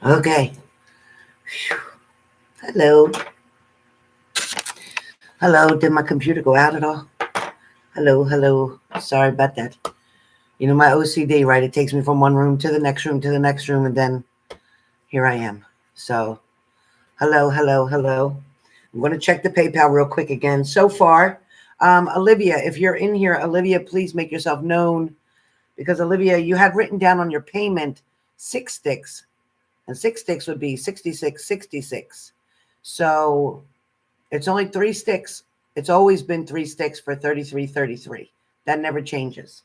Okay. Hello. Hello. Did my computer go out at all? Hello. Hello. Sorry about that. You know, my OCD, right? It takes me from one room to the next room to the next room, and then here I am. So, hello. Hello. Hello. I'm going to check the PayPal real quick again. So far, Olivia, if you're in here, Olivia, please make yourself known. Because, Olivia, you had written down on your payment 6 sticks. And 6 sticks would be 66.66. So it's only 3 sticks. It's always been 3 sticks for 33.33. That never changes.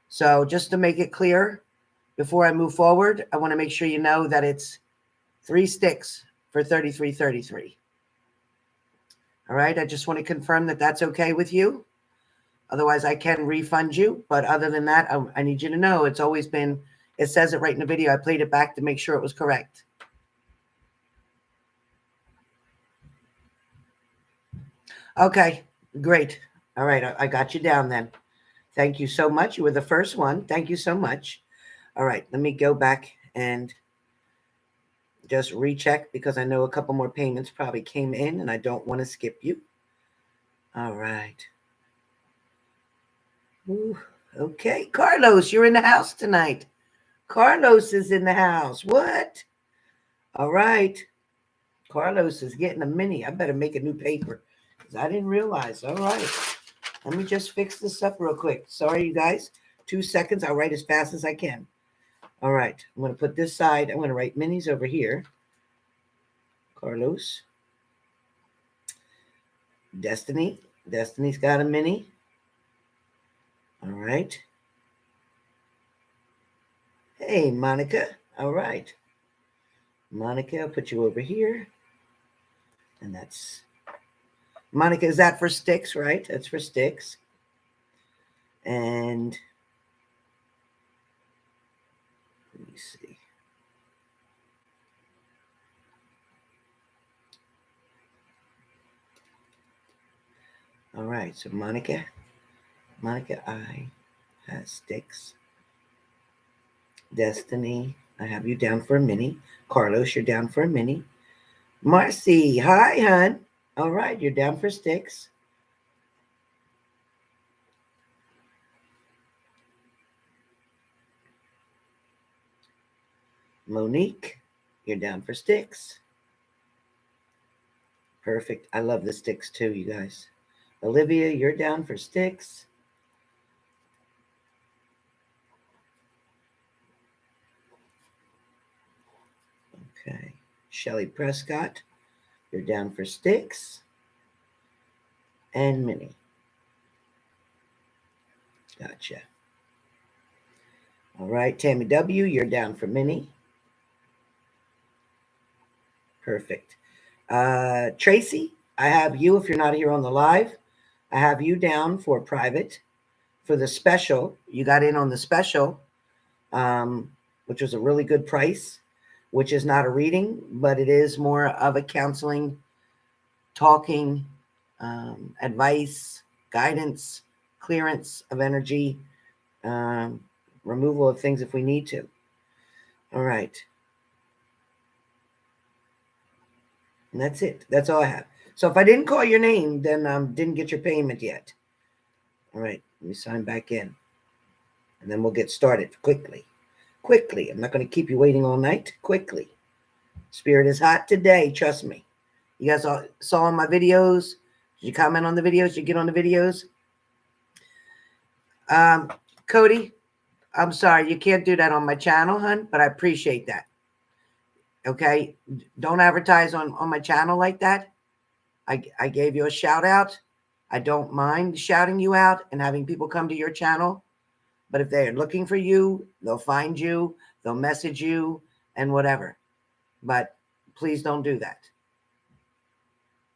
So just to make it clear, before I move forward, I want to make sure you know that it's 3 sticks for 33.33. All right. I just want to confirm that that's okay with you. Otherwise, I can refund you. But other than that, I need you to know it's always been, it says it right in the video. I played it back to make sure it was correct. Okay, great. All right, I got you down then. Thank you so much. You were the first one. Thank you so much. All right, let me go back and just recheck because I know a couple more payments probably came in and I don't want to skip you. All right. Ooh, okay, Carlos, you're in the house tonight. Carlos is in the house. What? All right. Carlos is getting a mini. I better make a new paper because I didn't realize. All right. Let me just fix this up real quick. Sorry, you guys. 2 seconds. I'll write as fast as I can. All right. I'm going to put this side. I'm going to write minis over here. Carlos. Destiny. Destiny's got a mini. All right. Hey, Monica. All right. Monica, I'll put you over here. And that's... Monica, is that for Styx, right? That's for Styx. And... let me see. All right, so Monica I has Styx. Destiny, I have you down for a mini. Carlos, you're down for a mini. Marcy, hi, hon. All right, you're down for Styx. Monique, you're down for Styx. Perfect. I love the Styx too, you guys. Olivia, you're down for Styx. Okay. Shelly Prescott, you're down for Styx. And Minnie. Gotcha. All right, Tammy W, you're down for Minnie. Perfect. Tracy, I have you, if you're not here on the live, I have you down for private. For the special, you got in on the special, which was a really good price, which is not a reading, but it is more of a counseling, talking, advice, guidance, clearance of energy, removal of things if we need to. All right. And that's it. That's all I have. So if I didn't call your name, then didn't get your payment yet. All right. Let me sign back in. And then we'll get started quickly. Quickly. I'm not going to keep you waiting all night. Quickly. Spirit is hot today. Trust me. You guys saw my videos? Did you comment on the videos? Did you get on the videos? Cody, I'm sorry. You can't do that on my channel, hun, but I appreciate that. Okay? Don't advertise on my channel like that. I gave you a shout out. I don't mind shouting you out and having people come to your channel. But if they're looking for you, they'll find you, they'll message you, and whatever. But please don't do that.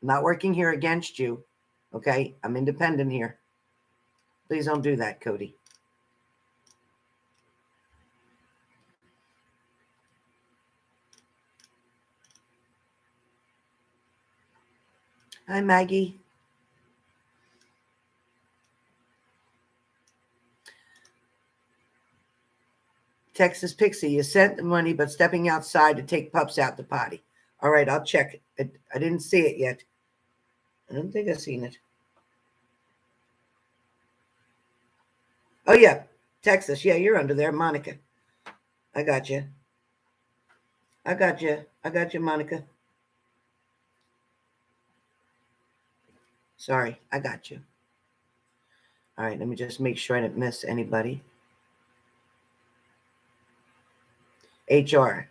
I'm not working here against you. Okay? I'm independent here. Please don't do that, Cody. Hi, Maggie. Texas Pixie, you sent the money, but stepping outside to take pups out the potty. All right, I'll check it. I didn't see it yet. I don't think I've seen it. Oh, yeah. Texas. Yeah, you're under there. Monica. I got you. I got you, Monica. Sorry, I got you. All right, let me just make sure I didn't miss anybody. HR.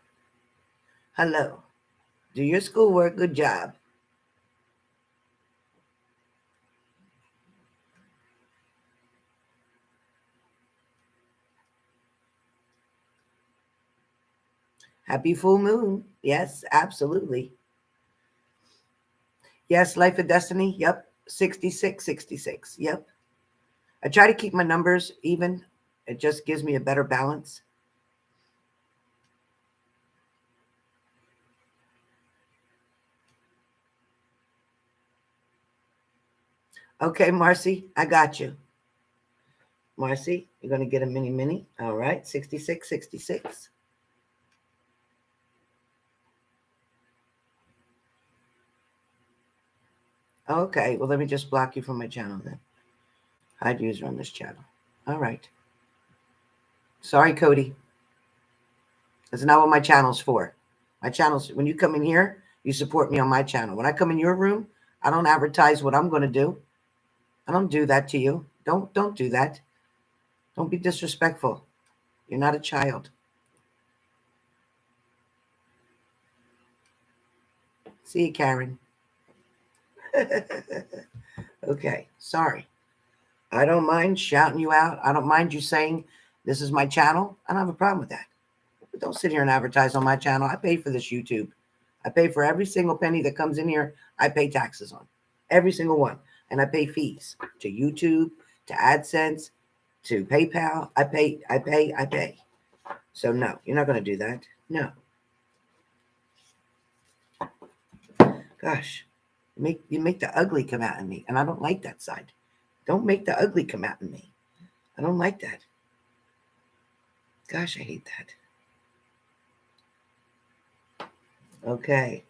Hello. Do your schoolwork. Good job. Happy full moon. Yes, absolutely. Yes, Life of Destiny. Yep. 66, 66. Yep. I try to keep my numbers even. It just gives me a better balance. Okay, Marcy, I got you. Marcy, you're going to get a mini. All right, 66, 66. Okay, well, let me just block you from my channel then. Hide user on this channel. All right. Sorry, Cody. That's not what my channel's for. My channel's, when you come in here, you support me on my channel. When I come in your room, I don't advertise what I'm going to do. I don't do that to you. Don't do that. Don't be disrespectful. You're not a child. See you, Karen. Okay, sorry. I don't mind shouting you out. I don't mind you saying, this is my channel. I don't have a problem with that. But don't sit here and advertise on my channel. I pay for this YouTube. I pay for every single penny that comes in here. I pay taxes on every single one. And I pay fees to YouTube, to AdSense, to PayPal. I pay. So no, you're not going to do that. No. Gosh, you make the ugly come out in me. And I don't like that side. Don't make the ugly come out in me. I don't like that. Gosh, I hate that. Okay.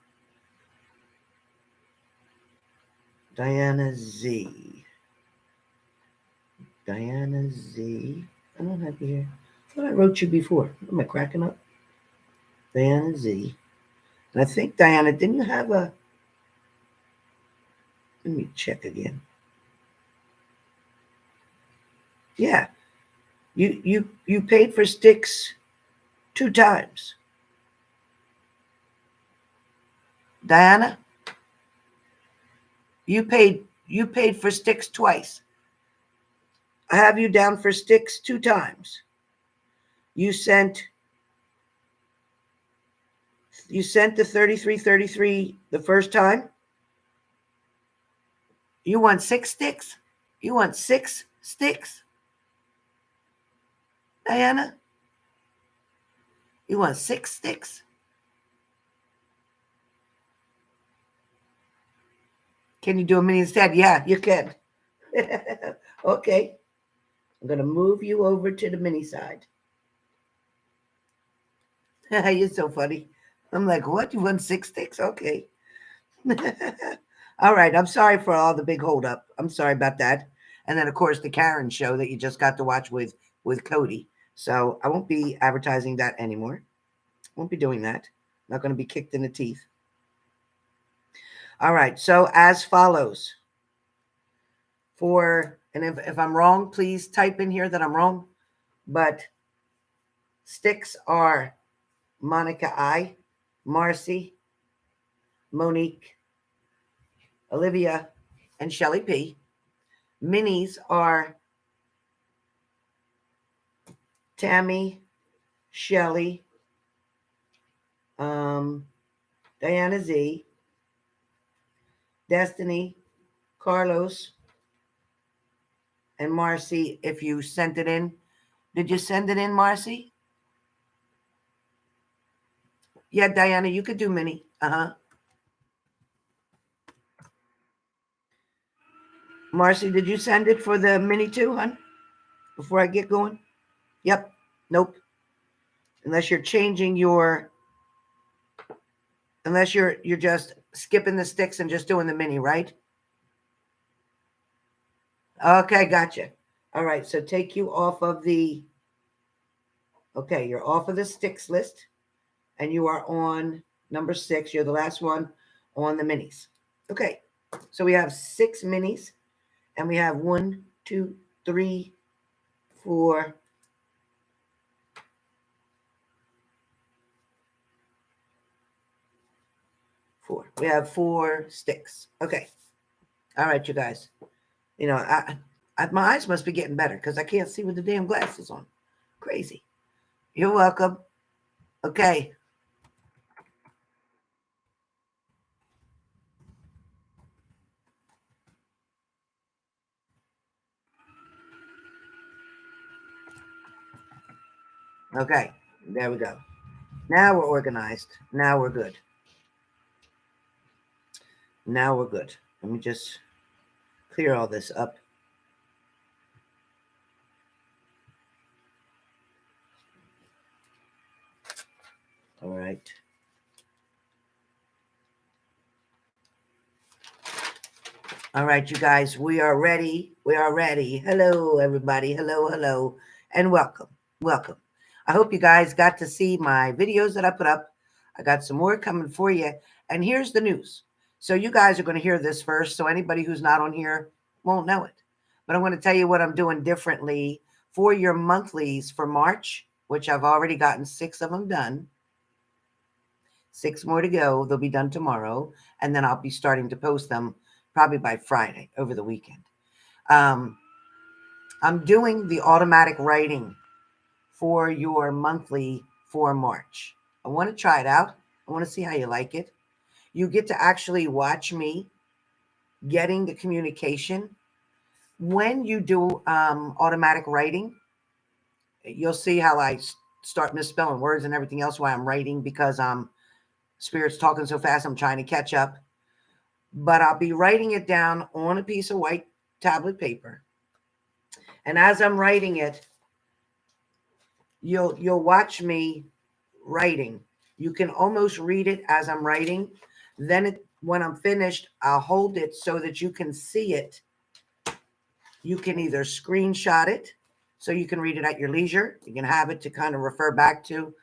Diana Z. Diana Z. I don't have you here. I thought I wrote you before. Am I cracking up? Diana Z. And I think, Diana, didn't you have a... Let me check again. Yeah. You paid for Styx 2 times. Diana, you paid for Styx twice. I have you down for Styx 2 times. You sent the 3333 the first time. You want 6 sticks? You want 6 sticks? Diana? You want 6 sticks? Can you do a mini instead? Yeah, you can. Okay. I'm going to move you over to the mini side. You're so funny. I'm like, what? You want 6 sticks? Okay. All right. I'm sorry for all the big holdup. I'm sorry about that. And then, of course, the Karen show that you just got to watch with Cody. So I won't be advertising that anymore. Won't be doing that. Not going to be kicked in the teeth. All right. So as follows. And if I'm wrong, please type in here that I'm wrong. But sticks are Monica I, Marcy, Monique, Olivia, and Shelly P. Minis are Tammy, Shelly, Diana Z, Destiny, Carlos, and Marcy. If you sent it in, did you send it in, Marcy? Yeah, Diana, you could do mini. Marcy, did you send it for the mini too, hon? Before I get going? Yep. Nope. Unless you're changing your, unless you're just skipping the sticks and just doing the mini, right? Okay, gotcha. All right, so take you off of the, okay, you're off of the sticks list, and you are on number 6. You're the last one on the minis. Okay, so we have 6 minis, and we have 1, 2, 3, 4. We have 4 sticks. Okay. All right, you guys. You know, my eyes must be getting better because I can't see with the damn glasses on. Crazy. You're welcome. Okay. Okay. There we go. Now we're organized. Now we're good. Now we're good. Let me just clear all this up. All right. All right, you guys, we are ready. We are ready. Hello, everybody. Hello, hello, and welcome. Welcome. I hope you guys got to see my videos that I put up. I got some more coming for you. And here's the news. So you guys are going to hear this first. So anybody who's not on here won't know it. But I'm going to tell you what I'm doing differently for your monthlies for March, which I've already gotten 6 of them done. 6 more to go. They'll be done tomorrow. And then I'll be starting to post them probably by Friday over the weekend. I'm doing the automatic writing for your monthly for March. I want to try it out. I want to see how you like it. You get to actually watch me getting the communication. When you do automatic writing, you'll see how I start misspelling words and everything else while I'm writing because Spirit's talking so fast, I'm trying to catch up. But I'll be writing it down on a piece of white tablet paper. And as I'm writing it, you'll watch me writing. You can almost read it as I'm writing. Then when I'm finished, I'll hold it so that you can see it. You can either screenshot it so you can read it at your leisure. You can have it to kind of refer back to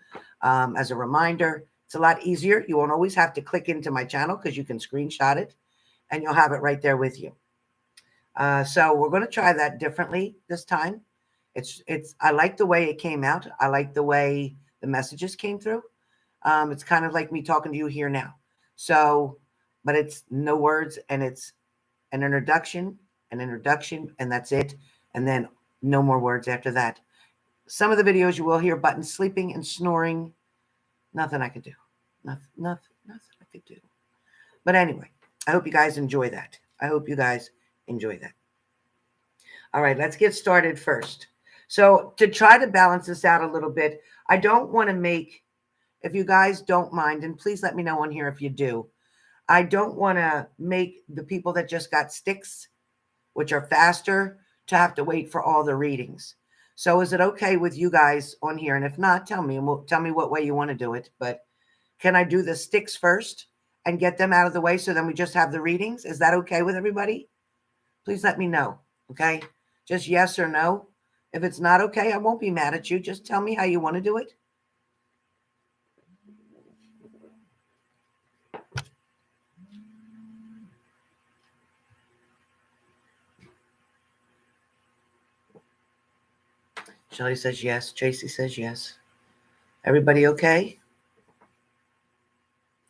as a reminder. It's a lot easier. You won't always have to click into my channel because you can screenshot it and you'll have it right there with you. So we're going to try that differently this time. I like the way it came out. I like the way the messages came through. It's kind of like me talking to you here now. So, but it's no words and it's an introduction, and that's it. And then no more words after that. Some of the videos you will hear buttons sleeping and snoring. Nothing I could do. Nothing I could do. But anyway, I hope you guys enjoy that. I hope you guys enjoy that. All right, let's get started first. So to try to balance this out a little bit, I don't want to make, if you guys don't mind, and please let me know on here if you do, I don't want to make the people that just got sticks, which are faster, to have to wait for all the readings. So is it okay with you guys on here? And if not, tell me, and tell me what way you want to do it. But can I do the sticks first and get them out of the way so then we just have the readings? Is that okay with everybody? Please let me know, okay? Just yes or no. If it's not okay, I won't be mad at you. Just tell me how you want to do it. Shelly says yes. Tracy says yes. Everybody okay?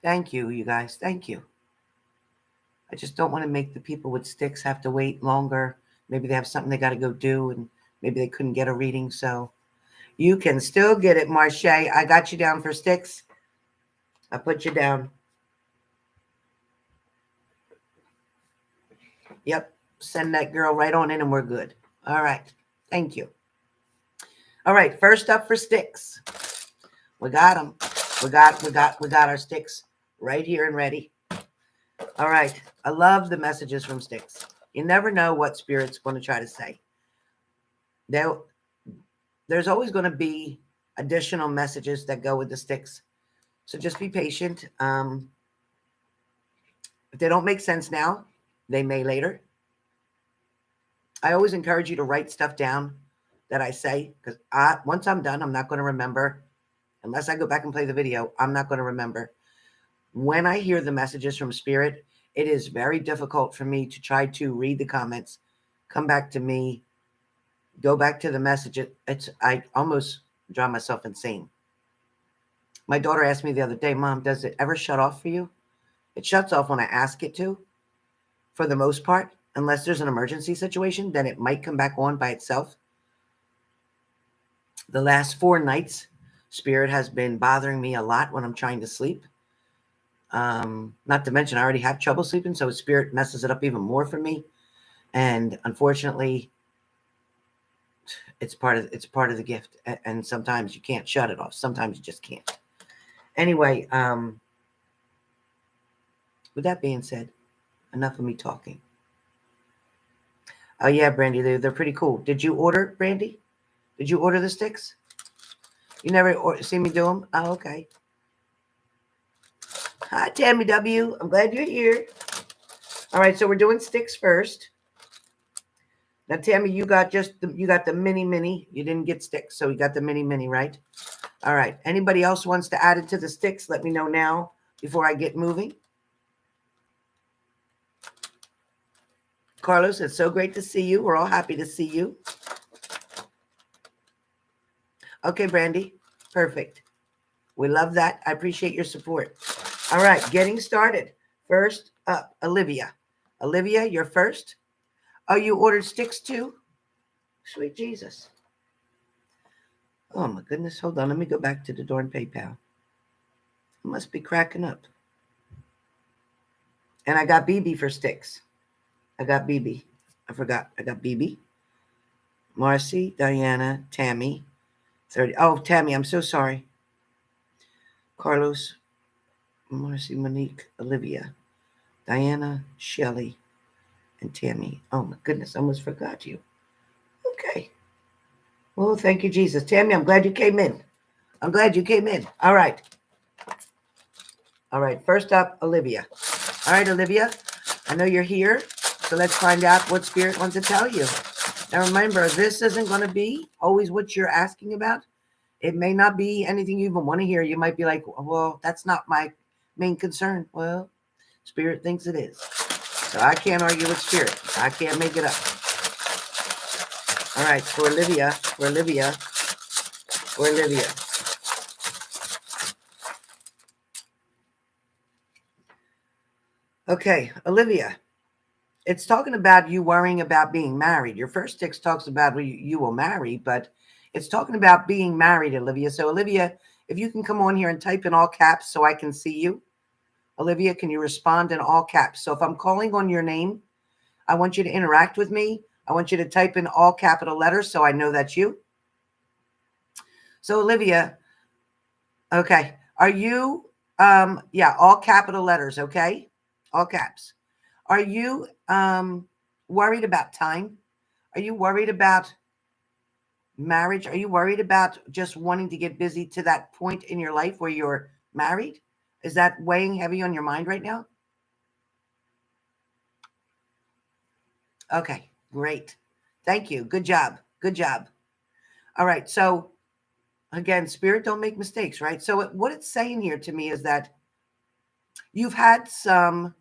Thank you, you guys. Thank you. I just don't want to make the people with sticks have to wait longer. Maybe they have something they got to go do, and maybe they couldn't get a reading. So you can still get it, Marcy. I got you down for sticks. I put you down. Yep. Send that girl right on in and we're good. All right. Thank you. All right. First up for sticks. We got them. We got our sticks right here and ready. All right. I love the messages from sticks. You never know what Spirit's going to try to say. There's always going to be additional messages that go with the Styx. So just be patient. If they don't make sense now, they may later. I always encourage you to write stuff down that I say, because once I'm done, I'm not going to remember. Unless I go back and play the video, I'm not going to remember. When I hear the messages from Spirit, it is very difficult for me to try to read the comments, come back to me, go back to the message. I almost drive myself insane. My daughter asked me the other day, Mom, does it ever shut off for you? It shuts off when I ask it to, for the most part. Unless there's an emergency situation, then it might come back on by itself. The last 4 nights, Spirit has been bothering me a lot when I'm trying to sleep. Not to mention, I already have trouble sleeping, so Spirit messes it up even more for me. And unfortunately, it's part of the gift. And sometimes you can't shut it off. Sometimes you just can't. Anyway, with that being said, enough of me talking. Oh yeah, Brandy, they're pretty cool. Did you order, Brandy? Did you order the Styx? You never see me do them? Oh, okay. Hi, Tammy W. I'm glad you're here. All right, so we're doing Styx first. Now, Tammy, you got the mini. You didn't get Styx, so you got the mini, right? All right. Anybody else wants to add it to the Styx? Let me know now before I get moving. Carlos, it's so great to see you. We're all happy to see you. Okay, Brandy. Perfect. We love that. I appreciate your support. All right, getting started. First up, Olivia. Olivia, you're first. Oh, you ordered Styx too? Sweet Jesus. Oh, my goodness. Hold on. Let me go back to the darn PayPal. I must be cracking up. And I got BB for Styx. I got BB. I forgot. I got BB. Marcy, Diana, Tammy. 30. Oh, Tammy, I'm so sorry. Carlos, Marcy, Monique, Olivia, Diana, Shelly, and Tammy. Oh, my goodness. I almost forgot you. Okay. Well, thank you, Jesus. Tammy, I'm glad you came in. I'm glad you came in. All right. All right. First up, Olivia. All right, Olivia. I know you're here. So let's find out what Spirit wants to tell you. Now, remember, this isn't going to be always what you're asking about. It may not be anything you even want to hear. You might be like, well, that's not my main concern. Well, Spirit thinks it is. So I can't argue with Spirit. I can't make it up. All right, for Olivia. Okay, Olivia. It's talking about you worrying about being married. Your first Styx talks about you will marry, but it's talking about being married, Olivia. So, Olivia, if you can come on here and type in all caps so I can see you. Olivia, can you respond in all caps? So if I'm calling on your name, I want you to interact with me. I want you to type in all capital letters so I know that's you. So, Olivia, okay. Are you, yeah, all capital letters, okay? All caps. Are you worried about time? Are you worried about marriage? Are you worried about just wanting to get busy to that point in your life where you're married? Is that weighing heavy on your mind right now? Okay, great. Thank you. Good job. Good job. All right. So again, Spirit don't make mistakes, right? So what it's saying here to me is that you've had some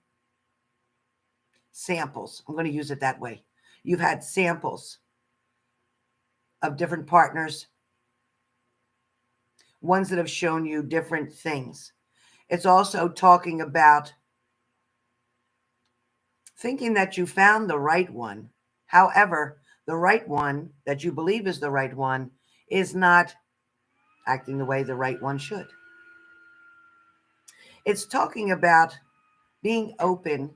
samples. I'm going to use it that way. You've had samples of different partners, ones that have shown you different things. It's also talking about thinking that you found the right one. However, the right one that you believe is the right one is not acting the way the right one should. It's talking about being open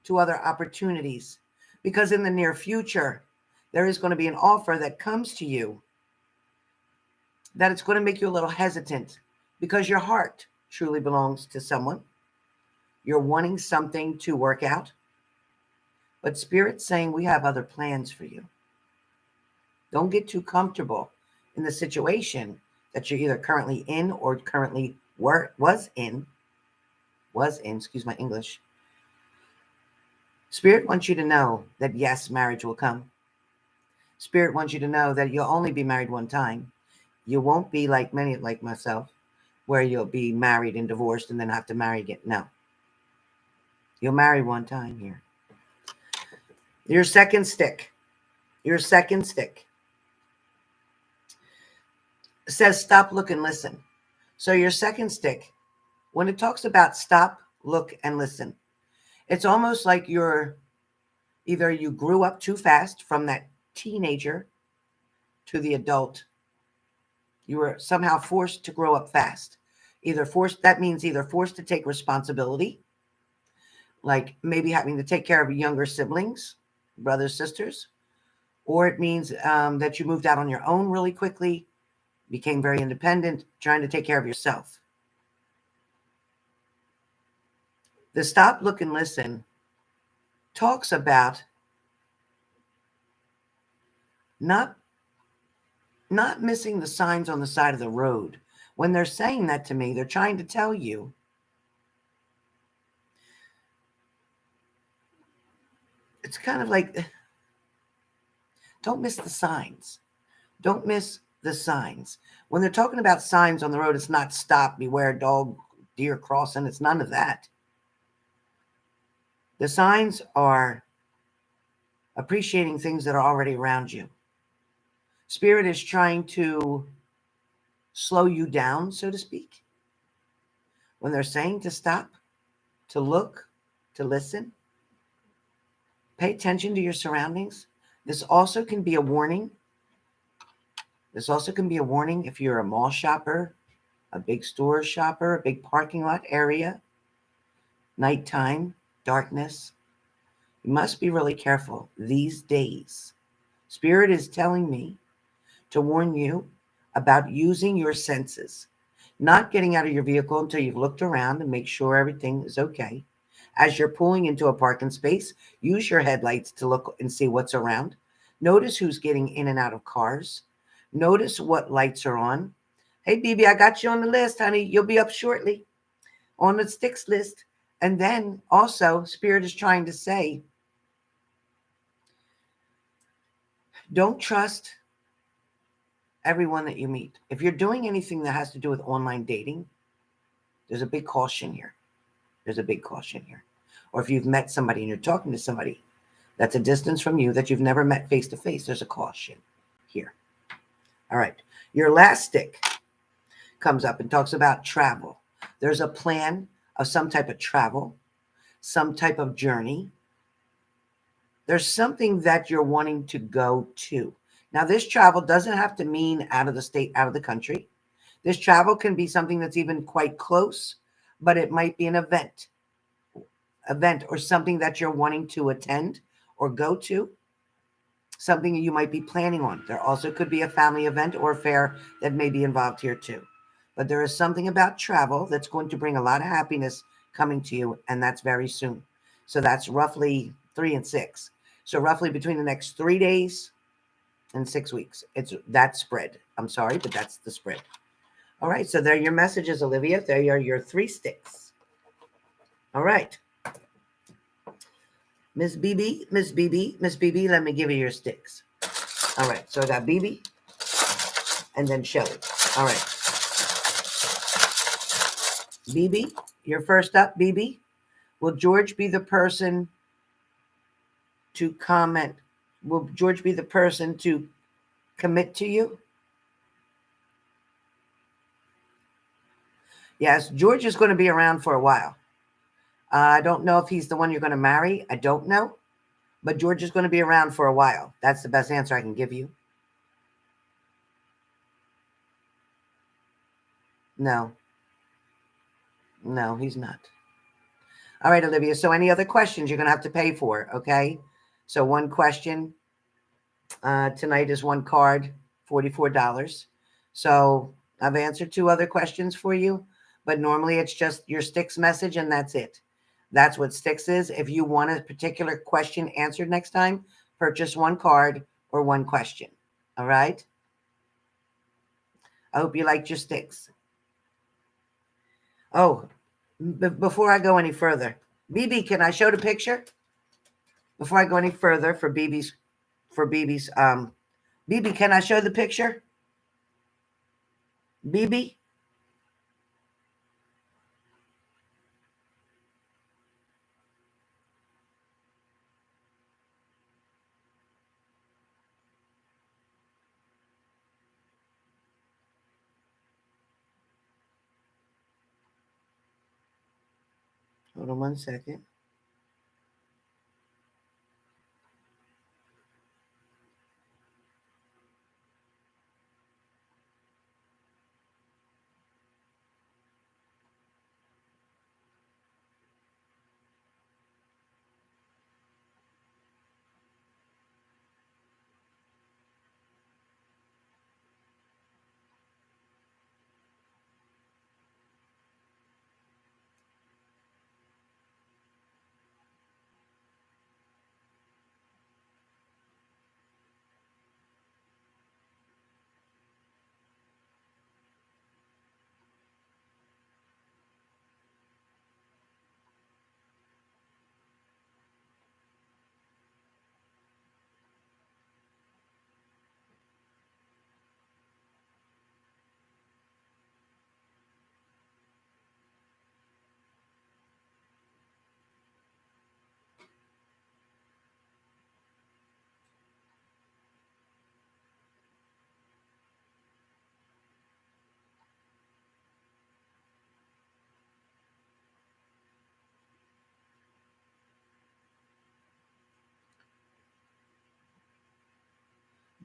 to other opportunities, because in the near future, there is going to be an offer that comes to you that it's going to make you a little hesitant because your heart truly belongs to someone. You're wanting something to work out, but Spirit's saying we have other plans for you. Don't get too comfortable in the situation that you're either currently in or currently was in, excuse my English. Spirit wants you to know that yes, marriage will come. Spirit wants you to know that you'll only be married one time. You won't be like many, like myself, where you'll be married and divorced and then have to marry again. No. You'll marry one time here. Your second stick. Your second stick says stop, look, and listen. So your second stick, when it talks about stop, look, and listen, it's almost like either you grew up too fast from that teenager to the adult. You were somehow forced to grow up fast. That means either forced to take responsibility, like maybe having to take care of younger siblings, brothers, sisters, or it means that you moved out on your own really quickly, became very independent, trying to take care of yourself. The stop, look, and listen talks about not missing the signs on the side of the road. When they're saying that to me, they're trying to tell you it's kind of like, don't miss the signs. Don't miss the signs. When they're talking about signs on the road, it's not stop, beware, dog, deer crossing. It's none of that. The signs are appreciating things that are already around you. Spirit is trying to slow you down, so to speak. When they're saying to stop, to look, to listen, pay attention to your surroundings. This also can be a warning. This also can be a warning if you're a mall shopper, a big store shopper, a big parking lot area, nighttime, darkness. You must be really careful these days. Spirit is telling me to warn you about using your senses, not getting out of your vehicle until you've looked around and make sure everything is okay. As you're pulling into a parking space, use your headlights to look and see what's around. Notice who's getting in and out of cars. Notice what lights are on. Hey, BB, I got you on the list, honey. You'll be up shortly on the Styx list. And then also, Spirit is trying to say, don't trust everyone that you meet. If you're doing anything that has to do with online dating, there's a big caution here. There's a big caution here. Or if you've met somebody and you're talking to somebody that's a distance from you that you've never met face to face, there's a caution here. All right. Your last stick comes up and talks about travel. There's a plan of some type of travel, some type of journey. There's something that you're wanting to go to. Now, this travel doesn't have to mean out of the state, out of the country. This travel can be something that's even quite close, but it might be an event or something that you're wanting to attend or go to, something you might be planning on. There also could be a family event or fair that may be involved here too. But there is something about travel that's going to bring a lot of happiness coming to you, and that's very soon. So that's roughly 3 and 6. So roughly between the next 3 days and 6 weeks. It's that spread. I'm sorry, but that's the spread. All right, so there are your messages, Olivia. There are your 3 sticks. All right. Miss BB, let me give you your sticks. All right, so I got BB and then Shelly. All right. BB, you're first up, BB. Will George be the person to comment? Will George be the person to commit to you? Yes, George is going to be around for a while. I don't know if he's the one you're going to marry. I don't know. But George is going to be around for a while. That's the best answer I can give you. No. No, he's not. All right, Olivia. So any other questions you're going to have to pay for, okay? So one question tonight is 1 card, $44. So I've answered 2 other questions for you, but normally it's just your Styx message and that's it. That's what Styx is. If you want a particular question answered next time, purchase 1 card or 1 question. All right? I hope you liked your Styx. Oh, before I go any further, BB, can I show the picture? Before I go any further for BB's, BB, can I show the picture? BB? Hold on 1 second.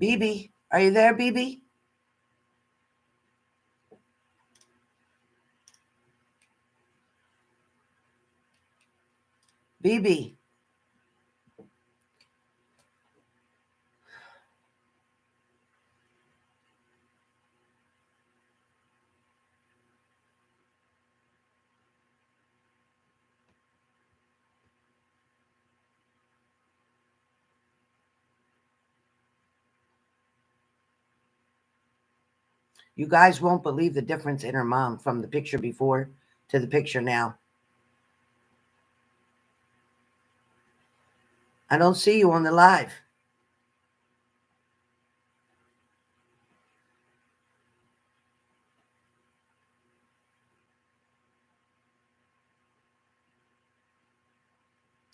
BB, are you there, BB? BB. You guys won't believe the difference in her mom from the picture before to the picture now. I don't see you on the live.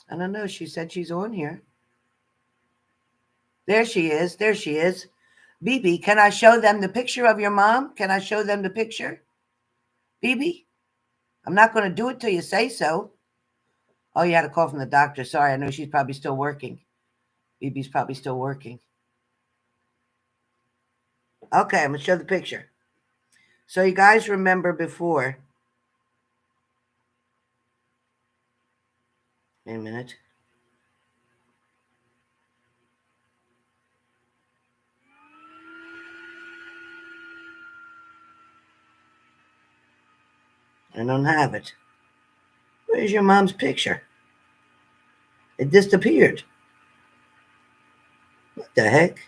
I don't know. She said she's on here. There she is. There she is. BB, can I show them the picture of your mom? Can I show them the picture? BB? I'm not going to do it till you say so. Oh, you had a call from the doctor. Sorry, I know she's probably still working. BB's probably still working. Okay, I'm going to show the picture. So you guys remember before. Wait a minute. I don't have it. Where's your mom's picture? It disappeared. What the heck?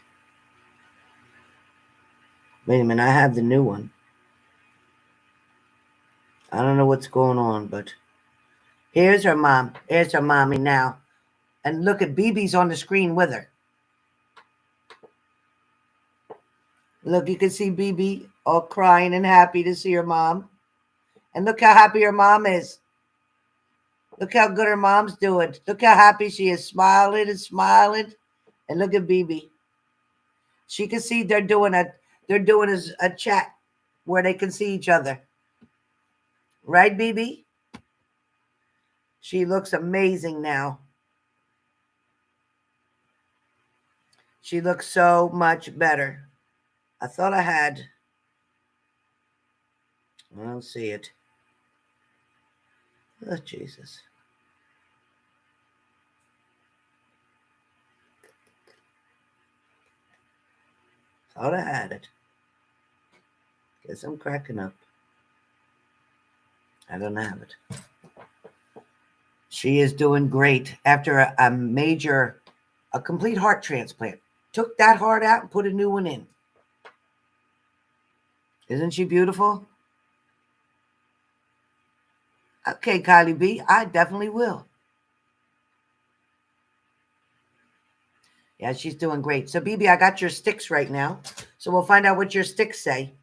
Wait a minute, I have the new one. I don't know what's going on, but here's her mom. Here's her mommy now. And look at BB's on the screen with her. Look, you can see BB all crying and happy to see her mom. And look how happy her mom is. Look how good her mom's doing. Look how happy she is, smiling and smiling. And look at BB. She can see they're doing a chat where they can see each other. Right, BB? She looks amazing now. She looks so much better. I thought I had. I don't see it. Oh, Jesus. Thought I had it. Guess I'm cracking up. I don't have it. She is doing great after a complete heart transplant. Took that heart out and put a new one in. Isn't she beautiful? Okay, Kylie B, I definitely will. Yeah, she's doing great. So, BB, I got your sticks right now. So we'll find out what your sticks say.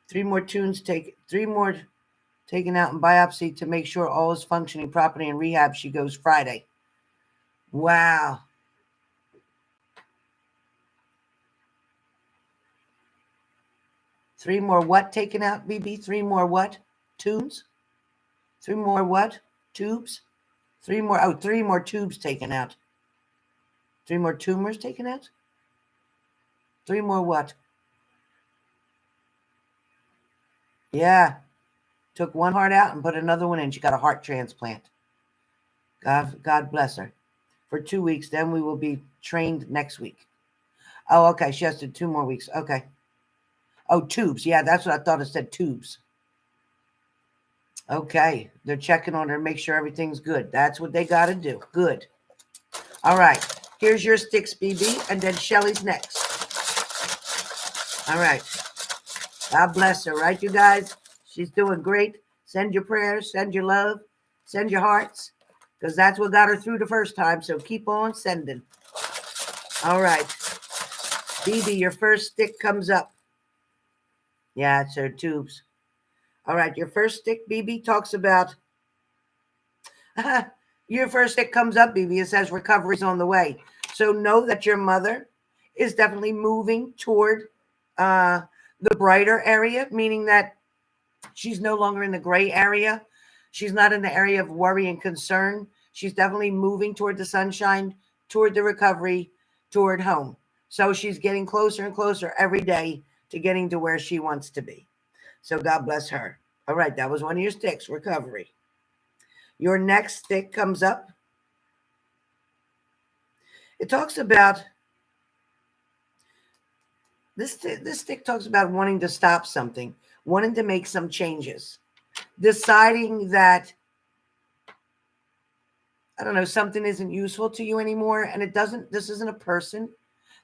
3 more taken out in biopsy to make sure all is functioning properly in rehab. She goes Friday. Wow. Three more what taken out, BB? 3 more what? Tunes? 3 more what? Tubes? 3 more, 3 more tubes taken out. 3 more tumors taken out? 3 more what? Yeah. Took one heart out and put another one in. She got a heart transplant. God bless her. For 2 weeks, then we will be trained next week. Oh, okay. She has to 2 more weeks. Okay. Oh, tubes. Yeah, that's what I thought it said, tubes. Okay. They're checking on her to make sure everything's good. That's what they got to do. Good. All right. Here's your sticks, BB, and then Shelly's next. All right. God bless her, right, you guys? She's doing great. Send your prayers, send your love, send your hearts, because that's what got her through the first time. So keep on sending. All right. BB, your first stick comes up. Yeah, it's her tubes. All right. Your first stick, BB, talks about. Your first stick comes up, BB. It says recovery's on the way. So know that your mother is definitely moving toward the brighter area, meaning that she's no longer in the gray area. She's not in the area of worry and concern. She's definitely moving toward the sunshine, toward the recovery, toward home. So she's getting closer and closer every day to getting to where she wants to be. So God bless her. All right, that was one of your sticks, recovery. Your next stick comes up. It talks about, this stick talks about wanting to stop something, wanting to make some changes, deciding that, I don't know, something isn't useful to you anymore. And this isn't a person.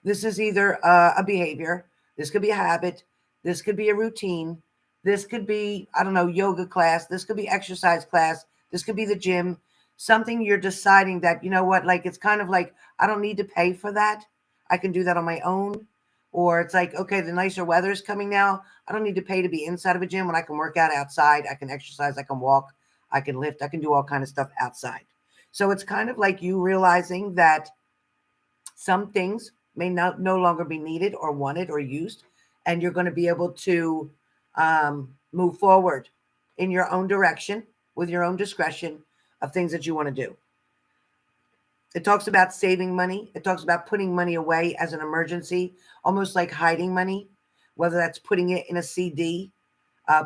This is either a behavior. This could be a habit. This could be a routine. This could be, I don't know, yoga class. This could be exercise class. This could be the gym. Something you're deciding that, you know what, like, it's kind of like, I don't need to pay for that. I can do that on my own. Or it's like, okay, the nicer weather is coming now. I don't need to pay to be inside of a gym when I can work out outside. I can exercise. I can walk. I can lift. I can do all kind of stuff outside. So it's kind of like you realizing that some things may no longer be needed or wanted or used, and you're going to be able to move forward in your own direction with your own discretion of things that you want to do. It talks about saving money. It talks about putting money away as an emergency, almost like hiding money, whether that's putting it in a CD,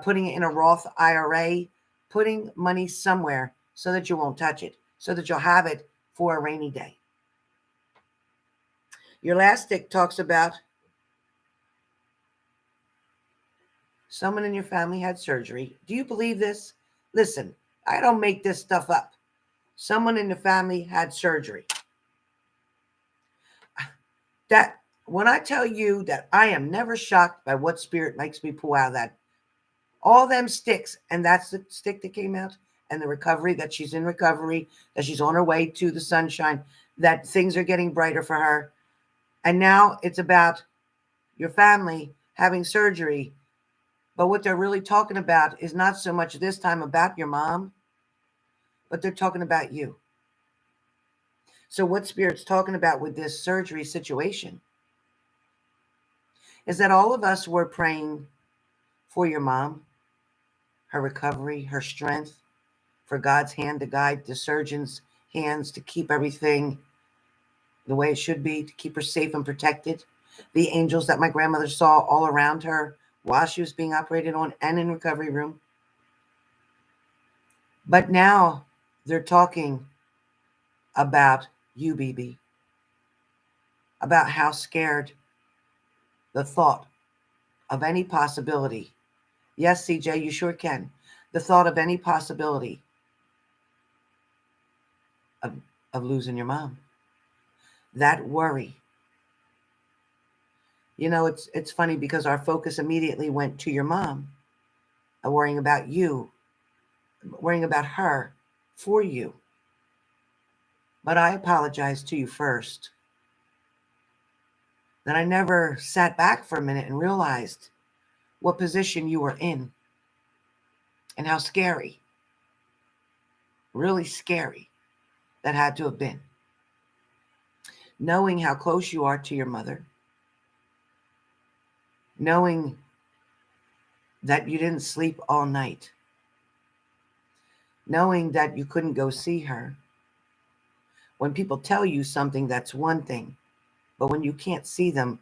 putting it in a Roth IRA, putting money somewhere so that you won't touch it, so that you'll have it for a rainy day. Your last stick talks about someone in your family had surgery. Do you believe this? Listen, I don't make this stuff up. Someone in the family had surgery. That when I tell you that I am never shocked by what spirit makes me pull out of that, all them sticks, and that's the stick that came out, and the recovery, that she's in recovery, that she's on her way to the sunshine, that things are getting brighter for her. And now it's about your family having surgery. But what they're really talking about is not so much this time about your mom, but they're talking about you. So what Spirit's talking about with this surgery situation is that all of us were praying for your mom, her recovery, her strength, for God's hand to guide the surgeon's hands to keep everything the way it should be, to keep her safe and protected. The angels that my grandmother saw all around her while she was being operated on and in recovery room. But now they're talking about you, BB, about how scared the thought of any possibility. Yes, CJ, you sure can. The thought of any possibility of losing your mom. That worry. You know, it's funny because our focus immediately went to your mom, worrying about you, worrying about her for you. But I apologized to you first. Then I never sat back for a minute and realized what position you were in and how scary, really scary, that had to have been. Knowing how close you are to your mother, knowing that you didn't sleep all night, knowing that you couldn't go see her. When people tell you something, that's one thing. But when you can't see them,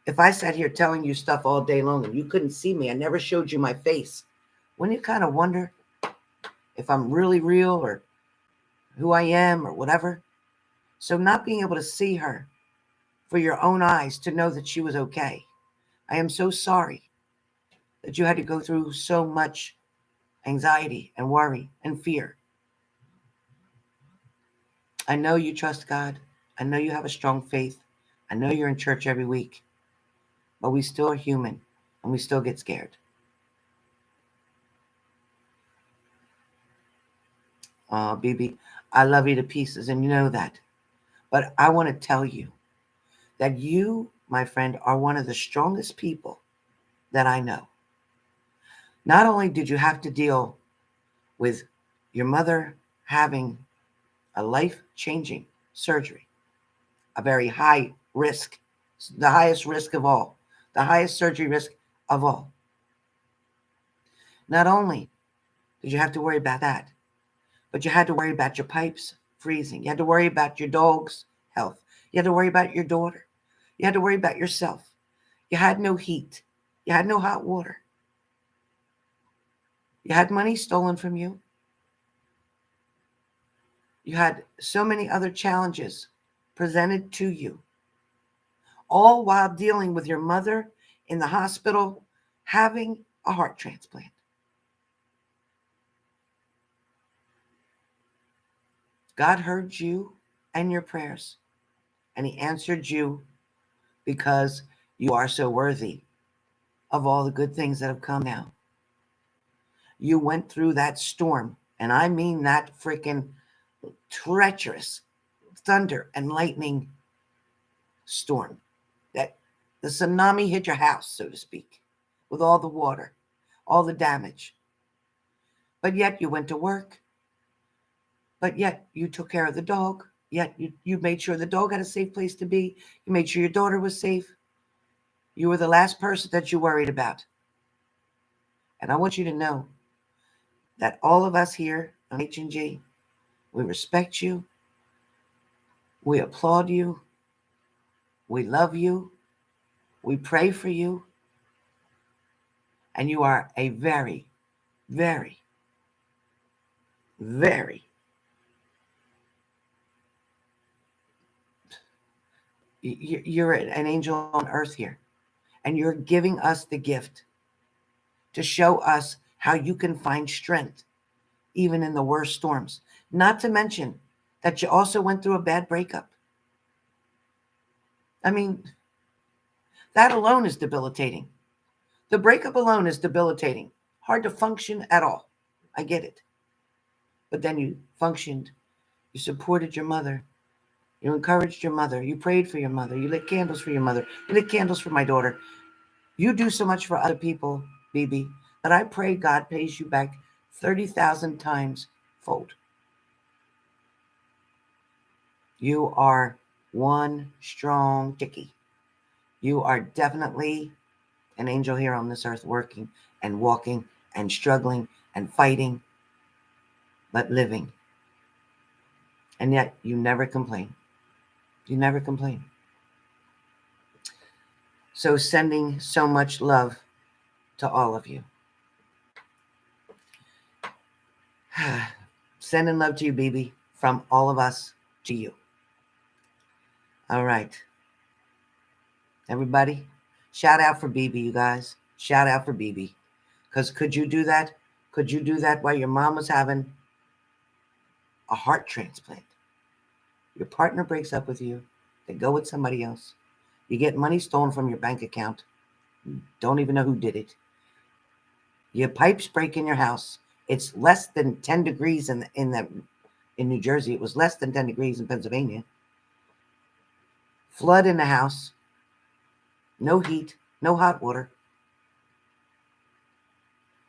if I sat here telling you stuff all day long and you couldn't see me, I never showed you my face, wouldn't you kind of wonder if I'm really real or who I am or whatever? So not being able to see her for your own eyes to know that she was okay. I am so sorry that you had to go through so much anxiety and worry and fear. I know you trust God. I know you have a strong faith. I know you're in church every week, but we still are human and we still get scared. BB, I love you to pieces and you know that. But I want to tell you that you, my friend, are one of the strongest people that I know. Not only did you have to deal with your mother having a life-changing surgery, a very high risk, the highest risk of all, the highest surgery risk of all. Not only did you have to worry about that, but you had to worry about your pipes freezing. You had to worry about your dog's health. You had to worry about your daughter. You had to worry about yourself. You had no heat. You had no hot water. You had money stolen from you. You had so many other challenges presented to you, all while dealing with your mother in the hospital having a heart transplant. God heard you and your prayers, and He answered you because you are so worthy of all the good things that have come now. You went through that storm, and I mean that freaking treacherous thunder and lightning storm, that the tsunami hit your house, so to speak, with all the water, all the damage. But yet you went to work, but yet you took care of the dog, yet you made sure the dog had a safe place to be, you made sure your daughter was safe. You were the last person that you worried about. And I want you to know that all of us here on H&G, we respect you, we applaud you, we love you, we pray for you, and you are a very, very, very, you're an angel on earth here, and you're giving us the gift to show us how you can find strength even in the worst storms. Not to mention that you also went through a bad breakup. I mean, that alone is debilitating. The breakup alone is debilitating. Hard to function at all. I get it. But then you functioned. You supported your mother. You encouraged your mother. You prayed for your mother. You lit candles for your mother. You lit candles for my daughter. You do so much for other people, BB, that I pray God pays you back 30,000 times fold. You are one strong Dickie. You are definitely an angel here on this earth, working and walking and struggling and fighting, but living. And yet you never complain. You never complain. So sending so much love to all of you. Sending love to you, BB, from all of us to you. All right. Everybody, shout out for BB, you guys. Shout out for BB. Because could you do that? Could you do that while your mom was having a heart transplant? Your partner breaks up with you. They go with somebody else. You get money stolen from your bank account. Don't even know who did it. Your pipes break in your house. It's less than 10 degrees in New Jersey. It was less than 10 degrees in Pennsylvania. Flood in the house. No heat. No hot water.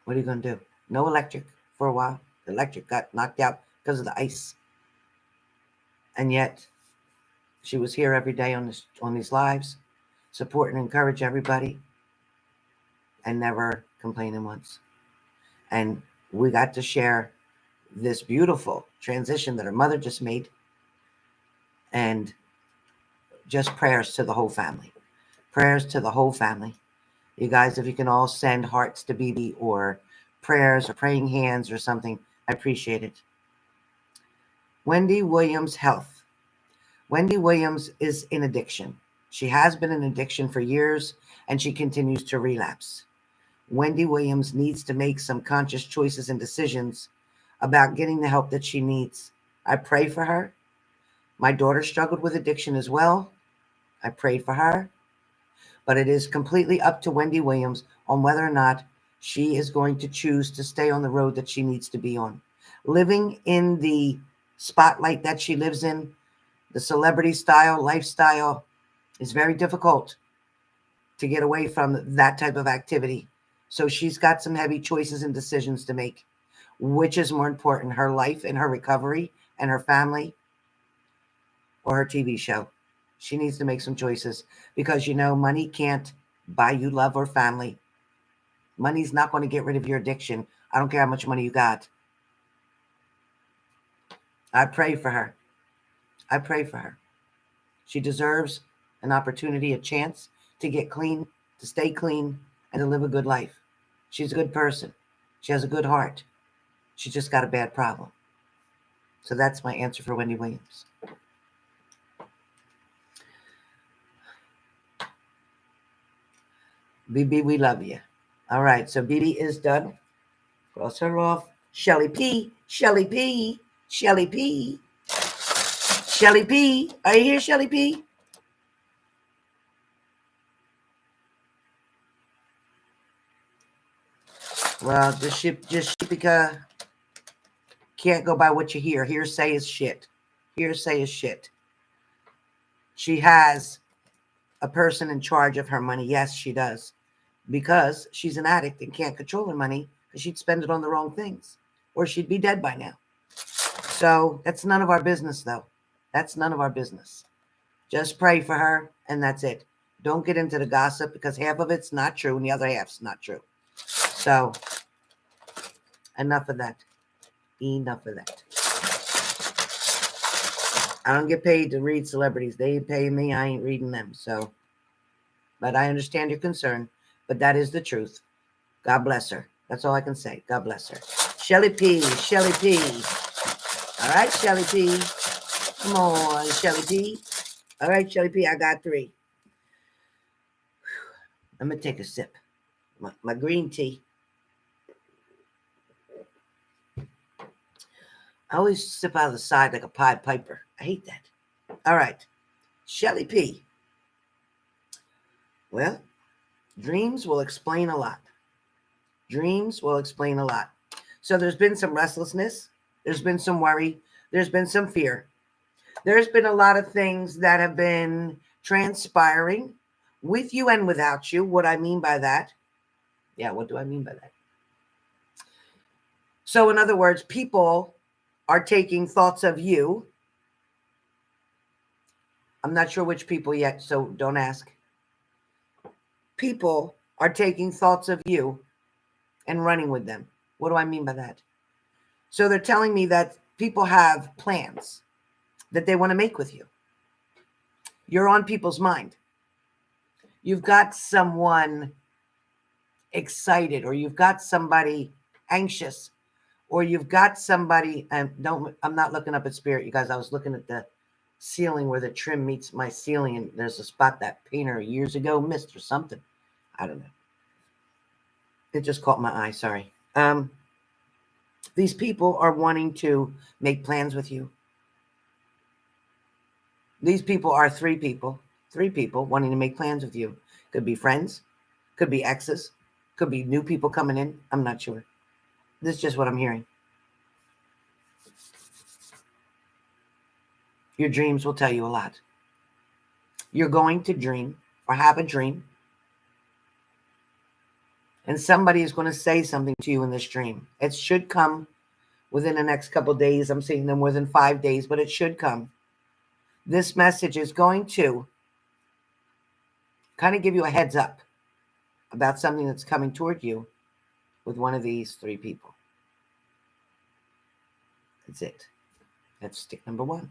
What are you going to do? No electric for a while. The electric got knocked out because of the ice. And yet, she was here every day on these lives, support and encourage everybody, and never complaining once. And we got to share this beautiful transition that her mother just made, and just prayers to the whole family. Prayers to the whole family. You guys, if you can all send hearts to BB or prayers or praying hands or something, I appreciate it. Wendy Williams' health. Wendy Williams is in addiction. She has been in addiction for years, and she continues to relapse. Wendy Williams needs to make some conscious choices and decisions about getting the help that she needs. I pray for her. My daughter struggled with addiction as well. I prayed for her. But it is completely up to Wendy Williams on whether or not she is going to choose to stay on the road that she needs to be on. Living in the spotlight that she lives in, the celebrity style, lifestyle, is very difficult to get away from that type of activity. So she's got some heavy choices and decisions to make. Which is more important, her life and her recovery and her family, or her TV show? She needs to make some choices, because money can't buy you love or family. Money's not going to get rid of your addiction. I don't care how much money you got. I pray for her. I pray for her. She deserves an opportunity, a chance to get clean, to stay clean, and to live a good life. She's a good person. She has a good heart. She just got a bad problem. So that's my answer for Wendy Williams. BB, we love you. All right, so BB is done. Cross her off. Shelly P. Shelly P. Shelly P. Shelly P. Are you here, Shelly P? Well, just because can't go by what you hear. Hearsay is shit. Hearsay is shit. She has a person in charge of her money. Yes, she does. Because she's an addict and can't control her money, because she'd spend it on the wrong things, or she'd be dead by now. So that's none of our business, though. That's none of our business. Just pray for her, and that's it. Don't get into the gossip, because half of it's not true and the other half's not true. So enough of that. Enough of that. I don't get paid to read celebrities. They pay me. I ain't reading them. So, but I understand your concern. But that is the truth. God bless her. That's all I can say. God bless her. Shelly P. Shelly P. All right, Shelly P. Come on, Shelly P. All right, Shelly P. I got 3. I'm going to take a sip. My green tea. I always sip out of the side like a Pied Piper. I hate that. All right. Shelly P. Well, dreams will explain a lot. Dreams will explain a lot. So there's been some restlessness. There's been some worry. There's been some fear. There's been a lot of things that have been transpiring with you and without you. What I mean by that? Yeah, what do I mean by that? So in other words, people are taking thoughts of you. I'm not sure which people yet, so don't ask. People are taking thoughts of you and running with them. What do I mean by that? So they're telling me that people have plans that they want to make with you. You're on people's mind. You've got someone excited, or you've got somebody anxious, or you've got somebody, and I'm not looking up at spirit, you guys. I was looking at the ceiling where the trim meets my ceiling, and there's a spot that painter years ago missed or something. I don't know. It just caught my eye. Sorry. These people are wanting to make plans with you. These people are 3 people. 3 people wanting to make plans with you. Could be friends, could be exes, could be new people coming in. I'm not sure. This is just what I'm hearing. Your dreams will tell you a lot. You're going to dream or have a dream, and somebody is going to say something to you in this dream. It should come within the next couple of days. I'm seeing them within 5 days, but it should come. This message is going to kind of give you a heads up about something that's coming toward you with one of these 3 people. That's it. That's stick number 1.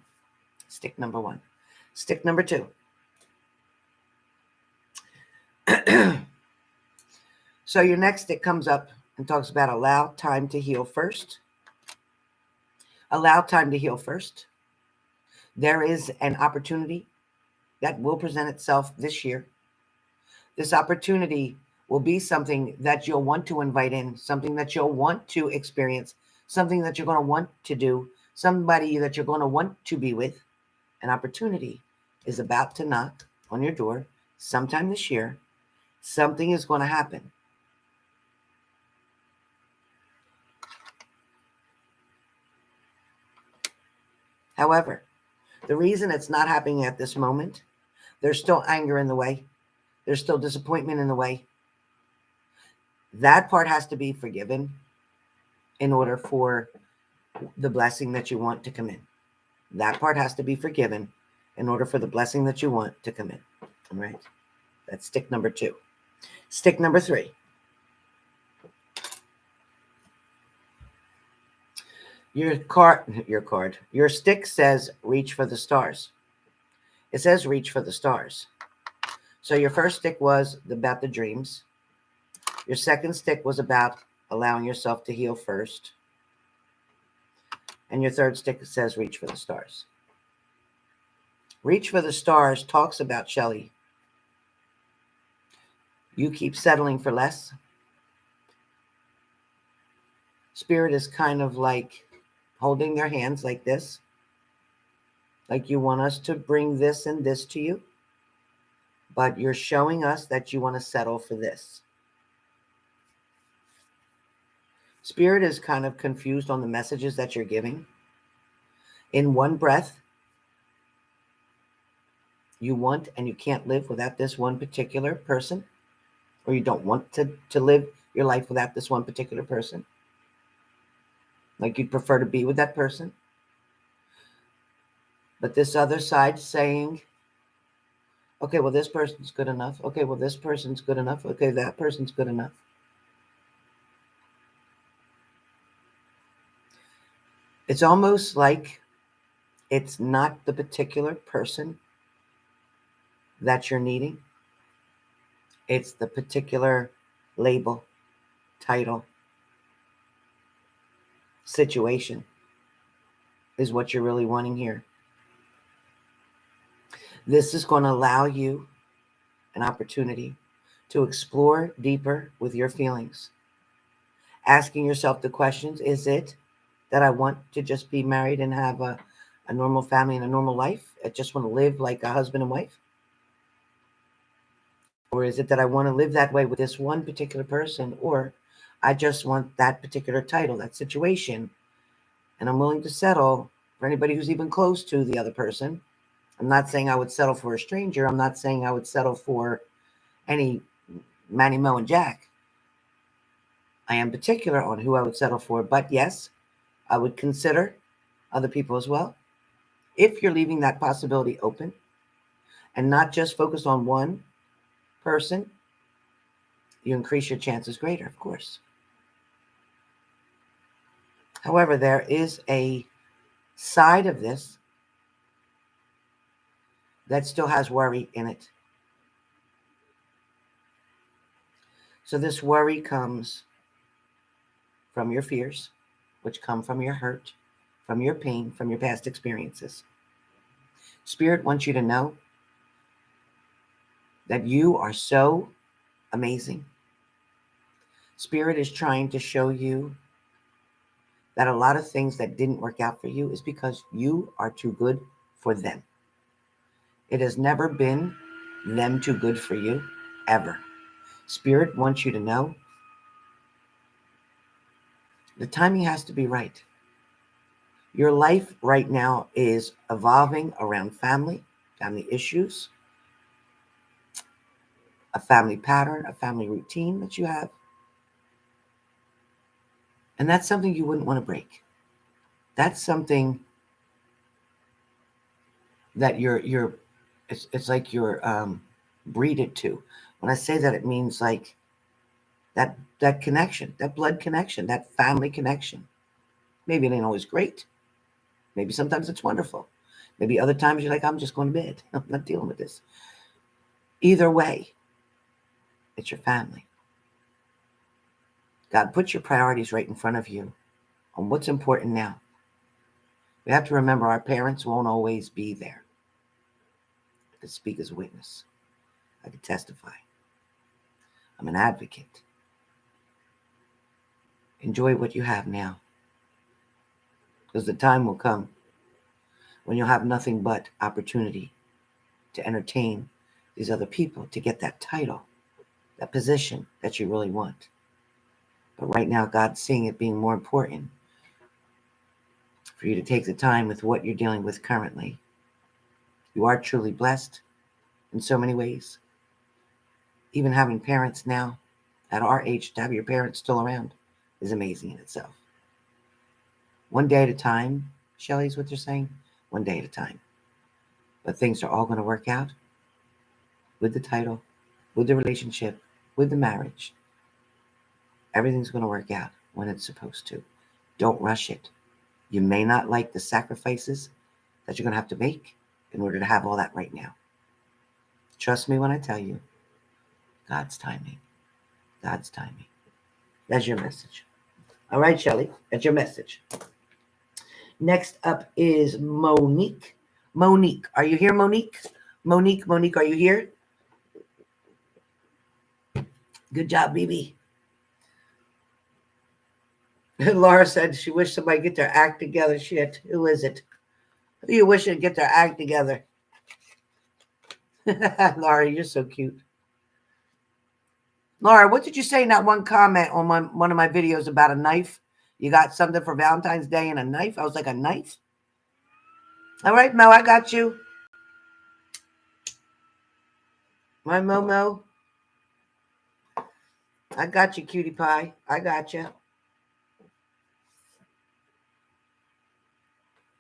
Stick number 1. Stick number 2. So your next stick comes up and talks about allow time to heal first. Allow time to heal first. There is an opportunity that will present itself this year. This opportunity will be something that you'll want to invite in, something that you'll want to experience, something that you're going to want to do, somebody that you're going to want to be with. An opportunity is about to knock on your door sometime this year. Something is going to happen. However, the reason it's not happening at this moment, there's still anger in the way. There's still disappointment in the way. That part has to be forgiven in order for the blessing that you want to come in. That part has to be forgiven in order for the blessing that you want to come in. All right. That's stick number 2. Stick number 3. Your stick says reach for the stars. It says reach for the stars. So your first stick was about the dreams. Your second stick was about allowing yourself to heal first. And your third stick says reach for the stars. Reach for the stars talks about, Shelly, you keep settling for less. Spirit is kind of like holding their hands like this. Like you want us to bring this and this to you. But you're showing us that you want to settle for this. Spirit is kind of confused on the messages that you're giving. In one breath, you want and you can't live without this one particular person, or you don't want to live your life without this one particular person. Like you'd prefer to be with that person. But this other side saying, okay, well, this person's good enough. Okay, well, this person's good enough. Okay, that person's good enough. It's almost like it's not the particular person that you're needing. It's the particular label, title, situation is what you're really wanting here. This is going to allow you an opportunity to explore deeper with your feelings. Asking yourself the questions, is it that I want to just be married and have a normal family and a normal life? I just want to live like a husband and wife? Or is it that I want to live that way with this one particular person? Or I just want that particular title, that situation, and I'm willing to settle for anybody who's even close to the other person. I'm not saying I would settle for a stranger. I'm not saying I would settle for any Manny, Mo, and Jack. I am particular on who I would settle for. But yes, I would consider other people as well. If you're leaving that possibility open and not just focused on one person, you increase your chances greater, of course. However, there is a side of this that still has worry in it. So this worry comes from your fears, which come from your hurt, from your pain, from your past experiences. Spirit wants you to know that you are so amazing. Spirit is trying to show you that a lot of things that didn't work out for you is because you are too good for them. It has never been them too good for you, ever. Spirit wants you to know the timing has to be right. Your life right now is evolving around family issues, a family pattern, a family routine that you have. And that's something you wouldn't want to break. That's something that it's like you're breeded to. When I say that, it means like that connection, that blood connection, that family connection. Maybe it ain't always great. Maybe sometimes it's wonderful. Maybe other times you're like, I'm just going to bed. I'm not dealing with this. Either way, it's your family. God puts your priorities right in front of you on what's important now. We have to remember our parents won't always be there. I could speak as a witness. I could testify. I'm an advocate. Enjoy what you have now. Because the time will come when you'll have nothing but opportunity to entertain these other people, to get that title, that position that you really want. But right now, God's seeing it being more important for you to take the time with what you're dealing with currently. You are truly blessed in so many ways. Even having parents now at our age, to have your parents still around is amazing in itself. One day at a time, Shelly's what they're saying. One day at a time. But things are all going to work out with the title, with the relationship, with the marriage. Everything's going to work out when it's supposed to. Don't rush it. You may not like the sacrifices that you're going to have to make in order to have all that right now. Trust me when I tell you, God's timing. God's timing. That's your message. All right, Shelly, that's your message. Next up is Monique. Monique, are you here, Monique? Monique, are you here? Good job, BB. Laura said she wished somebody get their act together. Shit, who is it? Who do you wish would get their act together? Laura, you're so cute. Laura, what did you say in that one comment on one of my videos about a knife? You got something for Valentine's Day and a knife? I was like, a knife? All right, Mo, I got you. My Momo. I got you, cutie pie. I got you.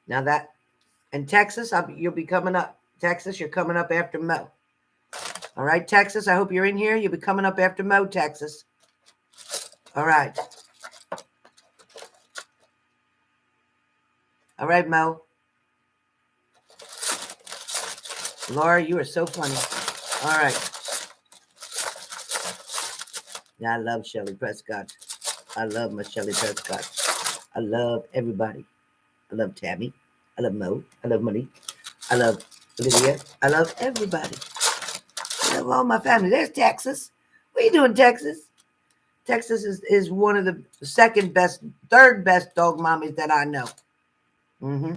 Now that, in Texas, you'll be coming up. Texas, you're coming up after Mo. All right, Texas, I hope you're in here. You'll be coming up after Mo, Texas. All right. All right, Mo. Laura, you are so funny. All right. Yeah, I love Shelly Prescott. I love my Shelly Prescott. I love everybody. I love Tammy. I love Mo. I love Monique. I love Olivia. I love everybody. I love all my family. There's Texas. What are you doing, Texas? Texas is one of the third best dog mommies that I know. Mm-hmm.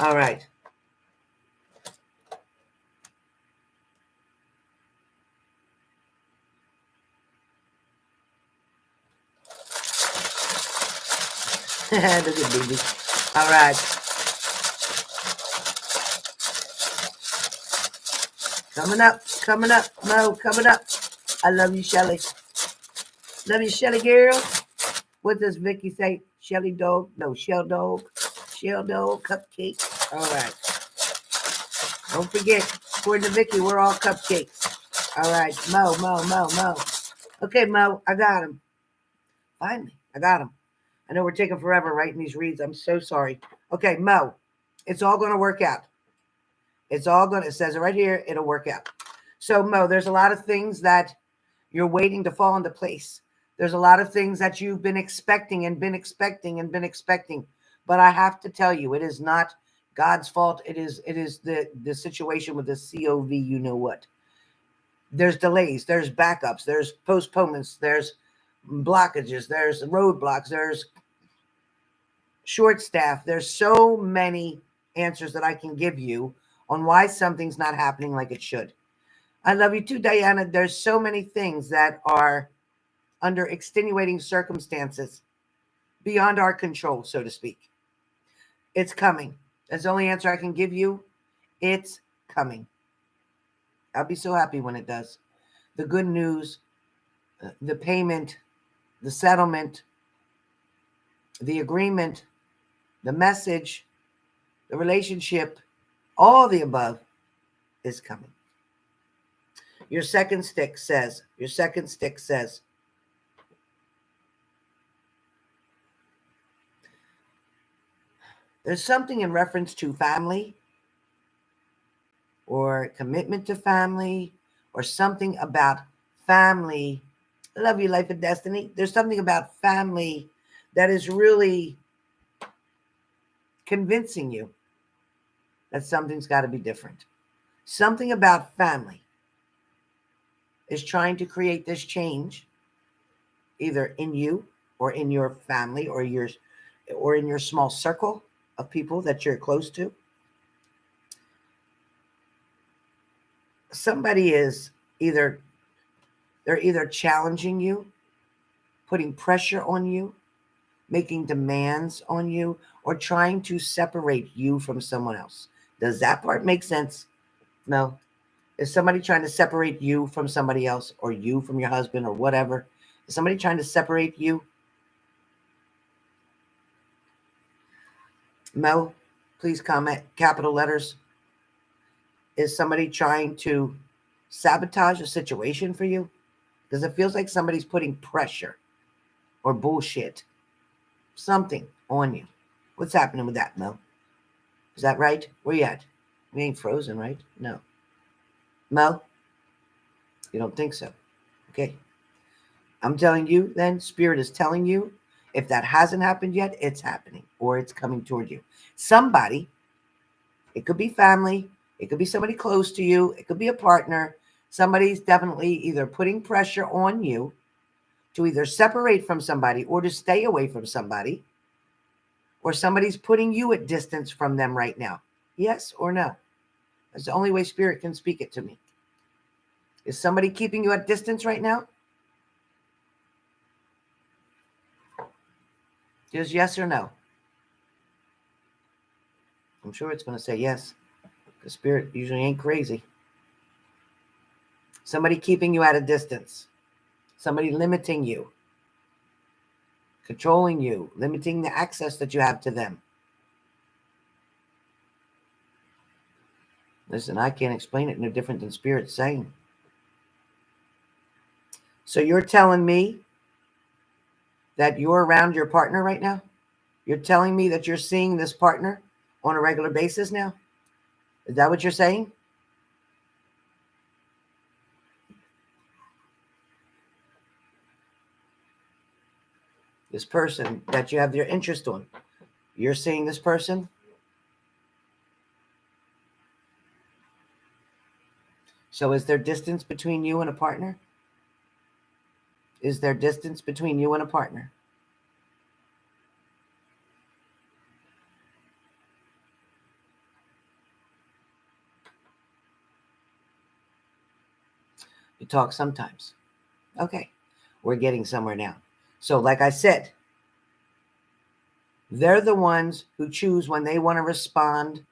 All right. Look at baby. All right. Coming up, Mo, coming up. I love you, Shelly. Love you, Shelly girl. What does Vicky say? Shelly dog? No, Shell dog. Shell dog, cupcake. All right. Don't forget, according to Vicky, we're all cupcakes. All right. Mo. Okay, Mo, I got him. Finally, I got him. I know we're taking forever writing these reads. I'm so sorry. Okay, Mo, it's all going to work out. It says it right here, it'll work out. So, Mo, there's a lot of things that you're waiting to fall into place. There's a lot of things that you've been expecting. But I have to tell you, it is not God's fault. It is the situation with the COV, you know what. There's delays, there's backups, there's postponements, there's blockages, there's roadblocks, there's short staff. There's so many answers that I can give you on why something's not happening like it should. I love you too, Diana. There's so many things that are under extenuating circumstances beyond our control, so to speak. It's coming. That's the only answer I can give you. It's coming. I'll be so happy when it does. The good news, the payment, the settlement, the agreement, the message, the relationship, all the above is coming. Your second stick says, there's something in reference to family or commitment to family or something about family. I love you, life and destiny. There's something about family that is really convincing you that something's got to be different. Something about family is trying to create this change either in you or in your family or in your small circle of people that you're close to. Somebody is either challenging you, putting pressure on you, making demands on you, or trying to separate you from someone else. Does that part make sense? No. Is somebody trying to separate you from somebody else, or you from your husband, or whatever? Is somebody trying to separate you? Mel, please comment, capital letters. Is somebody trying to sabotage a situation for you? Because it feels like somebody's putting pressure or bullshit, something on you. What's happening with that, Mel? Is that right? Where you at? We ain't frozen, right? No. Mel? You don't think so? Okay. I'm telling you then, Spirit is telling you, if that hasn't happened yet, it's happening or it's coming toward you. Somebody, it could be family, it could be somebody close to you, it could be a partner. Somebody's definitely either putting pressure on you to either separate from somebody or to stay away from somebody, or somebody's putting you at distance from them right now. Yes or no? That's the only way Spirit can speak it to me. Is somebody keeping you at distance right now? Just yes or no? I'm sure it's going to say yes. The Spirit usually ain't crazy. Somebody keeping you at a distance. Somebody limiting you. Controlling you. Limiting the access that you have to them. Listen, I can't explain it no different than Spirit's saying. So you're telling me that you're around your partner right now? You're telling me that you're seeing this partner on a regular basis now? Is that what you're saying? This person that you have your interest on. You're seeing this person? So is there distance between you and a partner? Is there distance between you and a partner? You talk sometimes. Okay, we're getting somewhere now. So like I said, they're the ones who choose when they want to respond,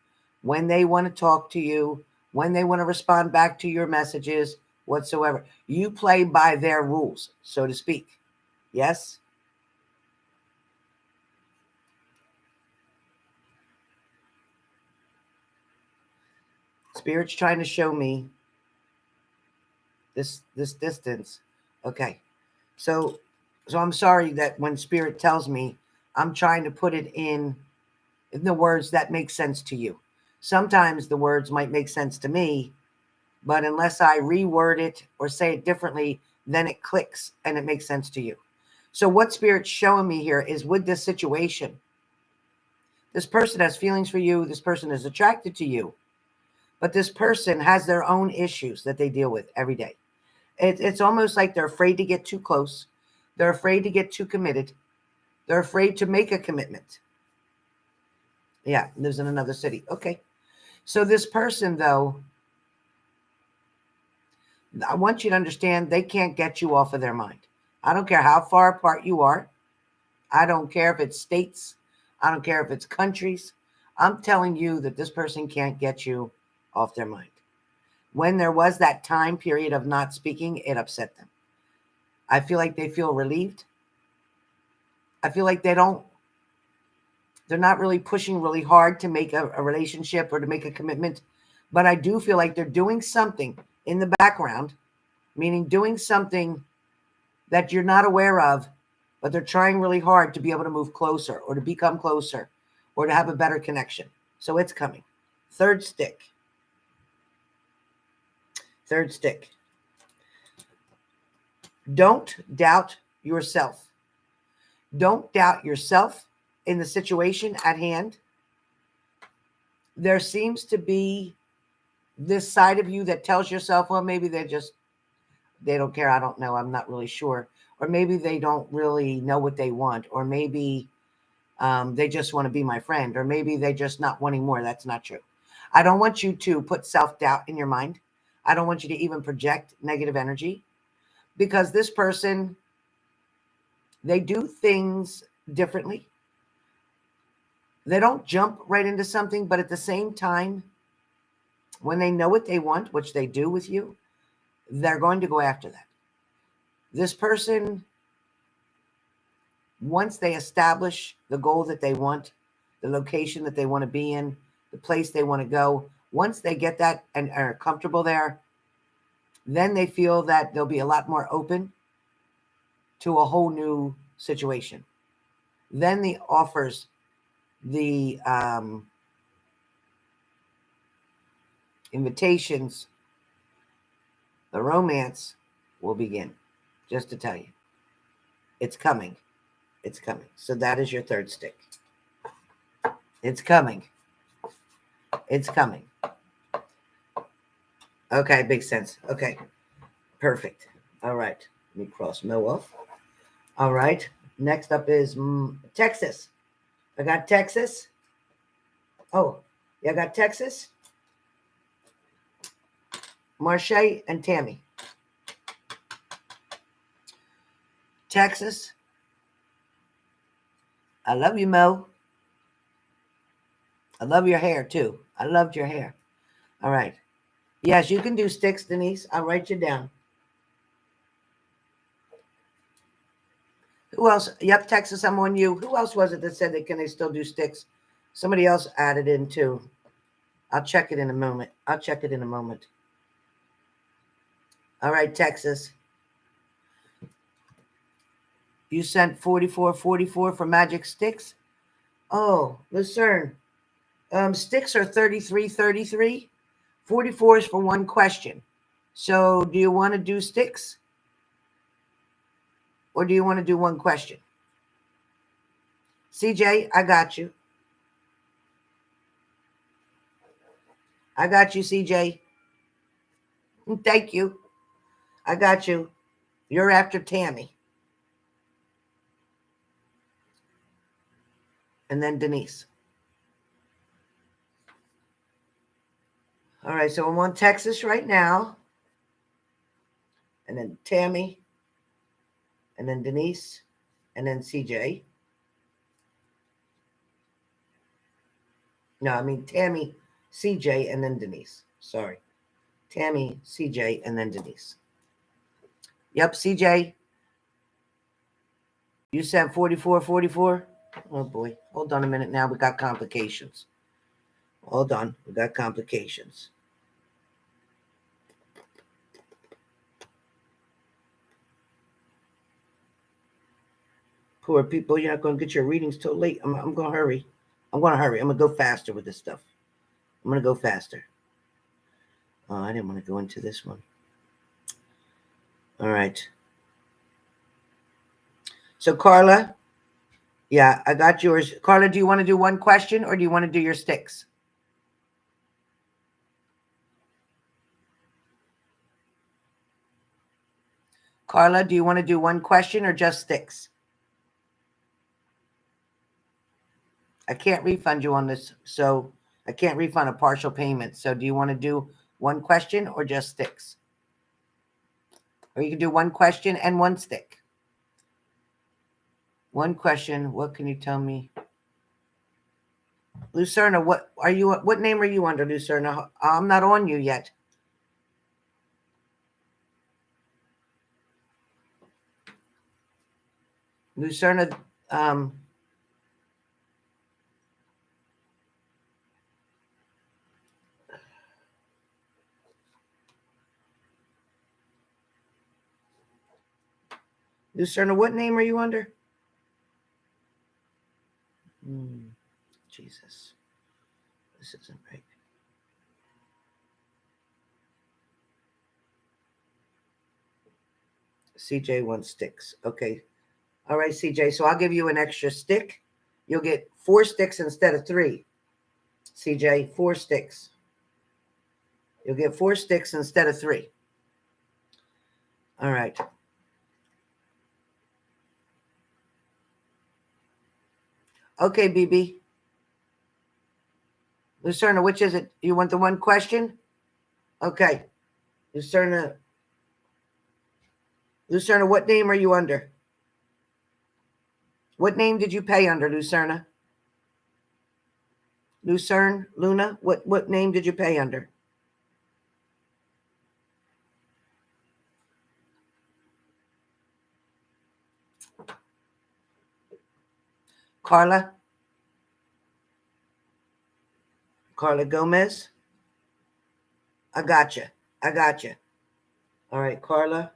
when they want to talk to you, when they want to respond back to your messages, whatsoever. You play by their rules, so to speak. Yes? Spirit's trying to show me this distance. Okay. So I'm sorry that when Spirit tells me, I'm trying to put it in the words that make sense to you. Sometimes the words might make sense to me, but unless I reword it or say it differently, then it clicks and it makes sense to you. So what Spirit's showing me here is with this situation, this person has feelings for you, this person is attracted to you, but this person has their own issues that they deal with every day. It's almost like they're afraid to get too close. They're afraid to get too committed. They're afraid to make a commitment. Yeah, lives in another city. Okay. So this person, though, I want you to understand they can't get you off of their mind. I don't care how far apart you are. I don't care if it's states. I don't care if it's countries. I'm telling you that this person can't get you off their mind. When there was that time period of not speaking, it upset them. I feel like they feel relieved. I feel like they're not really pushing really hard to make a relationship or to make a commitment. But I do feel like they're doing something in the background, meaning doing something that you're not aware of, but they're trying really hard to be able to move closer or to become closer or to have a better connection. So it's coming. Third stick. Third stick. Don't doubt yourself. Don't doubt yourself in the situation at hand. There seems to be this side of you that tells yourself, well, maybe they don't care. I don't know. I'm not really sure. Or maybe they don't really know what they want. Or maybe they just want to be my friend. Or maybe they're just not wanting more. That's not true. I don't want you to put self-doubt in your mind. I don't want you to even project negative energy, because this person, they do things differently. They don't jump right into something, but at the same time, when they know what they want, which they do with you, they're going to go after that. This person, once they establish the goal that they want, the location that they want to be in, the place they want to go, once they get that and are comfortable there, then they feel that they'll be a lot more open to a whole new situation. Then the offers, the invitations, the romance will begin. Just to tell you, it's coming. It's coming. So that is your third stick. It's coming. It's coming. Okay, big sense. Okay, perfect. All right, let me cross Mo off. All right, next up is Texas. I got Texas. Oh, yeah, I got Texas, Marcy, and Tammy. Texas. I love you, Mo. I love your hair, too. I loved your hair. All right. Yes, you can do sticks, Denise. I'll write you down. Who else? Yep, Texas, I'm on you. Who else was it that said that can they still do sticks? Somebody else added in, too. I'll check it in a moment. I'll check it in a moment. All right, Texas. You sent 4444 for Magic Sticks? Oh, Lucerne. Sticks are 3333. 44 is for one question. So do you want to do sticks? Or do you want to do one question? CJ, I got you. I got you, CJ. Thank you. I got you. You're after Tammy. And then Denise. All right, so I'm on Texas right now. And then Tammy. And then Denise. And then CJ. No, I mean Tammy, CJ, and then Denise. Sorry. Tammy, CJ, and then Denise. Yep, CJ. You said 4444? Oh boy. Hold on a minute now. We got complications. Hold on. We got complications. Poor people, you're not going to get your readings till late. I'm going to hurry. I'm going to hurry. I'm going to go faster with this stuff. I'm going to go faster. Oh, I didn't want to go into this one. All right. So, Carla, yeah, I got yours. Carla, do you want to do one question or do you want to do your sticks? Carla, do you want to do one question or just sticks? I can't refund you on this, so I can't refund a partial payment. So do you want to do one question or just Styx? Or you can do one question and one stick. One question. What can you tell me? Lucerna, what name are you under, Lucerna? I'm not on you yet. Lucerna, Lucerna, what name are you under? Jesus. This isn't right. CJ wants sticks. Okay. All right, CJ. So I'll give you an extra stick. You'll get 4 sticks instead of 3. CJ, 4 sticks. You'll get 4 sticks instead of 3. All right. Okay, BB. Lucerna, which is it? You want the one question? Okay. Lucerna, what name are you under? What name did you pay under, Lucerna? Luna, what name did you pay under? Carla Gomez? I got you. All right, Carla.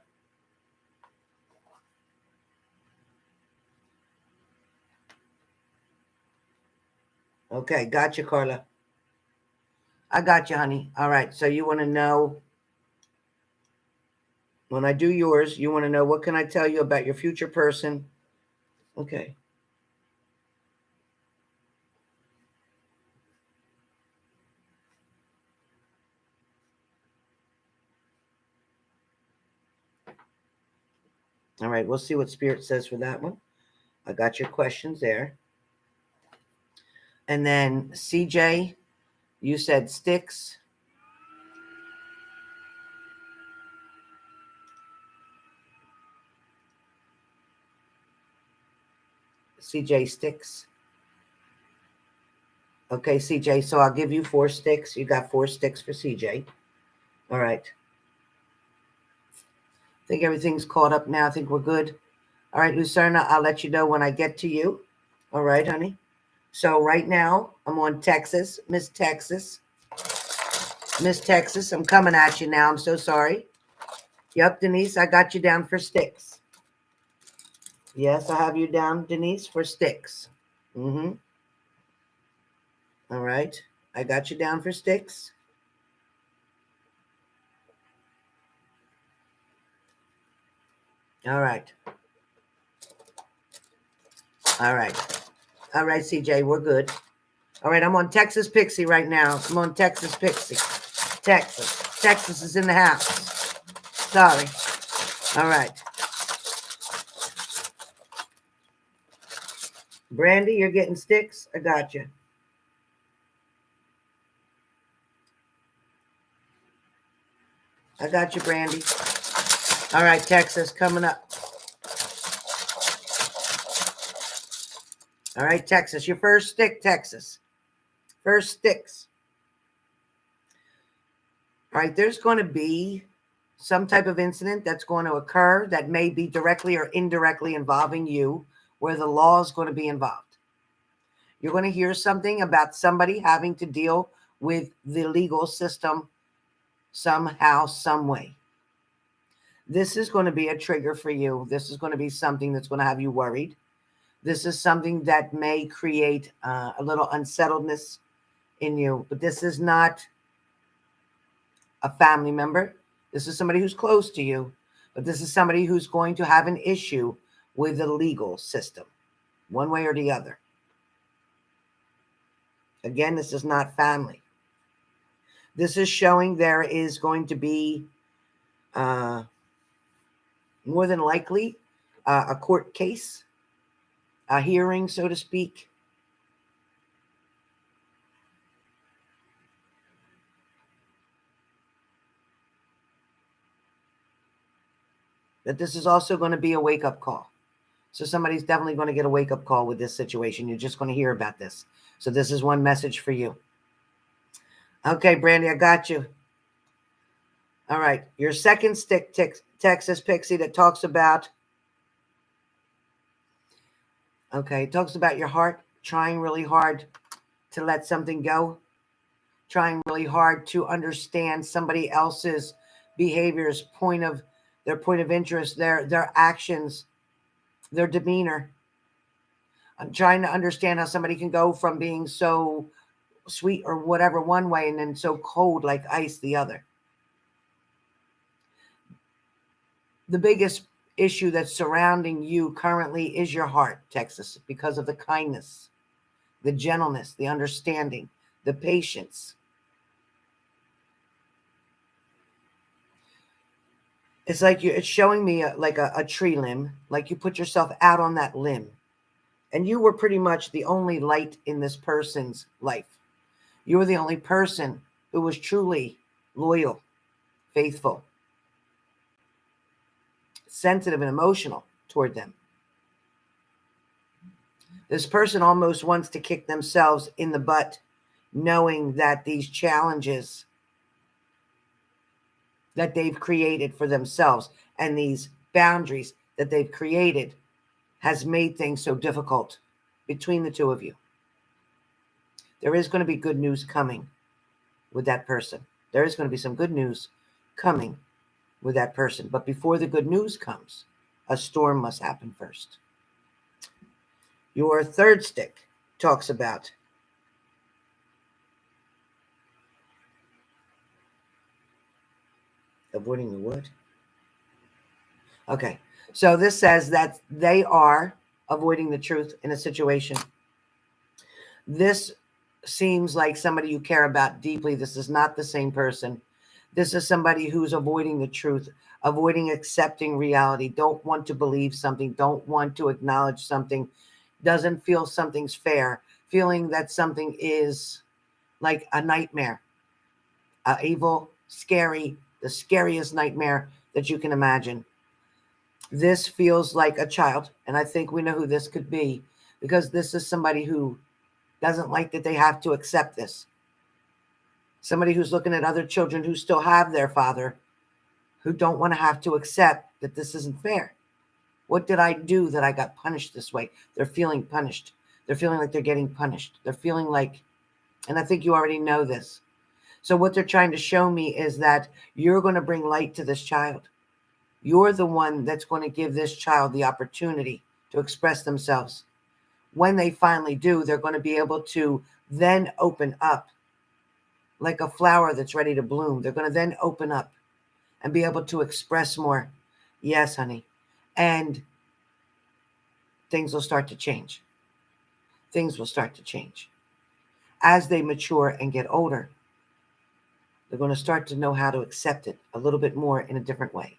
Okay, got you, Carla. I got you, honey. All right, so you want to know, when I do yours, you want to know what can I tell you about your future person? Okay. All right, we'll see what Spirit says for that one. I got your questions there. And then CJ, you said Styx. CJ Styx. Okay, CJ, so I'll give you 4 sticks. You got 4 sticks for CJ. All right. I think everything's caught up now. I think we're good. All right, Lucerna, I'll let you know when I get to you. All right, honey. So right now, I'm on Texas. Miss Texas, I'm coming at you now. I'm so sorry. Yep, Denise, I got you down for Styx. Yes, I have you down, Denise, for Styx. Mm-hmm. All right. I got you down for Styx. All right. All right. All right, CJ, we're good. All right, I'm on Texas Pixie right now. I'm on Texas Pixie. Texas is in the house. Sorry. All right. Brandy, you're getting Styx? I got you. I got you, Brandy. All right, Texas, coming up. All right, Texas, your first stick, Texas. First Styx. All right, there's going to be some type of incident that's going to occur that may be directly or indirectly involving you, where the law is going to be involved. You're going to hear something about somebody having to deal with the legal system somehow, some way. This is going to be a trigger for you. This is going to be something that's going to have you worried. This is something that may create a little unsettledness in you, but this is not a family member. This is somebody who's close to you, but this is somebody who's going to have an issue with the legal system, one way or the other. Again, this is not family. This is showing there is going to be more than likely a court case, a hearing, so to speak. that this is also going to be a wake-up call. So somebody's definitely going to get a wake-up call with this situation. You're just going to hear about this. So this is one message for you. Okay, Brandy, I got you. All right. Your second stick, Texas Pixie, that talks about, talks about your heart trying really hard to let something go, trying really hard to understand somebody else's behaviors, their point of interest, their actions, their demeanor. I'm trying to understand how somebody can go from being so sweet or whatever one way and then so cold like ice the other. The biggest issue that's surrounding you currently is your heart, Texas, because of the kindness, the gentleness, the understanding, the patience. It's like it's showing me like a tree limb, like you put yourself out on that limb. And you were pretty much the only light in this person's life. You were the only person who was truly loyal, faithful, sensitive, and emotional toward them. This person almost wants to kick themselves in the butt, knowing that these challenges that they've created for themselves and these boundaries that they've created has made things so difficult between the two of you. There is going to be good news coming with that person. There is going to be some good news coming with that person. But before the good news comes, a storm must happen first. Your third stick talks about avoiding the wood. Okay, so this says that they are avoiding the truth in a situation. This seems like somebody you care about deeply. This is not the same person. This is somebody who's avoiding the truth, avoiding accepting reality, don't want to believe something, don't want to acknowledge something, doesn't feel something's fair, feeling that something is like a nightmare, evil, scary, the scariest nightmare that you can imagine. This feels like a child, and I think we know who this could be, because this is somebody who doesn't like that they have to accept this. Somebody who's looking at other children who still have their father, who don't want to have to accept that this isn't fair. What did I do that I got punished this way? They're feeling punished. They're feeling like they're getting punished. They're feeling like, and I think you already know this. So what they're trying to show me is that you're going to bring light to this child. You're the one that's going to give this child the opportunity to express themselves. When they finally do, they're going to be able to then open up like a flower that's ready to bloom. They're going to then open up and be able to express more. Yes, honey. And things will start to change. Things will start to change. As they mature and get older, they're going to start to know how to accept it a little bit more in a different way.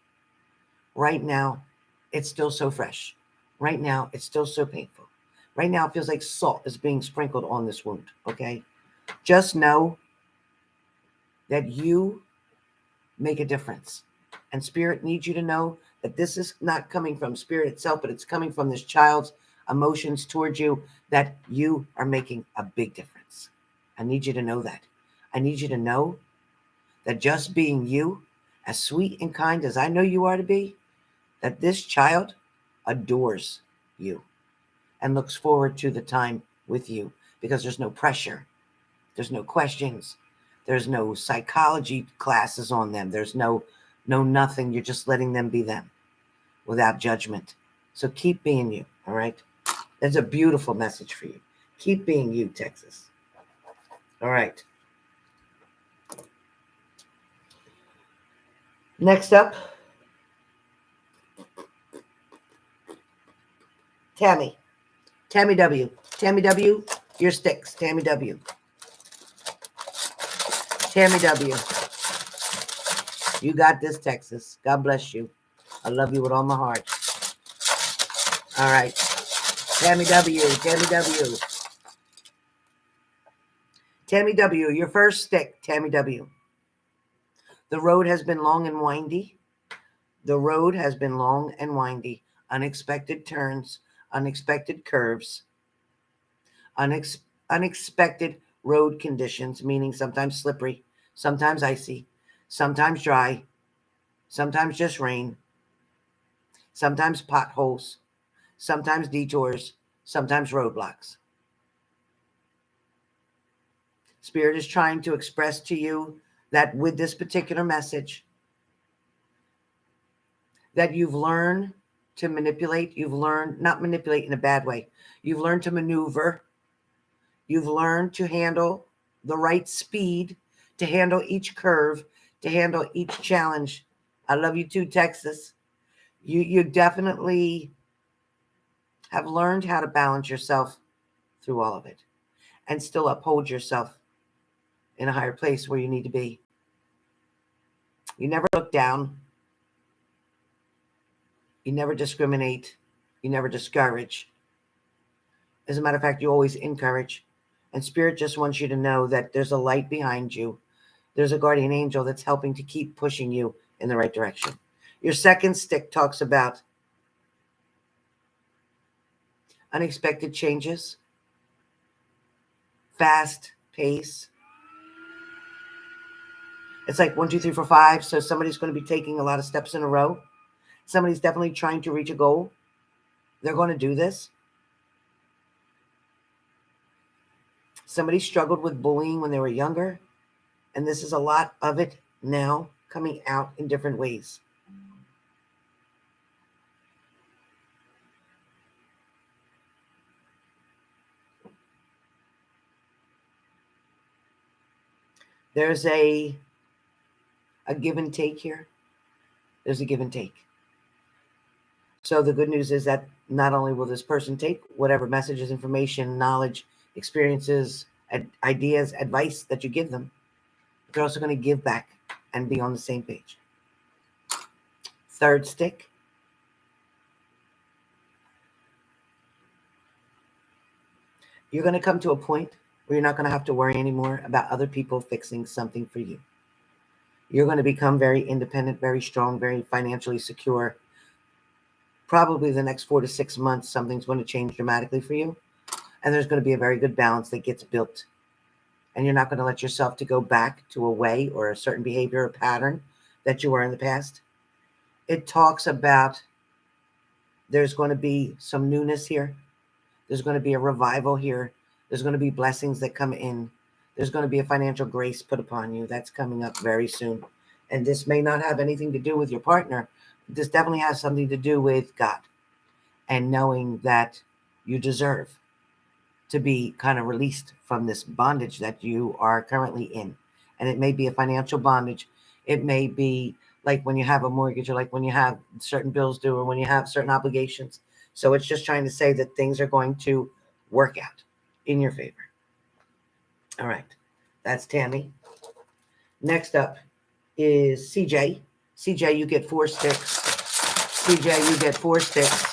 Right now, it's still so fresh. Right now, it's still so painful. Right now, it feels like salt is being sprinkled on this wound, okay? Just know that you make a difference. And Spirit needs you to know that this is not coming from Spirit itself, but it's coming from this child's emotions towards you, that you are making a big difference. I need you to know that. I need you to know that just being you, as sweet and kind as I know you are to be, that this child adores you and looks forward to the time with you, because there's no pressure. There's no questions. There's no psychology classes on them. There's no nothing. You're just letting them be them without judgment. So keep being you, all right? That's a beautiful message for you. Keep being you, Texas. All right. Next up, Tammy. Tammy W. Tammy W, your Styx. Tammy W. Tammy W. You got this, Texas. God bless you. I love you with all my heart. All right. Tammy W. Tammy W. Tammy W. Your first stick, Tammy W. The road has been long and windy. The road has been long and windy, unexpected turns, unexpected curves, unexpected road conditions, meaning sometimes slippery, sometimes icy, sometimes dry, sometimes just rain, sometimes potholes, sometimes detours, sometimes roadblocks. Spirit is trying to express to you that with this particular message, that you've learned to manipulate, you've learned, not manipulate in a bad way, you've learned to maneuver, you've learned to handle the right speed, to handle each curve, to handle each challenge. I love you too, Texas. You definitely have learned how to balance yourself through all of it and still uphold yourself in a higher place where you need to be. You never look down. You never discriminate. You never discourage. As a matter of fact, you always encourage. And Spirit just wants you to know that there's a light behind you. There's a guardian angel that's helping to keep pushing you in the right direction. Your second stick talks about unexpected changes, fast pace. It's like 1, 2, 3, 4, 5. So somebody's going to be taking a lot of steps in a row. Somebody's definitely trying to reach a goal. They're going to do this. Somebody struggled with bullying when they were younger. And this is a lot of it now coming out in different ways. There's a give and take here. There's a give and take. So the good news is that not only will this person take whatever messages, information, knowledge, experiences, ideas, advice that you give them, but they're also going to give back and be on the same page. Third stick. You're going to come to a point where you're not going to have to worry anymore about other people fixing something for you. You're going to become very independent, very strong, very financially secure. Probably the next 4 to 6 months, something's going to change dramatically for you. And there's going to be a very good balance that gets built. And you're not going to let yourself to go back to a way or a certain behavior or pattern that you were in the past. It talks about there's going to be some newness here. There's going to be a revival here. There's going to be blessings that come in. There's going to be a financial grace put upon you. That's coming up very soon. And this may not have anything to do with your partner. This definitely has something to do with God and knowing that you deserve to be kind of released from this bondage that you are currently in. And it may be a financial bondage. It may be like when you have a mortgage or like when you have certain bills due or when you have certain obligations. So it's just trying to say that things are going to work out in your favor. All right. That's Tammy. Next up is CJ. CJ, you get 4 sticks. CJ, you get 4 sticks.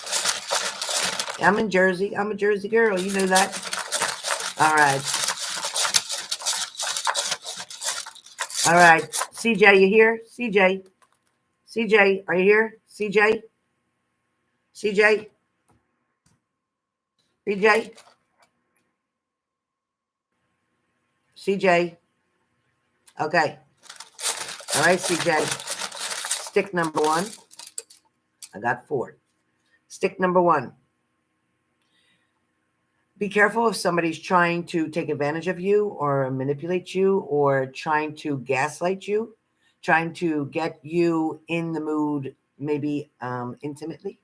I'm in Jersey. I'm a Jersey girl. You know that. All right. All right. CJ, you here? CJ. CJ, are you here? CJ? CJ? CJ? CJ? Okay. All right, CJ. Stick number 1. I got 4. Stick number 1. Be careful if somebody's trying to take advantage of you or manipulate you or trying to gaslight you, trying to get you in the mood, maybe intimately.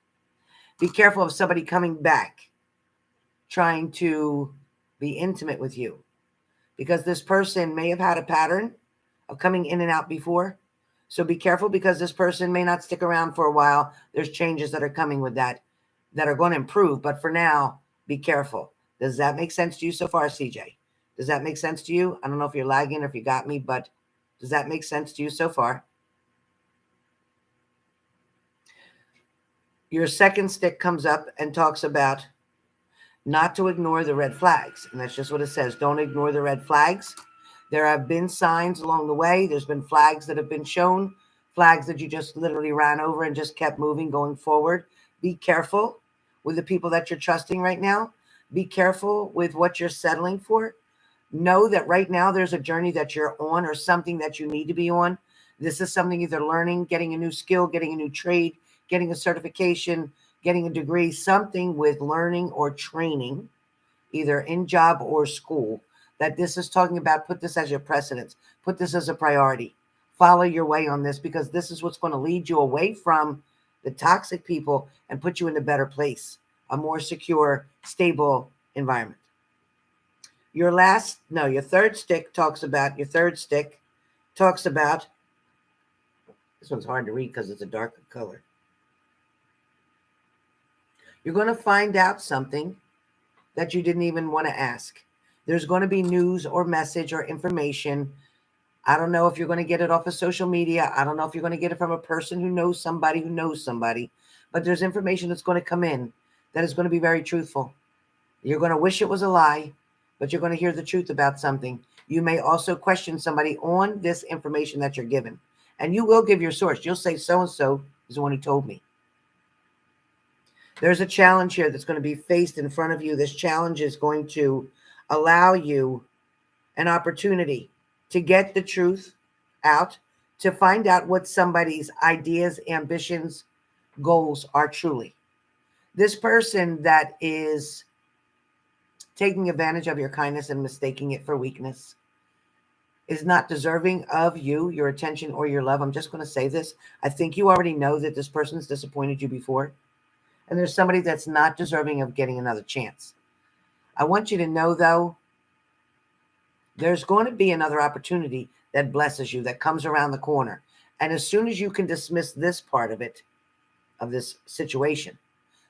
Be careful of somebody coming back, trying to be intimate with you, because this person may have had a pattern of coming in and out before. So be careful, because this person may not stick around for a while. There's changes that are coming with that are going to improve. But for now, be careful. Does that make sense to you so far, CJ? Does that make sense to you? I don't know if you're lagging or if you got me, but does that make sense to you so far? Your second stick comes up and talks about not to ignore the red flags. And that's just what it says. Don't ignore the red flags. There have been signs along the way. There's been flags that have been shown, flags that you just literally ran over and just kept moving going forward. Be careful with the people that you're trusting right now. Be careful with what you're settling for. Know that right now there's a journey that you're on or something that you need to be on. This is something either learning, getting a new skill, getting a new trade, getting a certification, getting a degree, something with learning or training, either in job or school, that this is talking about. Put this as your precedence. Put this as a priority. Follow your way on this, because this is what's going to lead you away from the toxic people and put you in a better place, a more secure, stable environment. Your third stick talks about, this one's hard to read because it's a darker color. You're going to find out something that you didn't even want to ask. There's going to be news or message or information. I don't know if you're going to get it off of social media. I don't know if you're going to get it from a person who knows somebody, but there's information that's going to come in that is going to be very truthful. You're going to wish it was a lie, but you're going to hear the truth about something. You may also question somebody on this information that you're given, and you will give your source. You'll say, so-and-so is the one who told me. There's a challenge here that's going to be faced in front of you. This challenge is going to allow you an opportunity to get the truth out, to find out what somebody's ideas, ambitions, goals are truly. This person that is taking advantage of your kindness and mistaking it for weakness is not deserving of you, your attention, or your love. I'm just going to say this. I think you already know that this person's disappointed you before. And there's somebody that's not deserving of getting another chance. I want you to know, though, there's going to be another opportunity that blesses you, that comes around the corner. And as soon as you can dismiss this part of it, of this situation,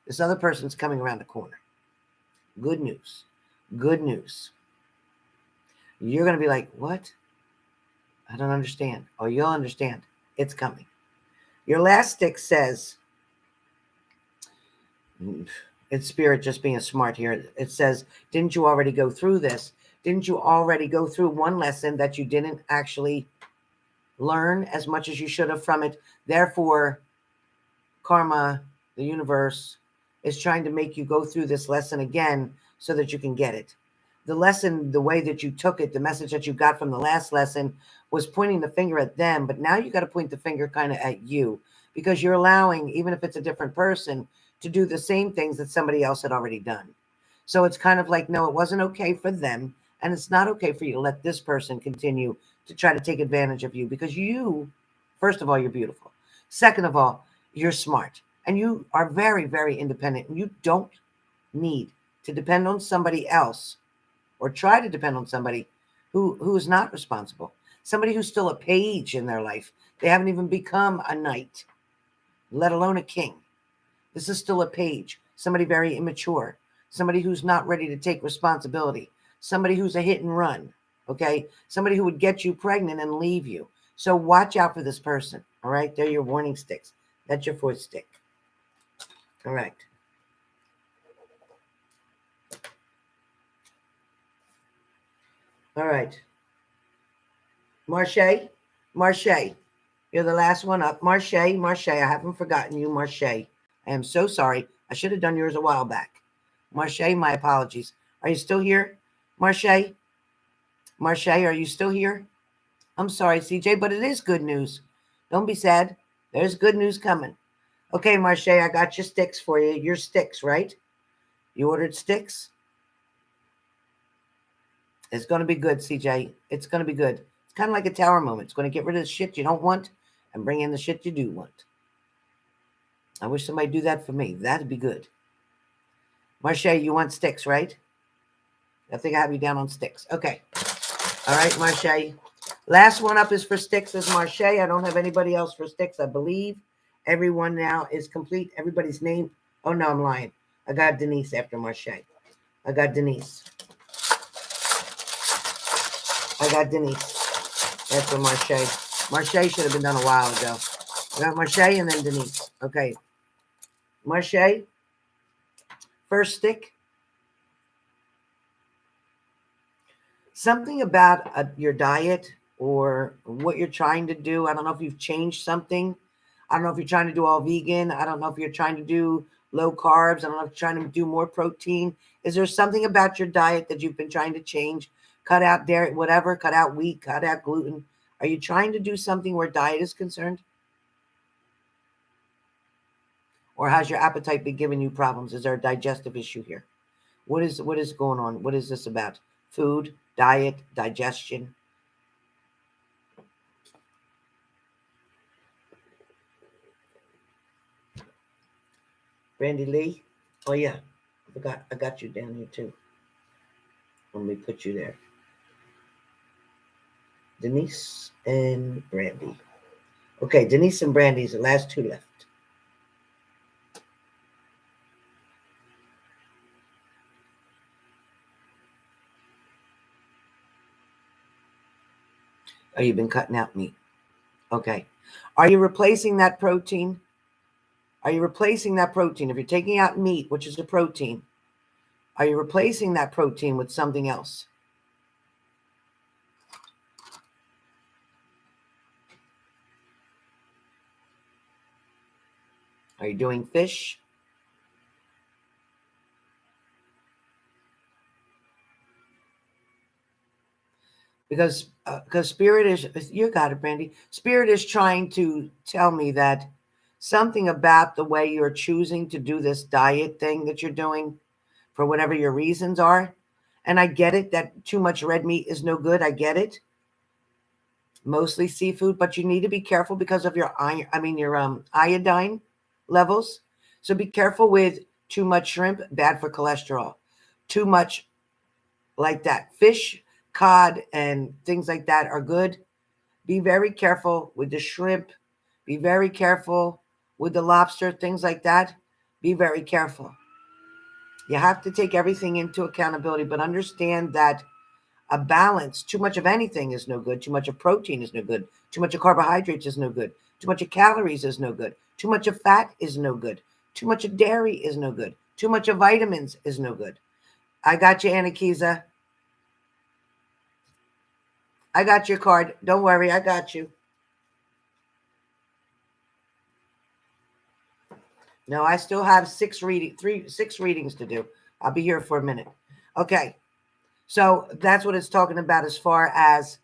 this other person's coming around the corner. Good news. Good news. You're going to be like, what? I don't understand. Oh, you'll understand. It's coming. Your last stick says, it's spirit just being smart here. It says, didn't you already go through this? Didn't you already go through one lesson that you didn't actually learn as much as you should have from it? Therefore, karma, the universe, is trying to make you go through this lesson again so that you can get it. The lesson, the way that you took it, the message that you got from the last lesson was pointing the finger at them. But now you got to point the finger kind of at you, because you're allowing, even if it's a different person, to do the same things that somebody else had already done. So it's kind of like, no, it wasn't okay for them. And it's not okay for you to let this person continue to try to take advantage of you, because you, first of all, you're beautiful. Second of all, you're smart and you are very, very independent. And you don't need to depend on somebody else or try to depend on somebody who is not responsible. Somebody who's still a page in their life. They haven't even become a knight, let alone a king. This is still a page. Somebody very immature. Somebody who's not ready to take responsibility. Somebody who's a hit and run. Okay? Somebody who would get you pregnant and leave you. So watch out for this person. All right? They're your warning sticks. That's your fourth stick. Correct. All right. Marcy, you're the last one up. Marcy, I haven't forgotten you, Marcy. I am so sorry. I should have done yours a while back. Marcy, my apologies. Are you still here? Marcy, are you still here? I'm sorry, CJ, but it is good news. Don't be sad. There's good news coming. Okay, Marcy, I got your sticks for you. Your sticks, right? You ordered sticks? It's going to be good, CJ. It's going to be good. It's kind of like a tower moment. It's going to get rid of the shit you don't want and bring in the shit you do want. I wish somebody would do that for me. That'd be good. Marcy, you want sticks, right? I think I have you down on sticks. Okay. All right, Marcy. Last one up is for sticks is Marcy. I don't have anybody else for sticks. I believe everyone now is complete. Everybody's name. Oh, no, I'm lying. I got Denise after Marcy. I got Denise after Marcy. Marcy should have been done a while ago. I got Marcy and then Denise. Okay. Marcy, first stick. Something about your diet or what you're trying to do. I don't know if you've changed something. I don't know if you're trying to do all vegan. I don't know if you're trying to do low carbs. I don't know if you're trying to do more protein. Is there something about your diet that you've been trying to change? Cut out dairy, whatever, cut out wheat, cut out gluten. Are you trying to do something where diet is concerned? Or has your appetite been giving you problems? Is there a digestive issue here? What is going on? What is this about? Food, diet, digestion? Brandy Lee? Oh yeah, I got you down here too. Let me put you there. Denise and Brandy. Okay, Denise and Brandy's the last two left. Oh, you've been cutting out meat. Okay. Are you replacing that protein? Are you replacing that protein? If you're taking out meat, which is a protein, are you replacing that protein with something else? Are you doing fish? Because Spirit is, you got it, Brandy. Spirit is trying to tell me that something about the way you're choosing to do this diet thing that you're doing, for whatever your reasons are. And I get it that too much red meat is no good. I get it. Mostly seafood, but you need to be careful because of your iodine levels. So be careful with too much shrimp, bad for cholesterol. Too much like that. Fish, cod, and things like that are good. Be very careful with the shrimp. Be very careful with the lobster, things like that. Be very careful. You have to take everything into accountability, but understand that a balance, too much of anything is no good. Too much of protein is no good. Too much of carbohydrates is no good. Too much of calories is no good. Too much of fat is no good. Too much of dairy is no good. Too much of vitamins is no good. I got you, Anakisa. I got your card. Don't worry, I got you. No, I still have six readings to do. I'll be here for a minute. Okay. So that's what it's talking about as far as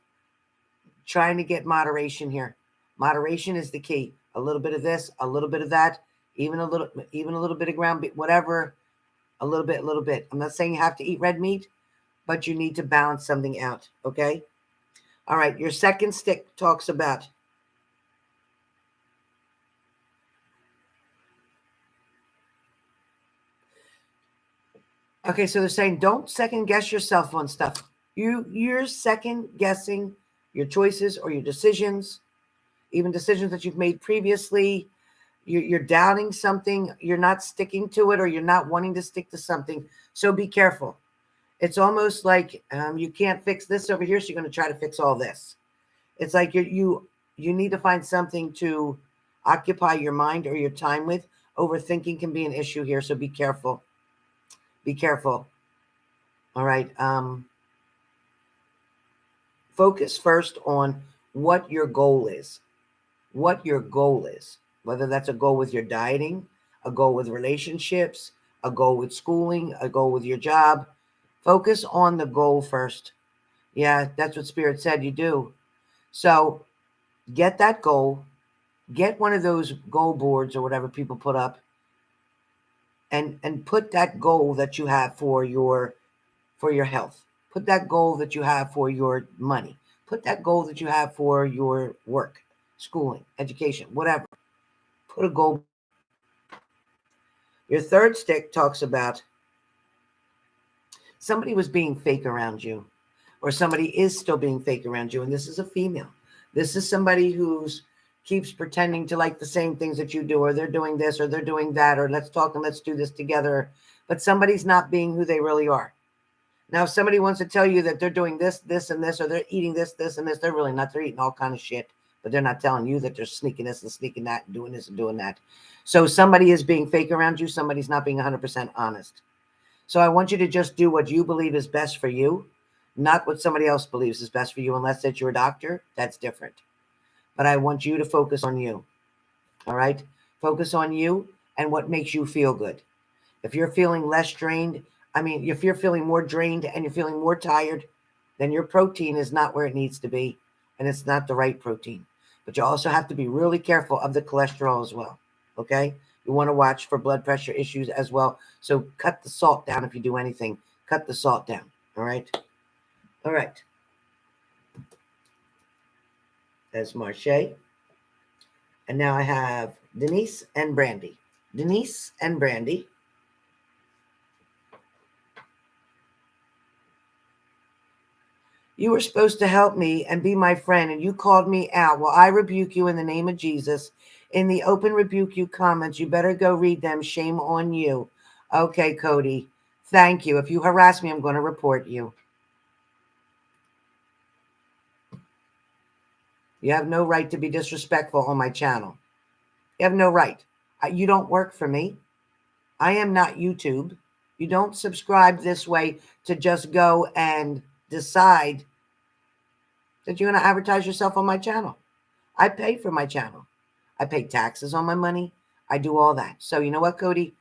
trying to get moderation here. Moderation is the key. A little bit of this, a little bit of that, even a little bit of ground beef, whatever, a little bit. I'm not saying you have to eat red meat, but you need to balance something out. Okay. All right. Your second stick talks about okay, so they're saying don't second guess yourself on stuff. You're second guessing your choices or your decisions, even decisions that you've made previously. You're doubting something. You're not sticking to it, or you're not wanting to stick to something. So be careful. It's almost like you can't fix this over here, so you're going to try to fix all this. It's like you need to find something to occupy your mind or your time with. Overthinking can be an issue here, so be careful. Be careful. All right. Focus first on what your goal is. What your goal is. Whether that's a goal with your dieting, a goal with relationships, a goal with schooling, a goal with your job. Focus on the goal first. Yeah, that's what Spirit said you do. So get that goal. Get one of those goal boards or whatever people put up, and put that goal that you have for your health. Put that goal that you have for your money. Put that goal that you have for your work, schooling, education, whatever. Put a goal. Your third stick talks about somebody was being fake around you, or somebody is still being fake around you, and this is a female. This is somebody who's keeps pretending to like the same things that you do, or they're doing this, or they're doing that, or let's talk and let's do this together. But somebody's not being who they really are. Now, if somebody wants to tell you that they're doing this, this, and this, or they're eating this, this, and this, they're really not. They're eating all kind of shit, but they're not telling you that they're sneaking this and sneaking that and doing this and doing that. So somebody is being fake around you. Somebody's not being 100% honest. So I want you to just do what you believe is best for you. not what somebody else believes is best for you, unless it's your doctor. That's different. But I want you to focus on you. All right? Focus on you and what makes you feel good. If you're feeling less drained, if you're feeling more drained and you're feeling more tired, then your protein is not where it needs to be, and it's not the right protein. But you also have to be really careful of the cholesterol as well, okay? You want to watch for blood pressure issues as well. So cut the salt down if you do anything. Cut the salt down, all right? All right. That's Marche. And now I have Denise and Brandy. Denise and Brandy. You were supposed to help me and be my friend, and you called me out. Well, I rebuke you in the name of Jesus. In the open rebuke you comments, you better go read them. Shame on you. Okay, Cody. Thank you. If you harass me, I'm going to report you. You have no right to be disrespectful on my channel. You have no right. You don't work for me. I am not YouTube. You don't subscribe this way to just go and decide that you're going to advertise yourself on my channel. I pay for my channel. I pay taxes on my money. I do all that. So you know what, Cody?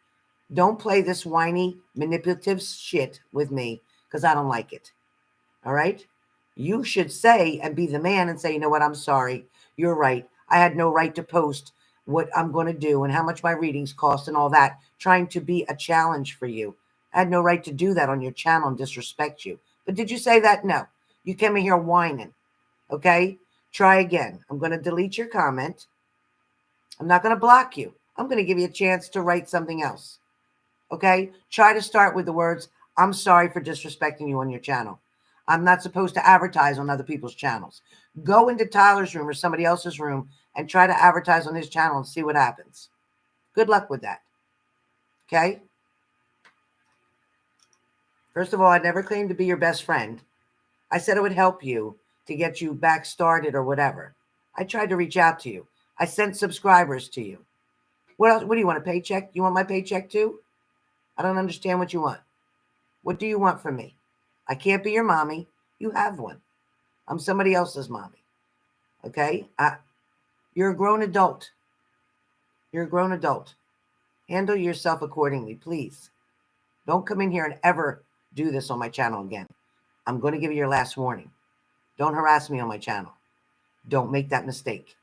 Don't play this whiny, manipulative shit with me because I don't like it. All right? You should say and be the man and say, you know what? I'm sorry. You're right. I had no right to post what I'm going to do and how much my readings cost and all that, trying to be a challenge for you. I had no right to do that on your channel and disrespect you. But did you say that? No. You came in here whining. Okay? Try again. I'm going to delete your comment. I'm not going to block you. I'm going to give you a chance to write something else. Okay? Try to start with the words, I'm sorry for disrespecting you on your channel. I'm not supposed to advertise on other people's channels. Go into Tyler's room or somebody else's room and try to advertise on his channel and see what happens. Good luck with that. Okay? First of all, I never claimed to be your best friend. I said it would help you to get you back started or whatever. I tried to reach out to you. I sent subscribers to you. What else? What do you want, a paycheck? You want my paycheck too? I don't understand what you want. What do you want from me? I can't be your mommy. You have one. I'm somebody else's mommy. Okay? You're a grown adult. You're a grown adult. Handle yourself accordingly, please. Don't come in here and ever do this on my channel again. I'm going to give you your last warning. Don't harass me on my channel. Don't make that mistake.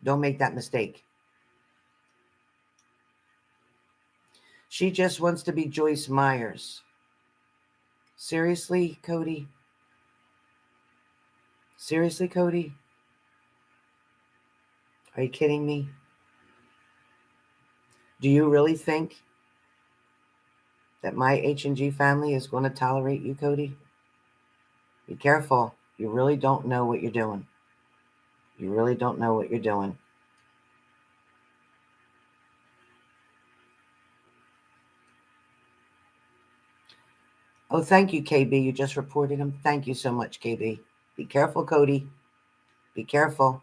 Don't make that mistake. She just wants to be Joyce Myers. Seriously, Cody? Seriously, Cody? Are you kidding me? Do you really think that my H&G family is going to tolerate you, Cody? Be careful. You really don't know what you're doing. You really don't know what you're doing. Oh, thank you, KB. You just reported him. Thank you so much, KB. Be careful, Cody. Be careful.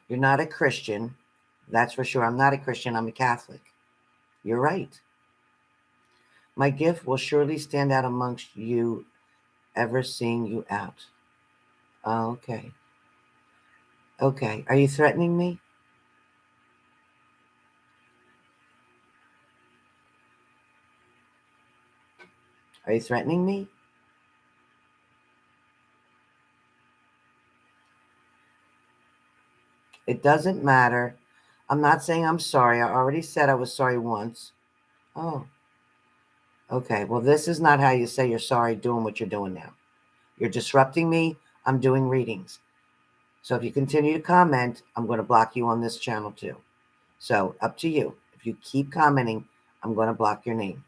You're not a Christian. That's for sure. I'm not a Christian. I'm a Catholic. You're right. My gift will surely stand out amongst you, ever seeing you out. Oh, okay. Okay. Are you threatening me? Are you threatening me? It doesn't matter. I'm not saying I'm sorry. I already said I was sorry once. Oh. Okay. Well, this is not how you say you're sorry doing what you're doing now. You're disrupting me. I'm doing readings. So if you continue to comment, I'm going to block you on this channel too. So up to you. If you keep commenting, I'm going to block your name.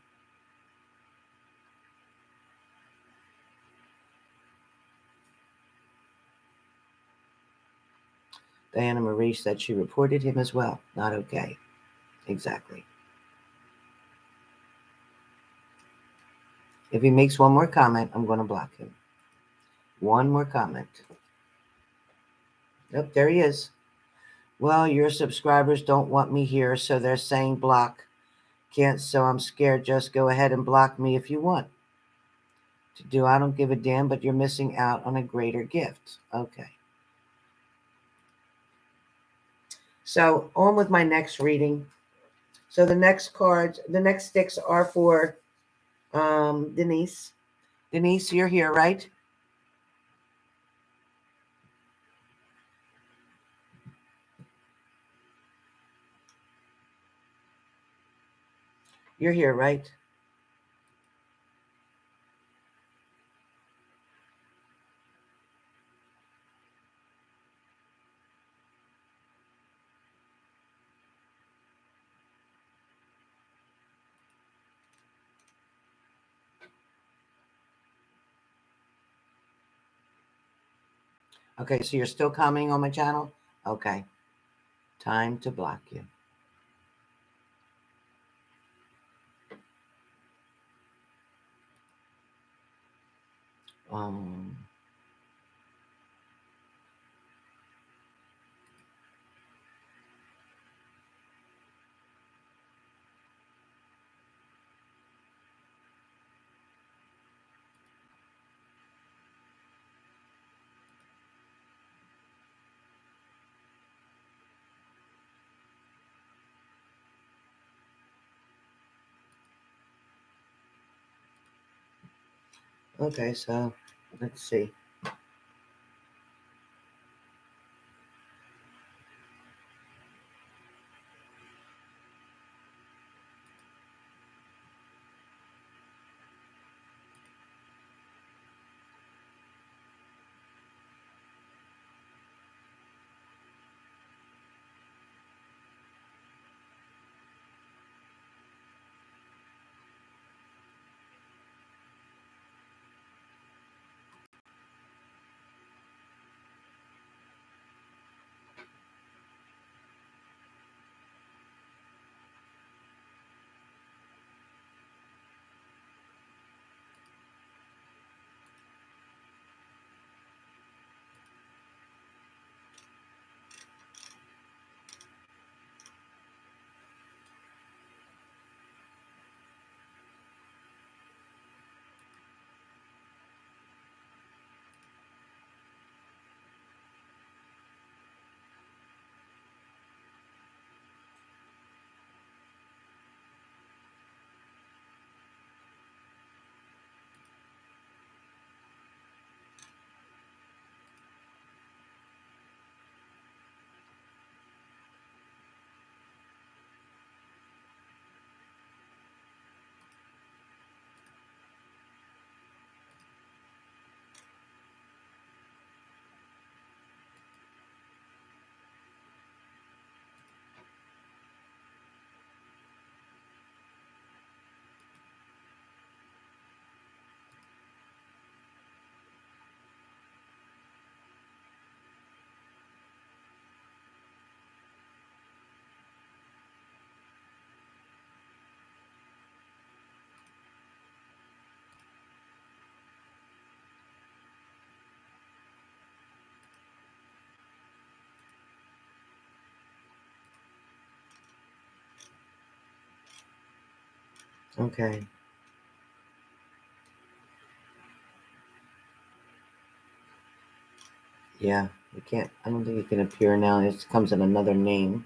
Diana Marie said she reported him as well. Not okay. Exactly. If he makes one more comment, I'm going to block him. One more comment. Yep, there he is. Well, your subscribers don't want me here, so they're saying block. Can't, so I'm scared. Just go ahead and block me if you want to do. I don't give a damn, but you're missing out on a greater gift. Okay. So on with my next reading. So the next cards, the next sticks are for Denise. Denise, you're here, right? You're here, right? Okay, so you're still commenting on my channel? Okay. Time to block you. Um, okay, so let's see. Okay. Yeah, you can't, I don't think it can appear now. It comes in another name.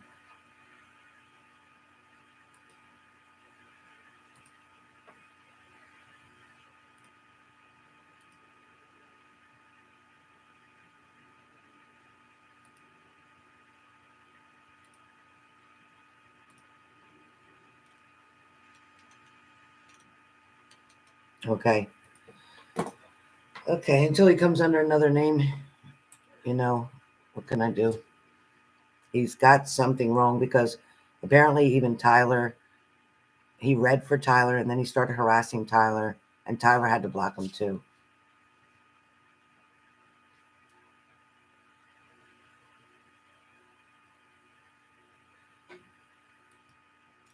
Okay. Okay, until he comes under another name, what can I do? He's got something wrong because apparently even Tyler, he read for Tyler and then he started harassing Tyler, and Tyler had to block him too.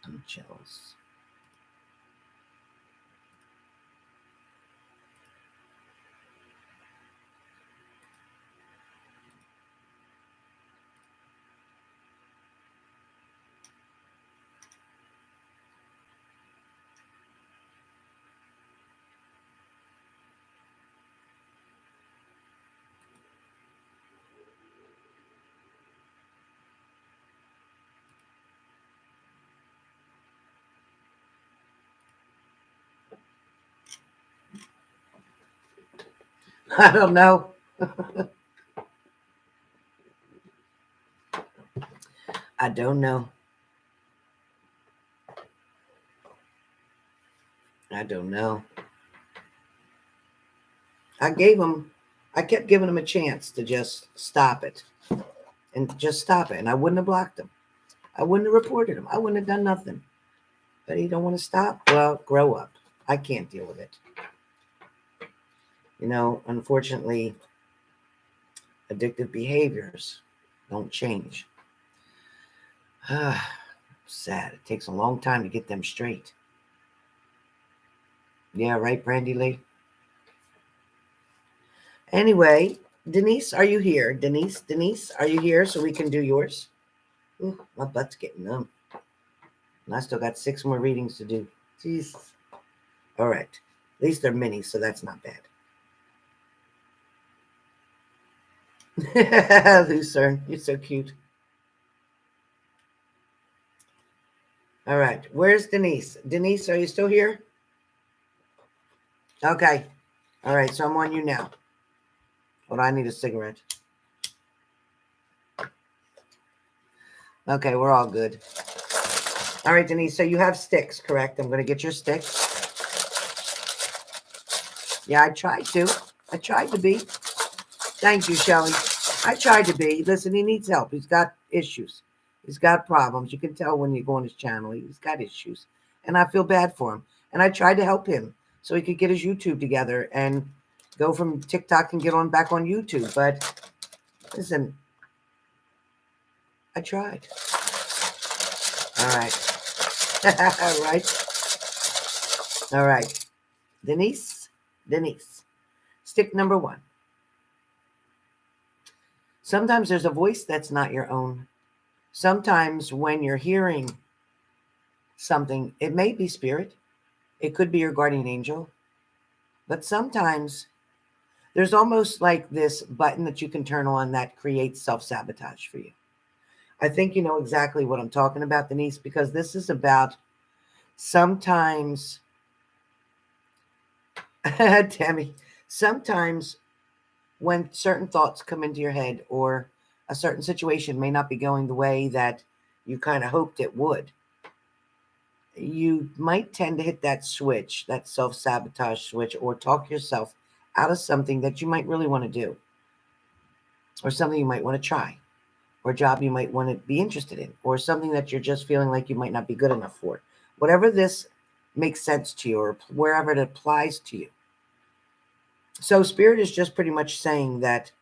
I'm jealous. I don't know. I don't know. I don't know. I kept giving him a chance to just stop it and just stop it. And I wouldn't have blocked him. I wouldn't have reported him. I wouldn't have done nothing. But he don't want to stop. Well, grow up. I can't deal with it. Unfortunately, addictive behaviors don't change. Sad. It takes a long time to get them straight. Yeah, right, Brandy Lee? Anyway, Denise, are you here? Denise, are you here so we can do yours? Ooh, my butt's getting numb. And I still got 6 more readings to do. Jeez. All right. At least they're mini, so that's not bad. Lucerne, you're so cute. All right. Where's Denise? Denise, are you still here? Okay. All right. So I'm on you now. Hold on, I need a cigarette. Okay, we're all good. All right, Denise. So you have Styx, correct? I'm going to get your Styx. Yeah, I tried to be. Thank you, Shelly. I tried to be. Listen, he needs help. He's got issues. He's got problems. You can tell when you go on his channel. He's got issues. And I feel bad for him. And I tried to help him so he could get his YouTube together and go from TikTok and get on back on YouTube. But listen, I tried. All right. All right. All right. Denise. Stick number 1. Sometimes there's a voice that's not your own. Sometimes when you're hearing something, it may be spirit. It could be your guardian angel. But sometimes there's almost like this button that you can turn on that creates self-sabotage for you. I think you know exactly what I'm talking about, Denise, because this is about sometimes, Tammy, sometimes when certain thoughts come into your head or a certain situation may not be going the way that you kind of hoped it would, you might tend to hit that switch, that self-sabotage switch, or talk yourself out of something that you might really want to do, or something you might want to try, or a job you might want to be interested in, or something that you're just feeling like you might not be good enough for. Whatever this makes sense to you, or wherever it applies to you. So Spirit is just pretty much saying that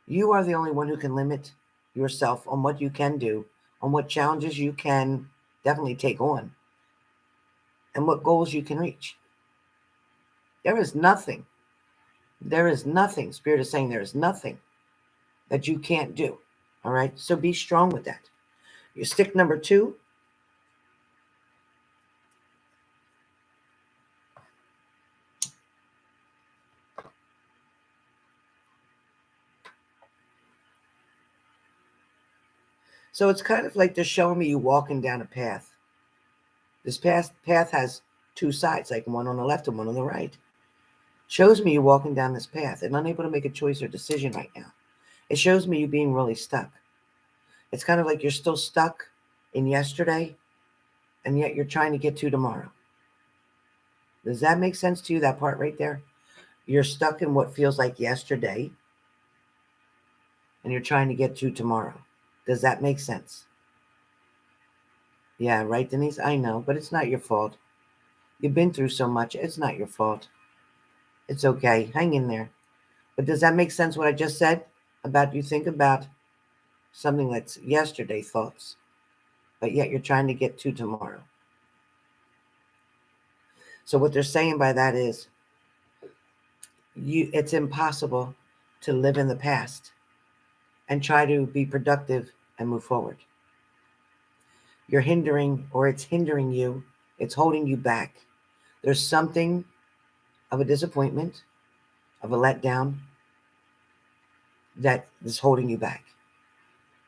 you are the only one who can limit yourself on what you can do, on what challenges you can definitely take on, and what goals you can reach. There is nothing. Spirit is saying there is nothing that you can't do. All right. So be strong with that. Your stick number 2. So it's kind of like they're showing me you walking down a path. This path has 2 sides, like one on the left and one on the right. Shows me you walking down this path and unable to make a choice or decision right now. It shows me you being really stuck. It's kind of like you're still stuck in yesterday, and yet you're trying to get to tomorrow. Does that make sense to you, that part right there? You're stuck in what feels like yesterday, and you're trying to get to tomorrow. Does that make sense? Yeah, right, Denise? I know, but it's not your fault. You've been through so much. It's not your fault. It's okay. Hang in there. But does that make sense what I just said? About you think about something that's yesterday thoughts, but yet you're trying to get to tomorrow. So what they're saying by that is it's impossible to live in the past and try to be productive and move forward. You're hindering, or it's hindering you. It's holding you back. There's something of a disappointment, of a letdown that is holding you back.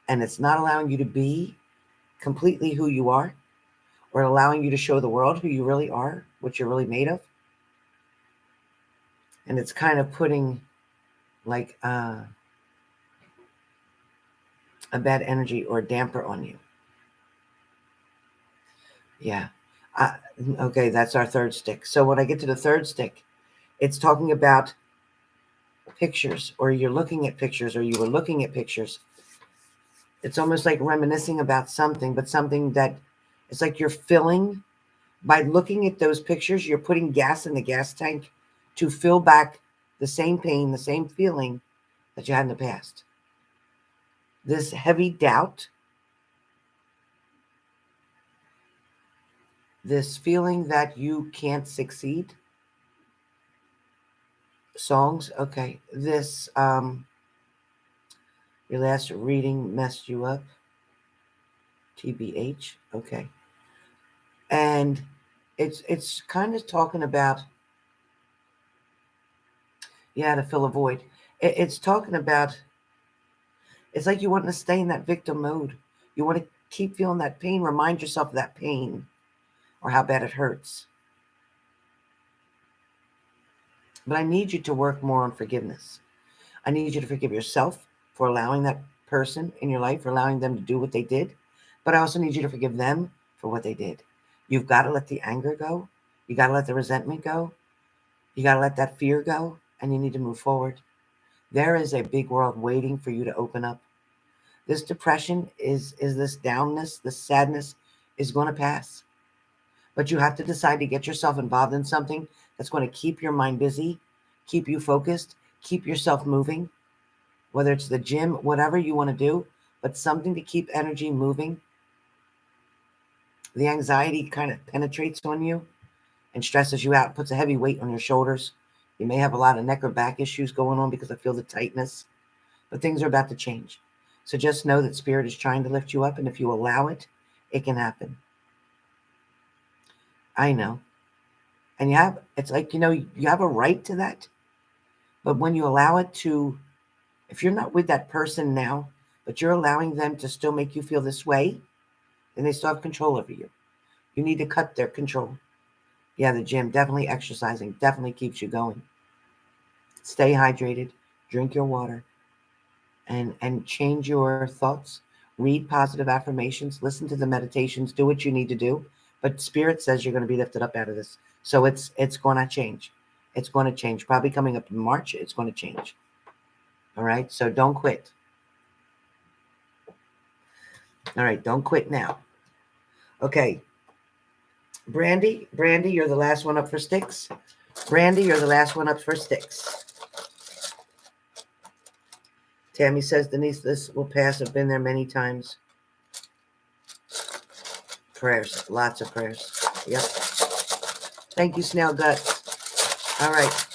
And it's not allowing you to be completely who you are, or allowing you to show the world who you really are, what you're really made of. And it's kind of putting like a bad energy or a damper on you. Yeah. Okay, that's our third stick. So when I get to the third stick, it's talking about pictures, or you're looking at pictures, or you were looking at pictures. It's almost like reminiscing about something, but something that it's like you're filling. By looking at those pictures, you're putting gas in the gas tank to fill back the same pain, the same feeling that you had in the past. This heavy doubt, this feeling that you can't succeed. Songs, okay. This, your last reading messed you up. TBH, okay. And it's kind of talking about, yeah, to fill a void. It's talking about, it's like you want to stay in that victim mode. You want to keep feeling that pain. Remind yourself of that pain or how bad it hurts. But I need you to work more on forgiveness. I need you to forgive yourself for allowing that person in your life, for allowing them to do what they did. But I also need you to forgive them for what they did. You've got to let the anger go. You got to let the resentment go. You got to let that fear go. And you need to move forward. There is a big world waiting for you to open up. This depression is this downness, this sadness is going to pass. But you have to decide to get yourself involved in something that's going to keep your mind busy, keep you focused, keep yourself moving, whether it's the gym, whatever you want to do, but something to keep energy moving. The anxiety kind of penetrates on you and stresses you out, puts a heavy weight on your shoulders. You may have a lot of neck or back issues going on because I feel the tightness, but things are about to change. So just know that Spirit is trying to lift you up, and if you allow it, it can happen. I know. And it's like, you have a right to that. But when you allow it to, if you're not with that person now, but you're allowing them to still make you feel this way, then they still have control over you. You need to cut their control. Yeah, the gym, definitely exercising, definitely keeps you going. Stay hydrated, drink your water, and change your thoughts. Read positive affirmations, listen to the meditations, do what you need to do. But Spirit says you're going to be lifted up out of this. So it's going to change. It's going to change. Probably coming up in March, it's going to change. All right? So don't quit. All right, don't quit now. Okay. Brandy, you're the last one up for Styx. Brandy, you're the last one up for Styx. Tammy says, Denise, this will pass. I've been there many times. Prayers, lots of prayers. Yep. Thank you, Snail Guts. All right.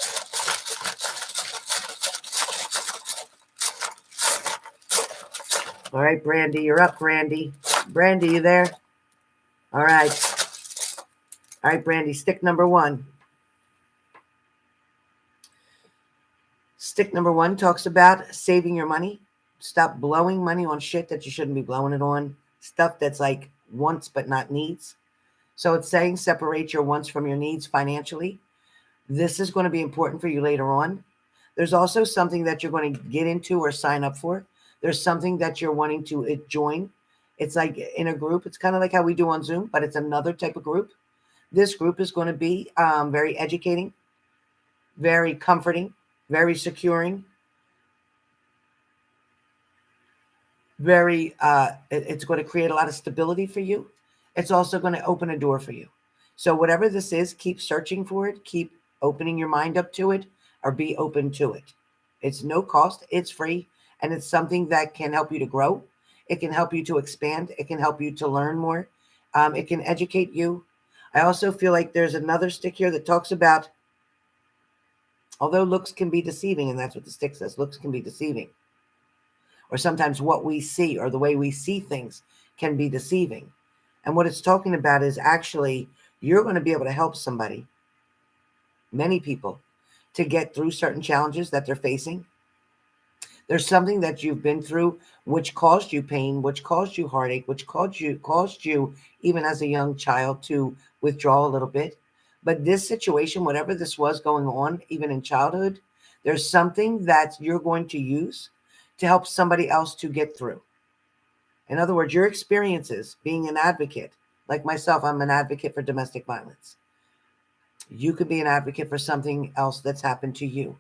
All right, Brandy, you're up, Brandy. Brandy, you there? All right. All right, Brandy, stick number 1. Stick number 1 talks about saving your money. Stop blowing money on shit that you shouldn't be blowing it on. Stuff that's like wants but not needs. So it's saying separate your wants from your needs financially. This is going to be important for you later on. There's also something that you're going to get into or sign up for. There's something that you're wanting to join. It's like in a group. It's kind of like how we do on Zoom, but it's another type of group. This group is going to be very educating, very comforting, very securing, it's going to create a lot of stability for you. It's also going to open a door for you. So whatever this is, keep searching for it. Keep opening your mind up to it, or be open to it. It's no cost. It's free. And it's something that can help you to grow. It can help you to expand. It can help you to learn more. It can educate you. I also feel like there's another stick here that talks about, although looks can be deceiving, and that's what the stick says, looks can be deceiving. Or sometimes what we see or the way we see things can be deceiving. And what it's talking about is actually you're going to be able to help somebody, many people, to get through certain challenges that they're facing. There's something that you've been through which caused you pain, which caused you heartache, which caused you even as a young child to withdraw a little bit. But this situation, whatever this was going on, even in childhood, there's something that you're going to use to help somebody else to get through. In other words, your experiences being an advocate, like myself, I'm an advocate for domestic violence. You could be an advocate for something else that's happened to you.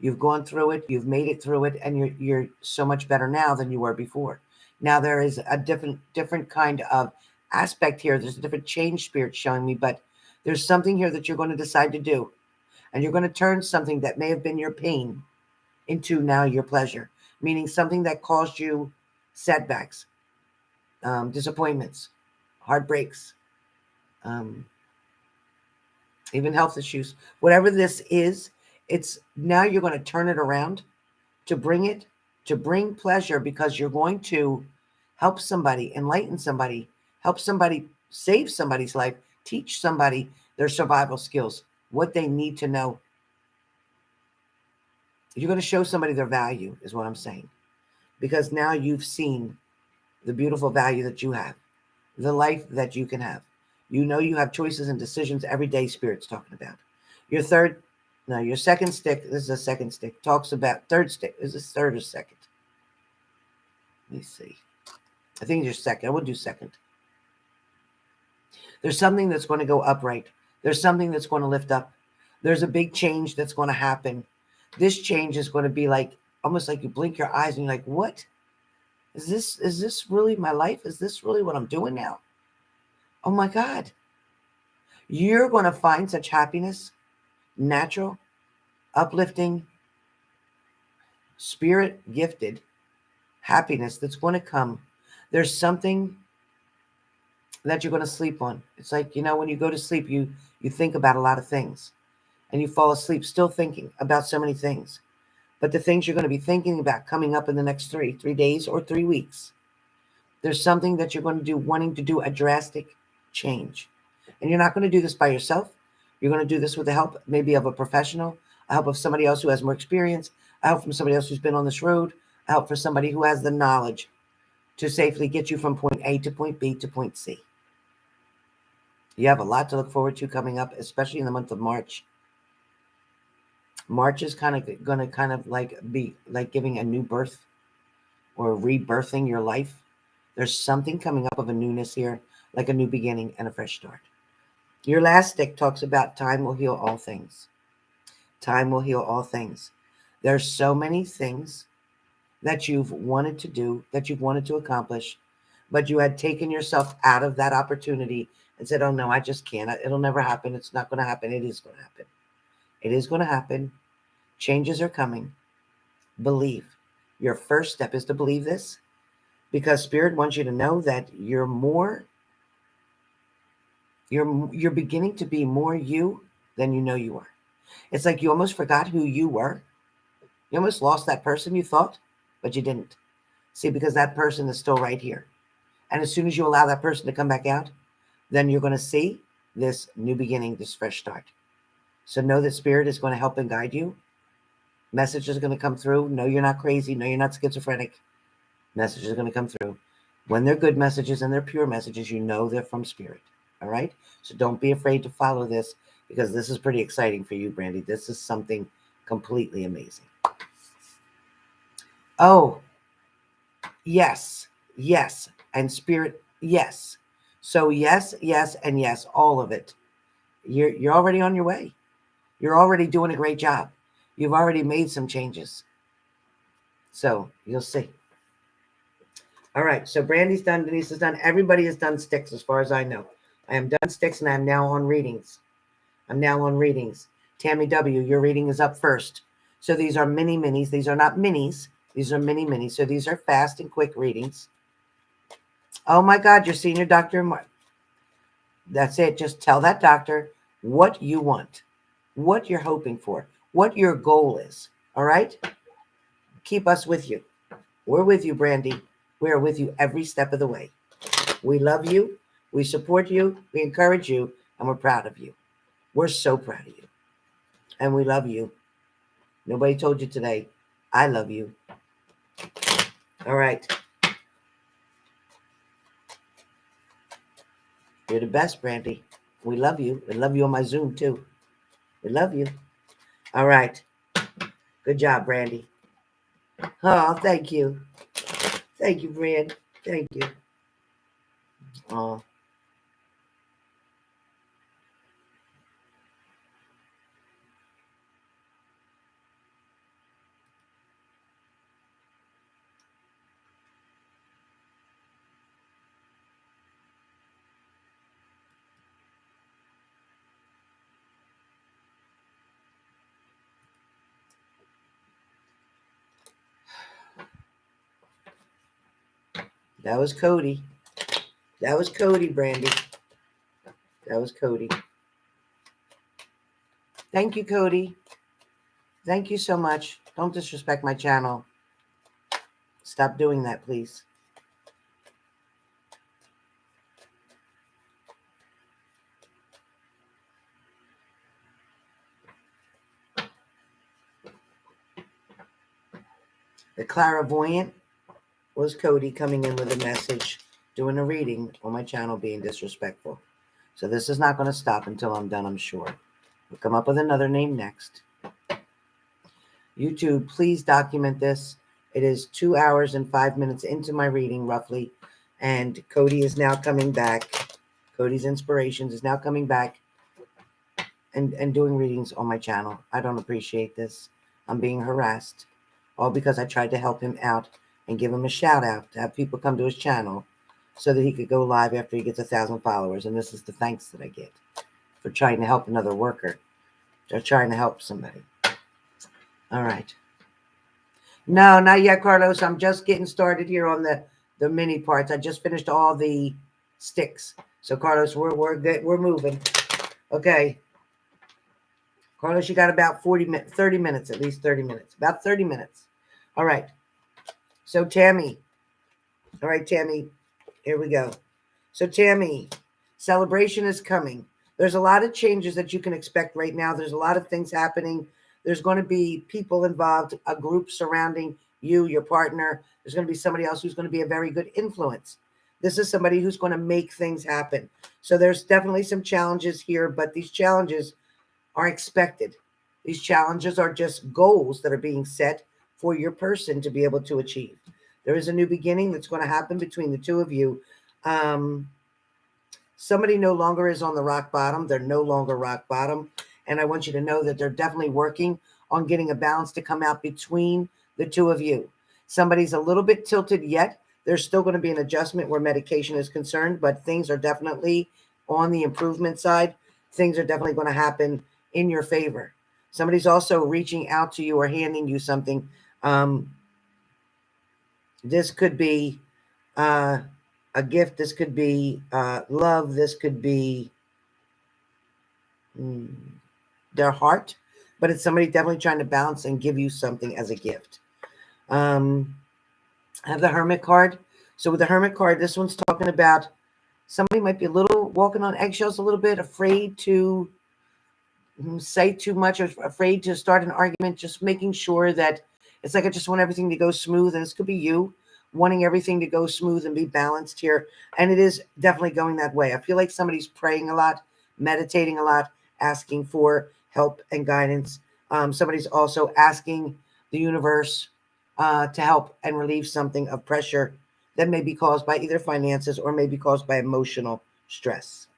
You've gone through it, you've made it through it, and you're so much better now than you were before. Now there is a different kind of aspect here. There's a different change spirit showing me, but there's something here that you're going to decide to do, and you're going to turn something that may have been your pain into now your pleasure, meaning something that caused you setbacks, disappointments, heartbreaks, um, even health issues. Whatever this is, it's now you're going to turn it around to bring pleasure, because you're going to help somebody, enlighten somebody, help somebody, save somebody's life, teach somebody their survival skills, what they need to know. You're going to show somebody their value, is what I'm saying, because now you've seen the beautiful value that you have, the life that you can have. You know you have choices and decisions every day, Spirit's talking about. Your second stick, this is a second stick, talks about third stick. Is this third or second? Let me see. I think it's your second. I will do second. There's something that's going to go upright. There's something that's going to lift up. There's a big change that's going to happen. This change is going to be like, almost like you blink your eyes and you're like, what? Is this really my life? Is this really what I'm doing now? Oh my God. You're going to find such happiness, natural, uplifting, spirit gifted happiness that's going to come. There's something that you're going to sleep on. It's like, when you go to sleep, you think about a lot of things, and you fall asleep still thinking about so many things. But the things you're going to be thinking about coming up in the next 3 days or 3 weeks, there's something that you're going to do, wanting to do a drastic change. And you're not going to do this by yourself. You're going to do this with the help maybe of a professional, a help of somebody else who has more experience, a help from somebody else who's been on this road, a help for somebody who has the knowledge to safely get you from point A to point B to point C. You have a lot to look forward to coming up, especially in the month of March. March is going to like be like giving a new birth or rebirthing your life. There's something coming up of a newness here, like a new beginning and a fresh start. Your last stick talks about time will heal all things. Time will heal all things. There's so many things that you've wanted to do, that you've wanted to accomplish, but you had taken yourself out of that opportunity and said, oh no, I just can't. It'll never happen. It's not going to happen. It is going to happen. It is going to happen. Changes are coming. Believe. Your first step is to believe this, because Spirit wants you to know that you're beginning to be more you than you know you are. It's like you almost forgot who you were. You almost lost that person you thought, but you didn't. See, because that person is still right here. And as soon as you allow that person to come back out, then you're going to see this new beginning, this fresh start. So know that Spirit is going to help and guide you. Messages are going to come through. No, you're not crazy. No, you're not schizophrenic. Messages are going to come through. When they're good messages and they're pure messages, you know they're from Spirit. All right? So don't be afraid to follow this, because this is pretty exciting for you, Brandy. This is something completely amazing. Oh, yes, yes. And Spirit, yes. So yes, yes, and yes, all of it. You're already on your way. You're already doing a great job. You've already made some changes. So you'll see. All right. So Brandy's done. Denise is done. Everybody has done sticks as far as I know. I am done sticks, and I'm now on readings. Tammy W, your reading is up first. So these are mini minis. These are not minis. These are mini minis. So these are fast and quick readings. Oh my God, your senior doctor. That's it. Just tell that doctor what you want, what you're hoping for, what your goal is. All right? Keep us with you. We're with you, Brandy. We are with you every step of the way. We love you. We support you. We encourage you. And we're proud of you. We're so proud of you. And we love you. Nobody told you today. I love you. All right. You're the best, Brandy. We love you. We love you on my Zoom too. We love you. All right. Good job, Brandy. Oh, thank you. Thank you, Brand. Thank you. Oh. That was Cody. That was Cody, Brandy. That was Cody. Thank you, Cody. Thank you so much. Don't disrespect my channel. Stop doing that, please. The clairvoyant was Cody coming in with a message, doing a reading on my channel, being disrespectful. So this is not going to stop until I'm done, I'm sure. We'll come up with another name next. YouTube, please document this. It is 2 hours and 5 minutes into my reading, roughly. And Cody is now coming back. Cody's Inspirations is now coming back and doing readings on my channel. I don't appreciate this. I'm being harassed. All because I tried to help him out and give him a shout out to have people come to his channel so that he could go live after he gets 1,000 followers. And this is the thanks that I get for trying to help another worker. They're trying to help somebody. All right. No, not yet, Carlos. I'm just getting started here on the mini parts. I just finished all the Styx. So, Carlos, we're good. We're moving. Okay. Carlos, you got about 30 minutes, at least 30 minutes. About 30 minutes. All right. So, Tammy. All right, Tammy. Here we go. So, Tammy, celebration is coming. There's a lot of changes that you can expect right now. There's a lot of things happening. There's going to be people involved, a group surrounding you, your partner. There's going to be somebody else who's going to be a very good influence. This is somebody who's going to make things happen. So there's definitely some challenges here, but these challenges are expected. These challenges are just goals that are being set for your person to be able to achieve. There is a new beginning that's going to happen between the two of you. Somebody no longer is on the rock bottom. They're no longer rock bottom. And I want you to know that they're definitely working on getting a balance to come out between the two of you. Somebody's a little bit tilted yet. There's still going to be an adjustment where medication is concerned, but things are definitely on the improvement side. Things are definitely going to happen in your favor. Somebody's also reaching out to you or handing you something. This could be a gift. This could be love. This could be their heart, but it's somebody definitely trying to balance and give you something as a gift. I have the Hermit card. So with the Hermit card, this one's talking about somebody might be a little walking on eggshells, a little bit afraid to say too much, or afraid to start an argument, just making sure that it's like, I just want everything to go smooth. And this could be you wanting everything to go smooth and be balanced here. And it is definitely going that way. I feel like somebody's praying a lot, meditating a lot, asking for help and guidance. Somebody's also asking the universe to help and relieve something of pressure that may be caused by either finances or may be caused by emotional stress.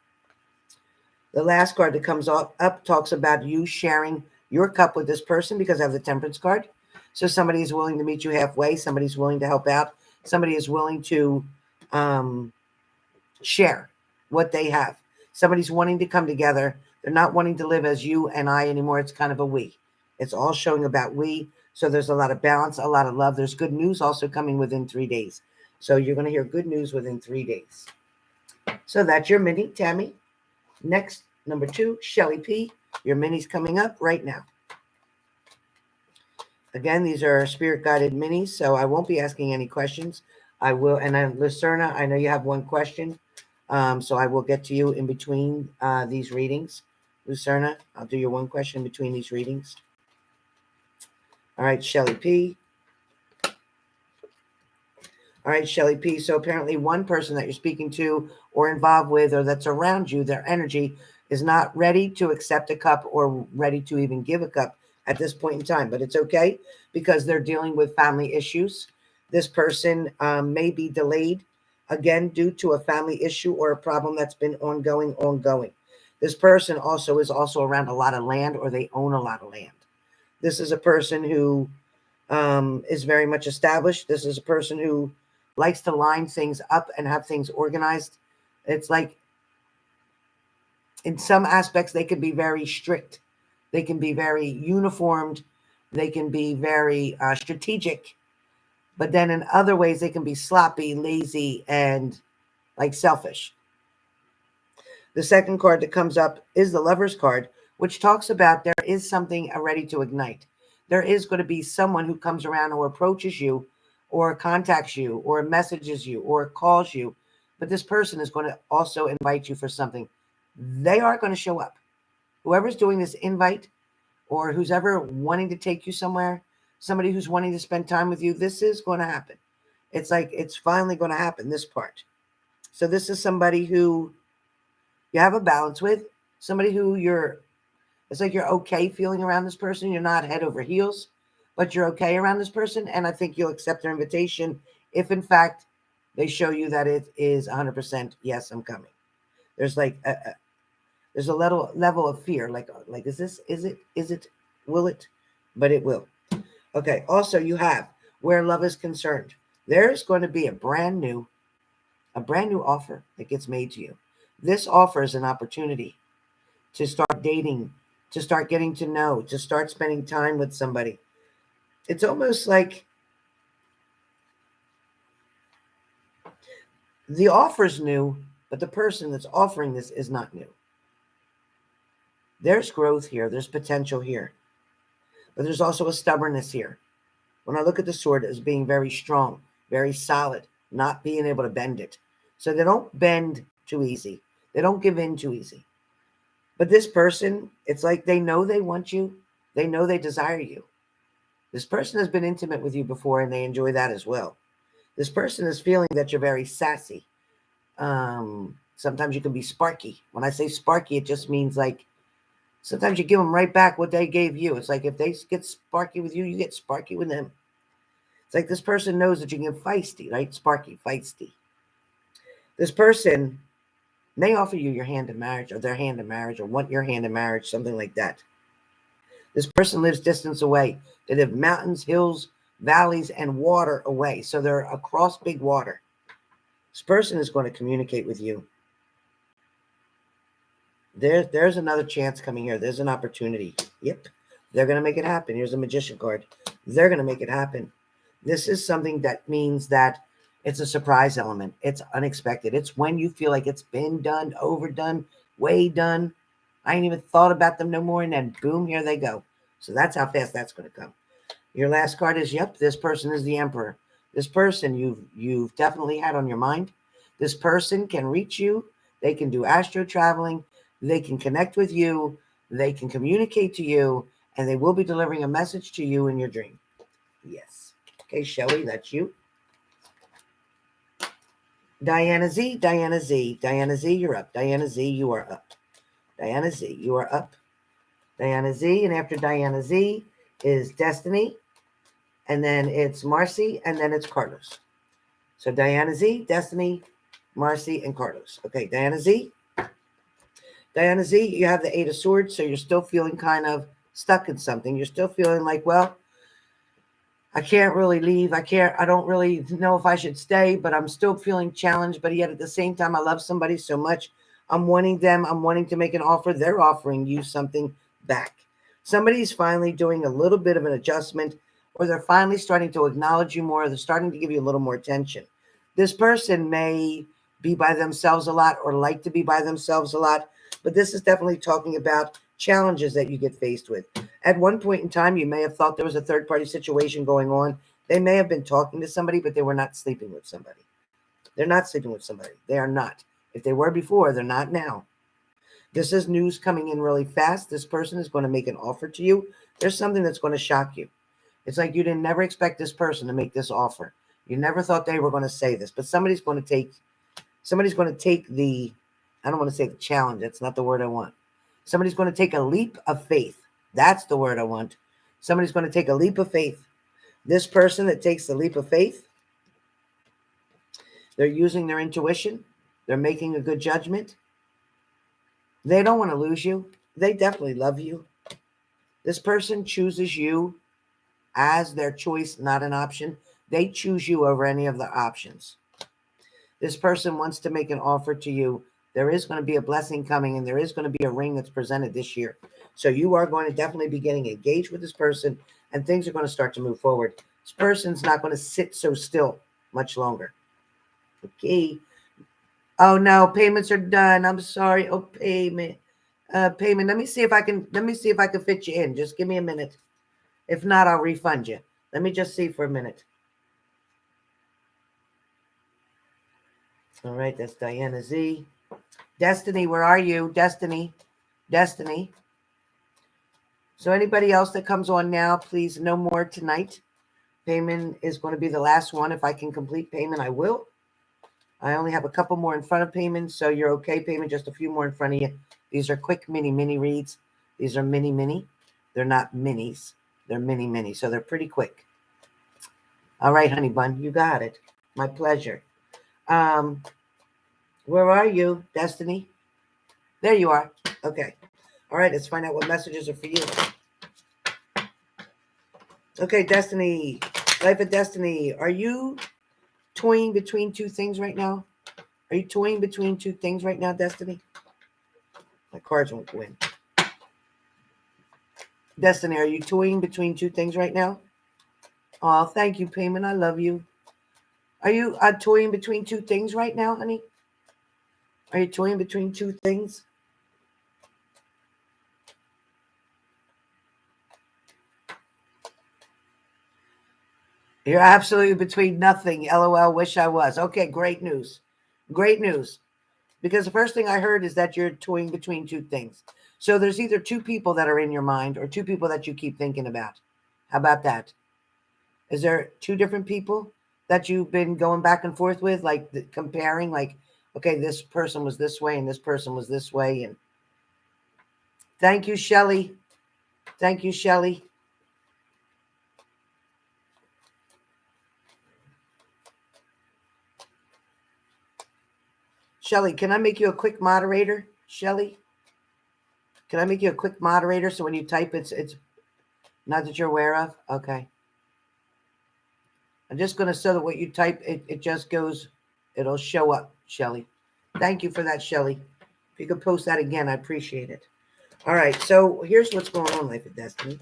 The last card that comes up talks about you sharing your cup with this person, because I have the Temperance card. So somebody is willing to meet you halfway. Somebody's willing to help out. Somebody is willing to share what they have. Somebody's wanting to come together. They're not wanting to live as you and I anymore. It's kind of a we. It's all showing about we. So there's a lot of balance, a lot of love. There's good news also coming within 3 days. So you're going to hear good news within 3 days. So that's your mini, Tammy. Next, number 2, Shelly P. Your mini's coming up right now. Again, these are spirit-guided minis, so I won't be asking any questions. I will, and then Lucerna, I know you have one question, so I will get to you in between these readings. Lucerna, I'll do your one question between these readings. All right, Shelly P. All right, Shelly P. So apparently one person that you're speaking to or involved with or that's around you, their energy is not ready to accept a cup or ready to even give a cup at this point in time. But it's okay because they're dealing with family issues. This person may be delayed again due to a family issue or a problem that's been ongoing. This person also is also around a lot of land, or they own a lot of land. This is a person who is very much established. This is a person who likes to line things up and have things organized. It's like in some aspects, they can be very strict. They can be very uniformed. They can be very strategic. But then in other ways, they can be sloppy, lazy, and like selfish. The second card that comes up is the Lover's card, which talks about there is something ready to ignite. There is going to be someone who comes around or approaches you or contacts you or messages you or calls you. But this person is going to also invite you for something. They are going to show up. Whoever's doing this invite or who's ever wanting to take you somewhere, somebody who's wanting to spend time with you, this is going to happen. It's like it's finally going to happen, this part. So this is somebody who you have a balance with, somebody who it's like you're okay feeling around this person. You're not head over heels, but you're okay around this person. And I think you'll accept their invitation if, in fact, they show you that it is 100% yes, I'm coming. There's like there's a level of fear, like is it, will it? But it will. Okay. Also, you have where love is concerned. There's going to be a brand new offer that gets made to you. This offers an opportunity to start dating, to start getting to know, to start spending time with somebody. It's almost like the offer's new, but the person that's offering this is not new. There's growth here. There's potential here. But there's also a stubbornness here. When I look at the sword as being very strong, very solid, not being able to bend it. So they don't bend too easy. They don't give in too easy. But this person, it's like they know they want you. They know they desire you. This person has been intimate with you before, and they enjoy that as well. This person is feeling that you're very sassy. Sometimes you can be sparky. When I say sparky, it just means like sometimes you give them right back what they gave you. It's like if they get sparky with you, you get sparky with them. It's like this person knows that you can get feisty, right? Sparky, feisty. This person may offer you your hand in marriage or their hand in marriage or want your hand in marriage, something like that. This person lives distance away. They live mountains, hills, valleys, and water away. So they're across big water. This person is going to communicate with you. There's another chance coming here. There's an opportunity. Yep. They're going to make it happen. Here's a magician card. They're going to make it happen. This is something that means that it's a surprise element. It's unexpected. It's when you feel like it's been done, overdone, way done. I ain't even thought about them no more. And then boom, here they go. So that's how fast that's going to come. Your last card is, yep, this person is the Emperor. This person you've definitely had on your mind. This person can reach you. They can do astro traveling. They can connect with you. They can communicate to you. And they will be delivering a message to you in your dream. Yes. Okay, Shelly, that's you. Diana Z, Diana Z, Diana Z, you're up. Diana Z, you are up. Diana Z, you are up. Diana Z, and after Diana Z is Destiny, and then it's Marcy, and then it's Carlos. So Diana Z, Destiny, Marcy, and Carlos. Okay, Diana Z. Diana Z, you have the 8 of Swords, so you're still feeling kind of stuck in something. You're still feeling like, well, I can't really leave. I don't really know if I should stay, but I'm still feeling challenged. But yet at the same time, I love somebody so much. I'm wanting to make an offer. They're offering you something back. Somebody's finally doing a little bit of an adjustment, or they're finally starting to acknowledge you more. They're starting to give you a little more attention. This person may be by themselves a lot or like to be by themselves a lot, but this is definitely talking about challenges that you get faced with. At one point in time, you may have thought there was a third-party situation going on. They may have been talking to somebody, but they were not sleeping with somebody. They're not sleeping with somebody. They are not. If they were before, they're not now. This is news coming in really fast. This person is going to make an offer to you. There's something that's going to shock you. It's like you didn't never expect this person to make this offer. You never thought they were going to say this, but somebody's going to take the I don't want to say the challenge. That's not the word I want. Somebody's going to take a leap of faith. That's the word I want. Somebody's going to take a leap of faith. This person that takes the leap of faith, they're using their intuition. They're making a good judgment. They don't want to lose you. They definitely love you. This person chooses you as their choice, not an option. They choose you over any of the options. This person wants to make an offer to you. There is going to be a blessing coming, and there is going to be a ring that's presented this year. So you are going to definitely be getting engaged with this person, and things are going to start to move forward. This person's not going to sit so still much longer. Okay. Oh no, payments are done. I'm sorry. Oh, payment. Payment. Let me see if I can fit you in. Just give me a minute. If not, I'll refund you. Let me just see for a minute. All right, that's Diana Z. Destiny, where are you? Destiny. Destiny. So anybody else that comes on now, please no more tonight. Payment is going to be the last one. If I can complete payment, I will. I only have a couple more in front of payment, so you're okay, payment, just a few more in front of you. These are quick mini reads. These are mini. They're not minis. They're mini. So they're pretty quick. All right, honey bun, you got it. My pleasure. Where are you, Destiny? There you are. Okay. All right, let's find out what messages are for you. Okay, Destiny. Life of Destiny. Are you toying between two things right now? Are you toying between two things right now, Destiny? My cards won't go in. Destiny, are you toying between two things right now? Oh, thank you, Payment. I love you. Are you toying between two things right now, honey? Are you toying between two things? You're absolutely between nothing. LOL, wish I was. Okay, great news. Great news. Because the first thing I heard is that you're toying between two things. So there's either two people that are in your mind or two people that you keep thinking about. How about that? Is there two different people that you've been going back and forth with, like comparing, like, okay, this person was this way and this person was this way? And thank you, Shelly. Thank you, Shelly. Shelly, can I make you a quick moderator? Shelly, can I make you a quick moderator so when you type, it's not that you're aware of? Okay. I'm just going to so that what you type, it just goes, it'll show up, Shelly. Thank you for that, Shelly. If you could post that again, I appreciate it. All right, so here's what's going on, Life of Destiny.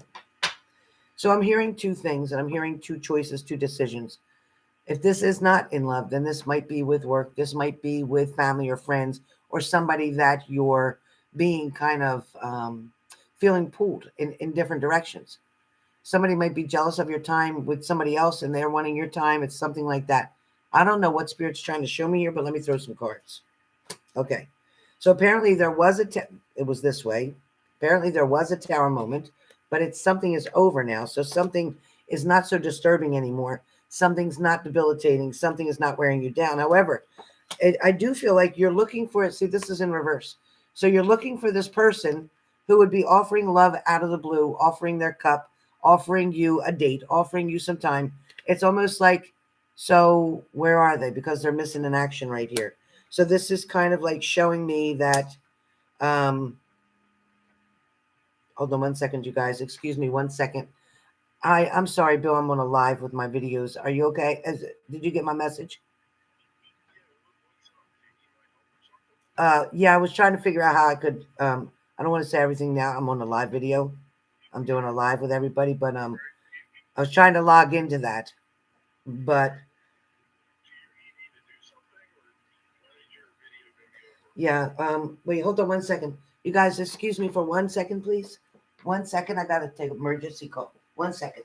So I'm hearing two things, and I'm hearing two choices, two decisions. If this is not in love, then this might be with work. This might be with family or friends or somebody that you're being kind of feeling pulled in different directions. Somebody might be jealous of your time with somebody else and they're wanting your time. It's something like that. I don't know what Spirit's trying to show me here, but let me throw some cards. Okay. So apparently there was it was this way. Apparently there was a tower moment, but something is over now. So something is not so disturbing anymore. Something's not debilitating. Something is not wearing you down. However, I do feel like you're looking for it. See, this is in reverse. So you're looking for this person who would be offering love out of the blue, offering their cup, offering you a date, offering you some time. It's almost like, so where are they? Because they're missing an action right here. So this is kind of like showing me that, hold on 1 second, you guys. Excuse me 1 second. I'm sorry, Bill. I'm on a live with my videos. Are you okay? Did you get my message? Yeah, I was trying to figure out how I could. I don't want to say everything now. I'm on a live video. I'm doing a live with everybody, but I was trying to log into that, but yeah. Wait, hold on 1 second. You guys, excuse me for 1 second, please. 1 second. I gotta take emergency call. 1 second.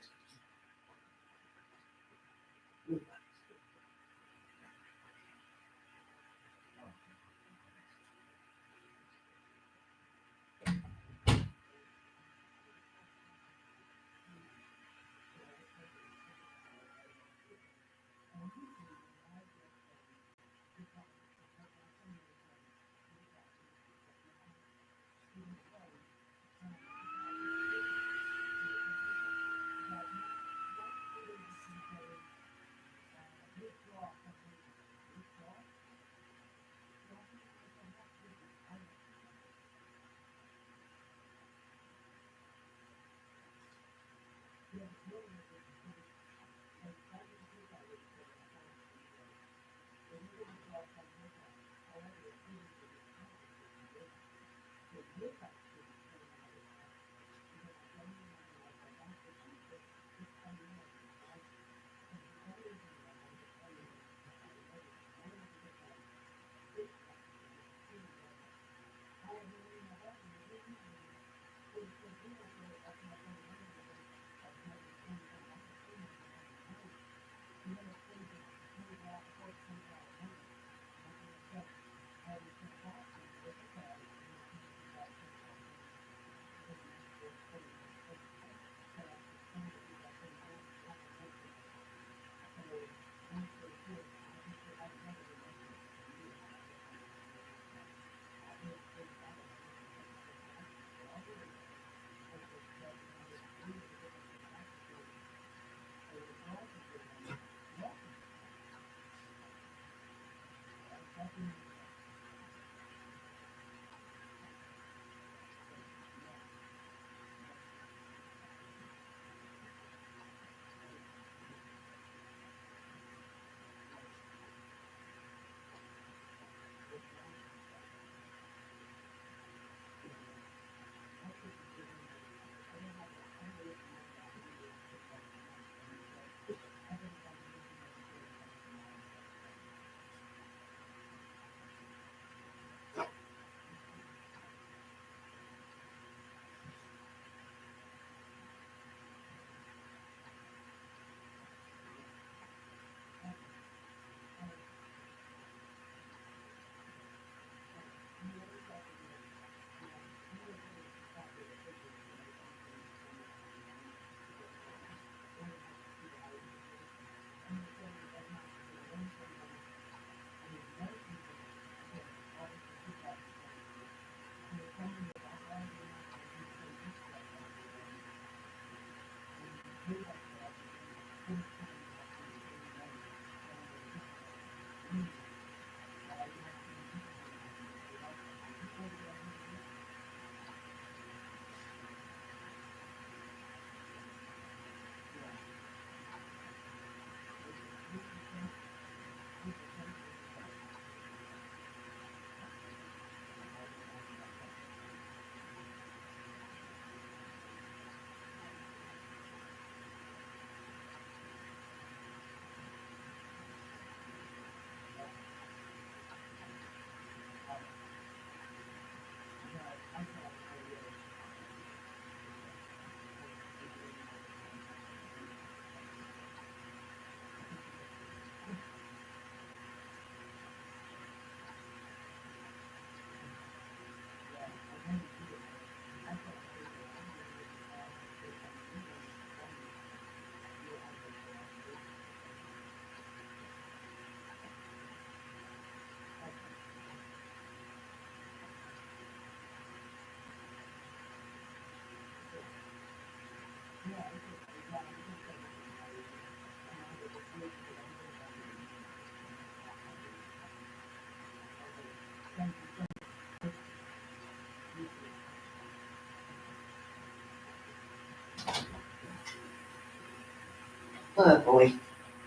Oh boy.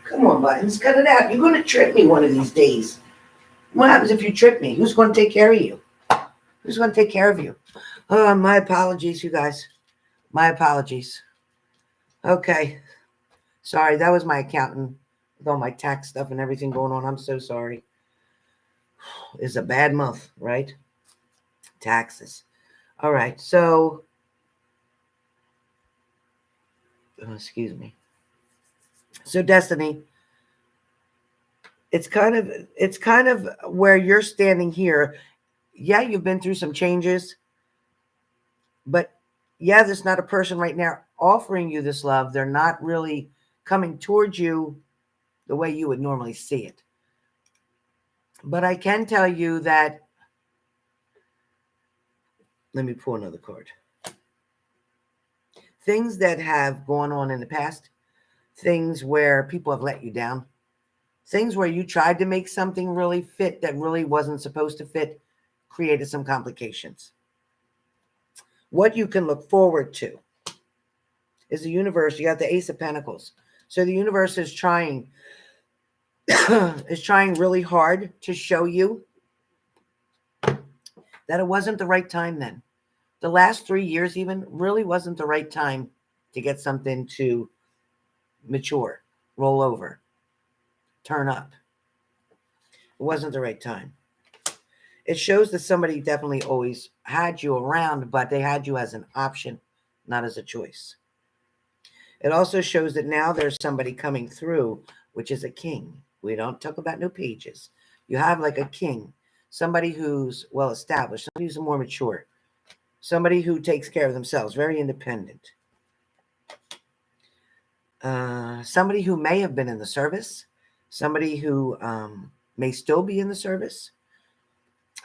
Come on, Buttons. Cut it out. You're going to trip me one of these days. What happens if you trip me? Who's going to take care of you? Who's going to take care of you? My apologies, you guys. My apologies. Okay. Sorry, that was my accountant with all my tax stuff and everything going on. I'm so sorry. It's a bad month, right? Taxes. All right. So, excuse me. So, Destiny, it's kind of where you're standing here. Yeah, you've been through some changes, but yeah, there's not a person right now offering you this love. They're not really coming towards you the way you would normally see it. But I can tell you that, let me pull another card. Things that have gone on in the past, things where people have let you down, things where you tried to make something really fit that really wasn't supposed to fit, created some complications. What you can look forward to is the universe. You got the Ace of Pentacles. So the universe is trying is trying really hard to show you that it wasn't the right time then. The last 3 years even really wasn't the right time to get something to mature, roll over, turn up. It wasn't the right time. It shows that somebody definitely always had you around, but they had you as an option, not as a choice. It also shows that now there's somebody coming through, which is a king. We don't talk about no pages. You have like a king, somebody who's well established, somebody who's more mature, somebody who takes care of themselves, very independent. Somebody who may have been in the service, somebody who may still be in the service.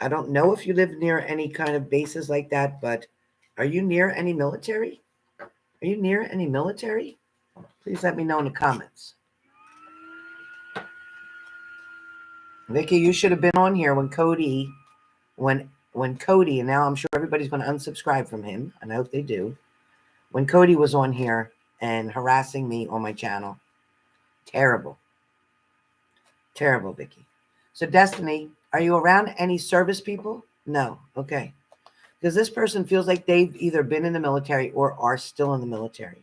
I don't know if you live near any kind of bases like that, but are you near any military? Are you near any military? Please let me know in the comments. Vicky, you should have been on here when Cody, and now I'm sure everybody's going to unsubscribe from him, and I hope they do. When Cody was on here and harassing me on my channel. Terrible. Terrible, Vicky. So, Destiny, are you around any service people? No. Okay. Because this person feels like they've either been in the military or are still in the military.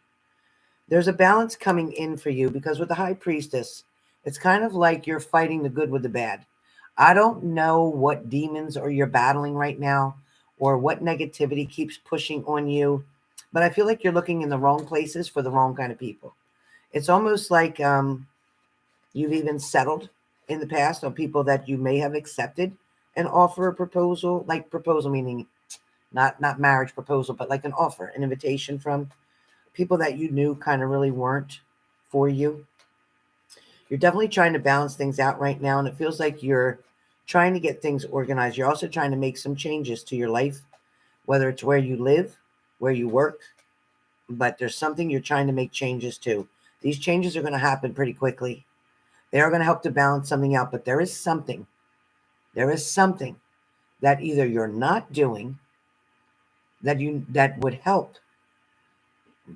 There's a balance coming in for you because with the High Priestess, it's kind of like you're fighting the good with the bad. I don't know what demons are you're battling right now or what negativity keeps pushing on you, but I feel like you're looking in the wrong places for the wrong kind of people. It's almost like you've even settled in the past on people that you may have accepted and offer a proposal, like proposal meaning not marriage proposal, but like an offer, an invitation from people that you knew kind of really weren't for you. You're definitely trying to balance things out right now, and it feels like you're trying to get things organized. You're also trying to make some changes to your life, whether it's where you live, where you work, but there's something you're trying to make changes to. These changes are going to happen pretty quickly. They are going to help to balance something out, but there is something that either you're not doing that would help,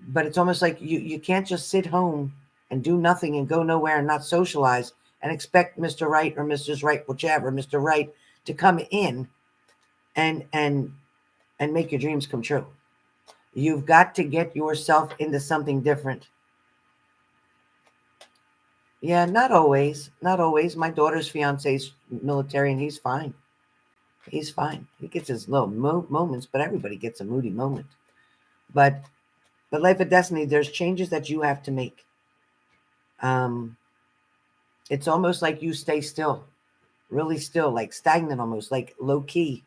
but it's almost like you can't just sit home and do nothing and go nowhere and not socialize and expect Mr. Right or Mrs. Right, whichever, Mr. Right, to come in and make your dreams come true. You've got to get yourself into something different. Yeah, not always. Not always. My daughter's fiance's military and he's fine. He's fine. He gets his little moments, but everybody gets a moody moment. But Life of Destiny, there's changes that you have to make. It's almost like you stay still, really still, like stagnant almost, like low key.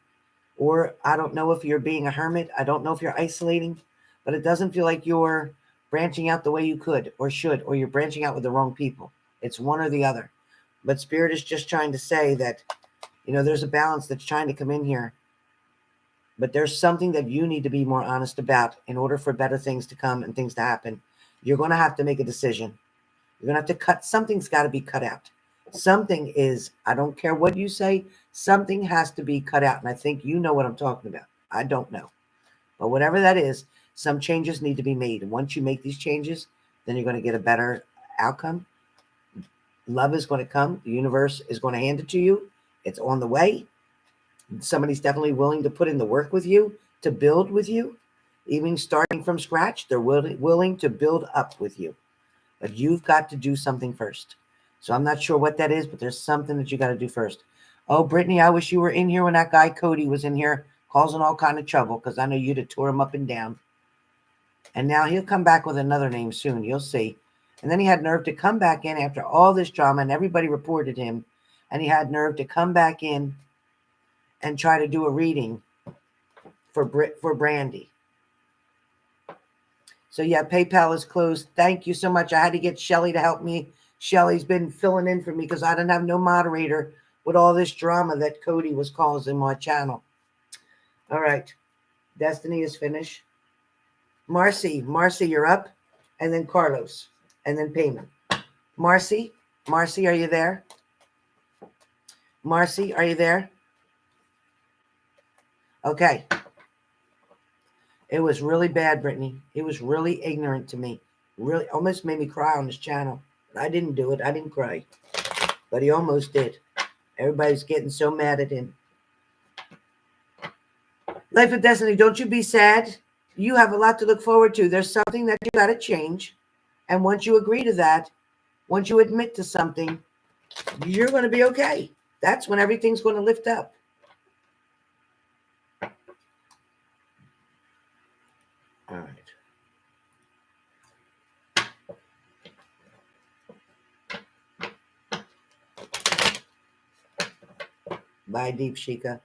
Or I don't know if you're being a hermit. I don't know if you're isolating, but it doesn't feel like you're branching out the way you could or should, or you're branching out with the wrong people. It's one or the other. But Spirit is just trying to say that, there's a balance that's trying to come in here. But there's something that you need to be more honest about in order for better things to come and things to happen. You're going to have to make a decision. You're going to have to cut. Something's got to be cut out. Something is, I don't care what you say, something has to be cut out. And I think you know what I'm talking about. I don't know. But whatever that is, some changes need to be made. And once you make these changes, then you're going to get a better outcome. Love is going to come. The universe is going to hand it to you. It's on the way. Somebody's definitely willing to put in the work with you, to build with you. Even starting from scratch, they're willing to build up with you. But you've got to do something first. So I'm not sure what that is, but there's something that you got to do first. Oh, Brittany, I wish you were in here when that guy Cody was in here causing all kind of trouble, because I know you'd have tore him up and down. And now he'll come back with another name soon. You'll see. And then he had nerve to come back in after all this drama, and everybody reported him. And he had nerve to come back in and try to do a reading for Brandy. So yeah, PayPal is closed. Thank you so much. I had to get Shelly to help me. Shelly's been filling in for me because I didn't have no moderator with all this drama that Cody was causing my channel. All right. Destiny is finished. Marcy, you're up. And then Carlos. And then Payment. Marcy, are you there? Marcy, are you there? Okay. It was really bad, Brittany. He was really ignorant to me. Really almost made me cry on his channel. I didn't do it. I didn't cry. But he almost did. Everybody's getting so mad at him. Life of Destiny, don't you be sad. You have a lot to look forward to. There's something that you got to change. And once you agree to that, once you admit to something, you're going to be okay. That's when everything's going to lift up. All right. Bye, Deep Shika.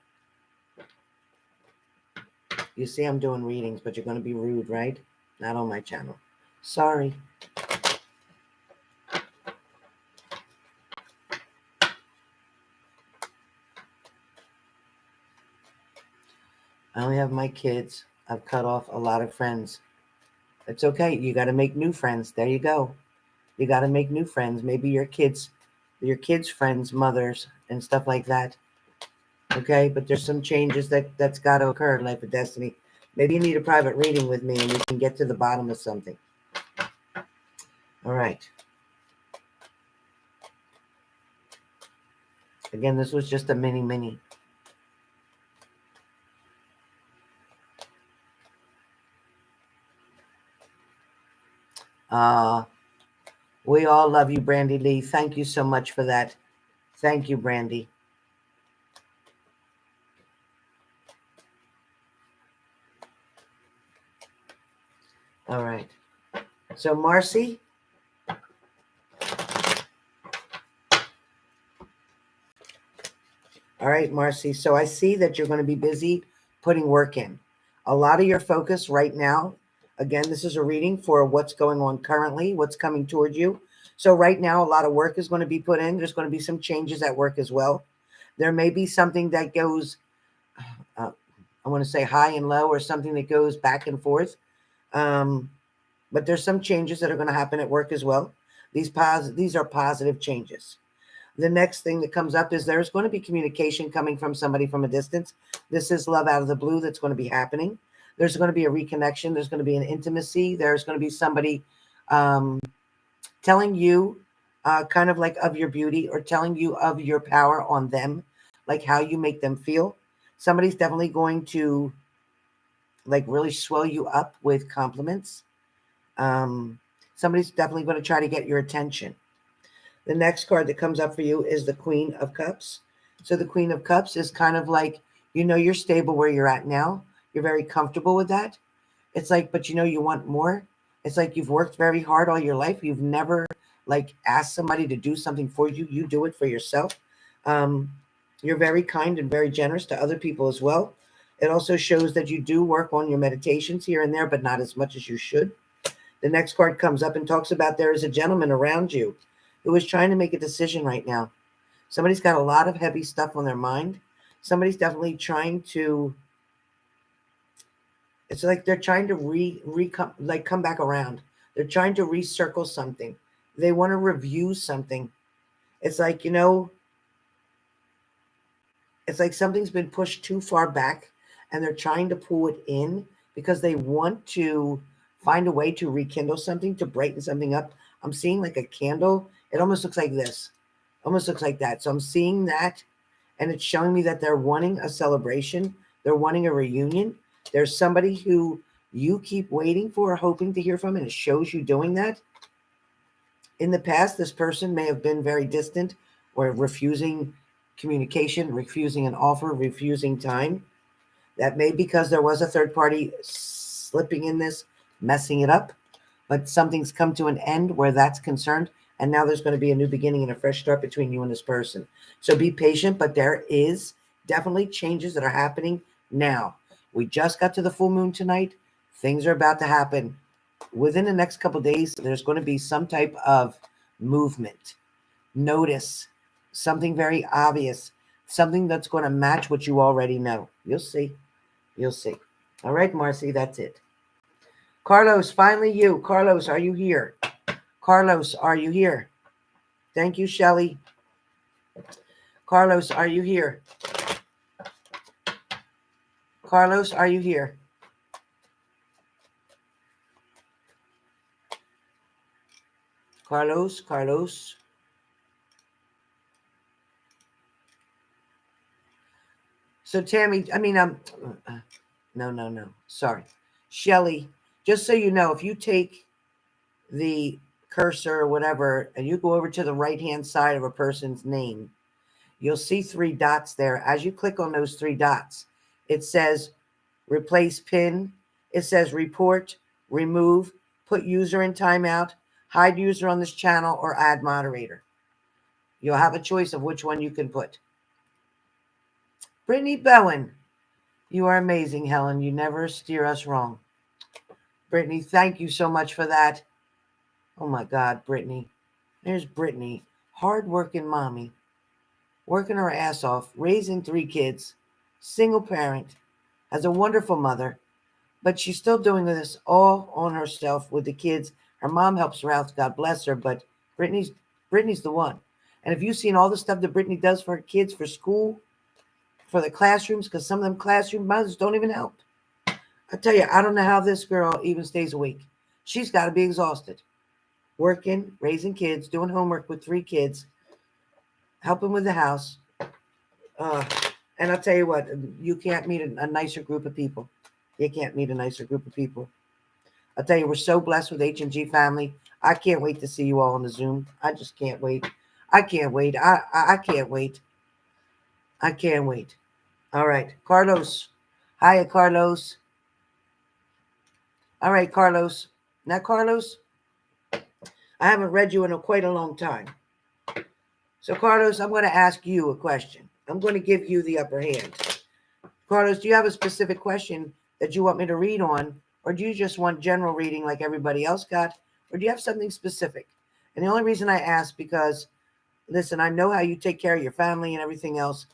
You see I'm doing readings, but you're going to be rude, right? Not on my channel. Sorry. I only have my kids. I've cut off a lot of friends. It's okay. You got to make new friends. There you go. You got to make new friends. Maybe your kids' friends, mothers, and stuff like that. Okay, but there's some changes that's got to occur in Life of Destiny. Maybe you need a private reading with me and we can get to the bottom of something. All right. Again, this was just a mini. We all love you, Brandy Lee. Thank you so much for that. Thank you, Brandy. All right. So, Marcy. All right, Marcy. So I see that you're going to be busy putting work in. A lot of your focus right now, again, this is a reading for what's going on currently, what's coming toward you. So right now, a lot of work is going to be put in. There's going to be some changes at work as well. There may be something that goes, I want to say high and low, or something that goes back and forth. But there's some changes that are going to happen at work as well. These are positive changes. The next thing that comes up is there's going to be communication coming from somebody from a distance. This is love out of the blue that's going to be happening. There's going to be a reconnection. There's going to be an intimacy. There's going to be somebody telling you kind of like of your beauty, or telling you of your power on them, like how you make them feel. Somebody's definitely going to like really swell you up with compliments. Somebody's definitely going to try to get your attention. The next card that comes up for you is the Queen of Cups. So the Queen of Cups is kind of like, you're stable where you're at now. You're very comfortable with that. It's like, but you want more. It's like you've worked very hard all your life. You've never like asked somebody to do something for you. You do it for yourself. You're very kind and very generous to other people as well. It also shows that you do work on your meditations here and there, but not as much as you should. The next card comes up and talks about there is a gentleman around you who is trying to make a decision right now. Somebody's got a lot of heavy stuff on their mind. Somebody's definitely trying to, it's like they're trying to come back around. They're trying to recircle something. They want to review something. It's like, it's like something's been pushed too far back and they're trying to pull it in because they want to find a way to rekindle something, to brighten something up. I'm seeing like a candle. It almost looks like this. Almost looks like that. So I'm seeing that, and it's showing me that they're wanting a celebration. They're wanting a reunion. There's somebody who you keep waiting for or hoping to hear from, and it shows you doing that. In the past, this person may have been very distant or refusing communication, refusing an offer, refusing time. That may be because there was a third party slipping in this, messing it up. But something's come to an end where that's concerned. And now there's going to be a new beginning and a fresh start between you and this person. So be patient, but there is definitely changes that are happening now. We just got to the full moon tonight. Things are about to happen. Within the next couple of days, there's going to be some type of movement. Notice something very obvious, something that's going to match what you already know. You'll see. You'll see. All right, Marcy, that's it. Carlos, finally you. Carlos, are you here? Carlos, are you here? Thank you, Shelly. Carlos, are you here? Carlos, are you here? Carlos. So Tammy, no. Sorry. Shelly, just so you know, if you take the cursor or whatever and you go over to the right-hand side of a person's name, you'll see 3 dots there. As you click on those 3 dots, it says replace pin. It says report, remove, put user in timeout, hide user on this channel, or add moderator. You'll have a choice of which one you can put. Brittany Bowen, you are amazing, Helen. You never steer us wrong. Brittany, thank you so much for that. Oh my God, Brittany. There's Brittany, hardworking mommy, working her ass off, raising 3 kids, single parent, has a wonderful mother, but she's still doing this all on herself with the kids. Her mom helps her out, God bless her, but Brittany's the one. And if you've seen all the stuff that Brittany does for her kids, for school, for the classrooms, because some of them classroom mothers don't even help. I tell you, I don't know how this girl even stays awake. She's got to be exhausted. Working, raising kids, doing homework with 3 kids, helping with the house. And I'll tell you what, you can't meet a nicer group of people. You can't meet a nicer group of people. I'll tell you, we're so blessed with H&G family. I can't wait to see you all on the Zoom. I just can't wait. I can't wait. I can't wait. I can't wait. All right, Carlos. Hiya, Carlos. All right, Carlos. Now, Carlos, I haven't read you in quite a long time. So, Carlos, I'm going to ask you a question. I'm going to give you the upper hand. Carlos, do you have a specific question that you want me to read on? Or do you just want general reading like everybody else got? Or do you have something specific? And the only reason I ask because, listen, I know how you take care of your family and everything else.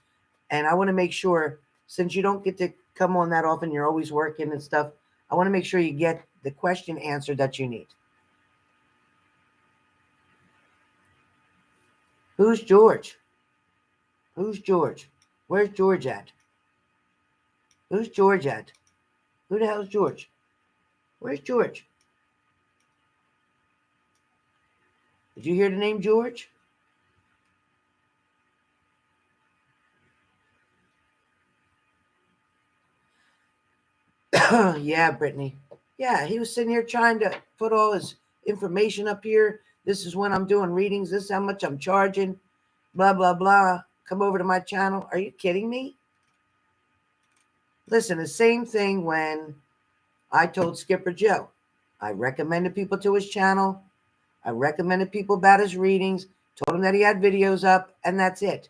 And I want to make sure, since you don't get to come on that often, you're always working and stuff, I want to make sure you get the question answered that you need. Who's George? Who's George? Where's George at? Who's George at? Who the hell's George? Where's George? Did you hear the name George? Yeah, Brittany. Yeah, he was sitting here trying to put all his information up here. This is when I'm doing readings. This is how much I'm charging. Blah, blah, blah. Come over to my channel. Are you kidding me? Listen, the same thing when I told Skipper Joe. I recommended people to his channel. I recommended people about his readings. Told him that he had videos up, and that's it.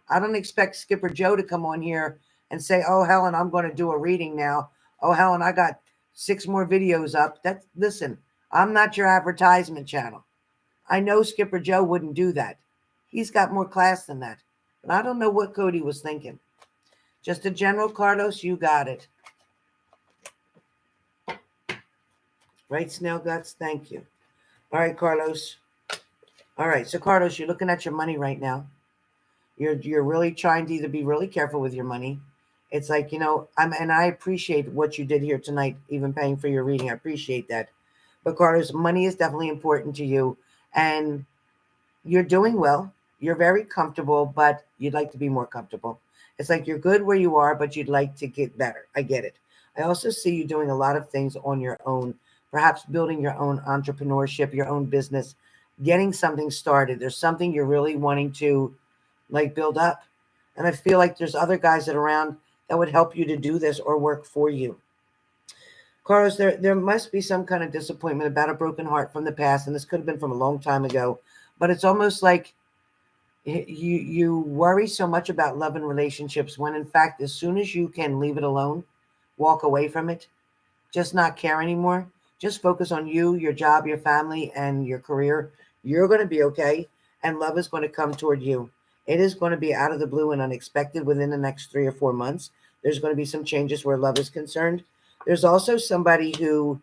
I don't expect Skipper Joe to come on here and say, oh, Helen, I'm going to do a reading now. Oh, Helen, I got 6 more videos up. Listen, I'm not your advertisement channel. I know Skipper Joe wouldn't do that. He's got more class than that. But I don't know what Cody was thinking. Just a general, Carlos, you got it. Right, Snail Guts? Thank you. All right, Carlos. All right, so Carlos, you're looking at your money right now. You're really trying to either be really careful with your money. It's like, and I appreciate what you did here tonight, even paying for your reading. I appreciate that. But Carlos, money is definitely important to you. And you're doing well. You're very comfortable, but you'd like to be more comfortable. It's like you're good where you are, but you'd like to get better. I get it. I also see you doing a lot of things on your own, perhaps building your own entrepreneurship, your own business, getting something started. There's something you're really wanting to build up. And I feel like there's other guys that are around that would help you to do this or work for you. Carlos, there must be some kind of disappointment about a broken heart from the past, and this could have been from a long time ago, but it's almost like you worry so much about love and relationships when in fact, as soon as you can leave it alone, walk away from it, just not care anymore, just focus on you, your job, your family, and your career, you're going to be okay, and love is going to come toward you. It is going to be out of the blue and unexpected within the next 3 or 4 months. There's going to be some changes where love is concerned. There's also somebody who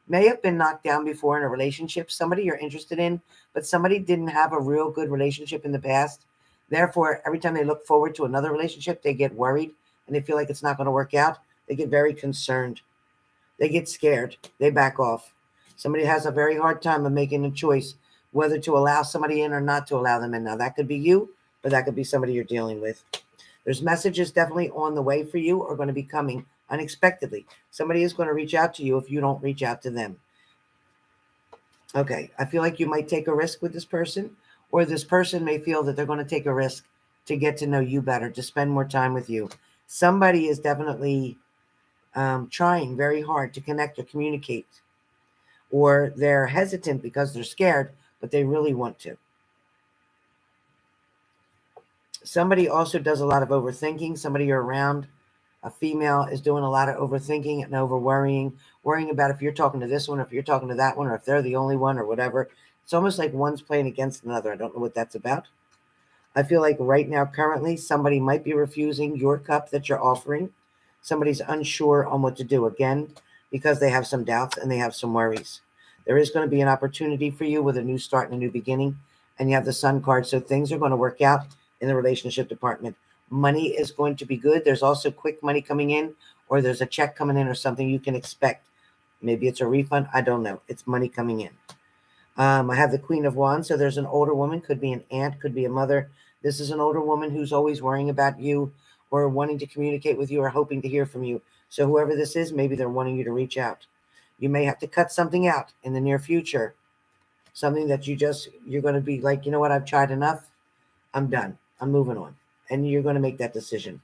may have been knocked down before in a relationship, somebody you're interested in, but somebody didn't have a real good relationship in the past. Therefore, every time they look forward to another relationship, they get worried and they feel like it's not going to work out. They get very concerned. They get scared. They back off. Somebody has a very hard time of making a choice whether to allow somebody in or not to allow them in. Now, that could be you, but that could be somebody you're dealing with. There's messages definitely on the way for you or going to be coming unexpectedly. Somebody is going to reach out to you if you don't reach out to them. Okay, I feel like you might take a risk with this person, or this person may feel that they're going to take a risk to get to know you better, to spend more time with you. Somebody is definitely trying very hard to connect or communicate, or they're hesitant because they're scared, but they really want to. Somebody also does a lot of overthinking. Somebody you're around, a female, is doing a lot of overthinking and over worrying about if you're talking to this one, or if you're talking to that one, or if they're the only one, or whatever. It's almost like one's playing against another. I don't know what that's about. I feel like right now, currently, somebody might be refusing your cup that you're offering. Somebody's unsure on what to do, again, because they have some doubts and they have some worries. There is going to be an opportunity for you with a new start and a new beginning, and you have the Sun card, so things are going to work out in the relationship department. Money is going to be good. There's also quick money coming in, or there's a check coming in, or something you can expect. Maybe it's a refund. I don't know. It's money coming in. I have the Queen of Wands. So there's an older woman, could be an aunt, could be a mother. This is an older woman who's always worrying about you, or wanting to communicate with you, or hoping to hear from you. So whoever this is, maybe they're wanting you to reach out. You may have to cut something out in the near future. Something that you're going to be like, you know what, I've tried enough. I'm done. I'm moving on. And you're going to make that decision.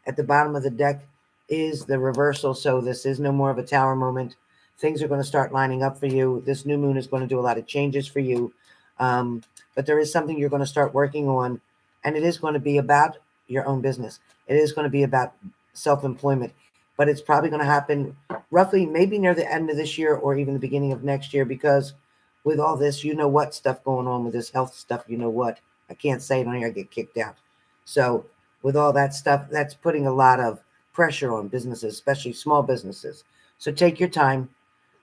At the bottom of the deck is the reversal. So this is no more of a tower moment. Things are going to start lining up for you. This new moon is going to do a lot of changes for you. But there is something you're going to start working on. And it is going to be about your own business. It is going to be about self-employment. But it's probably going to happen roughly maybe near the end of this year, or even the beginning of next year, because with all this, you know what, stuff going on with this health stuff, you know what. I can't say it on here, I get kicked out. So with all that stuff, that's putting a lot of pressure on businesses, especially small businesses. So take your time,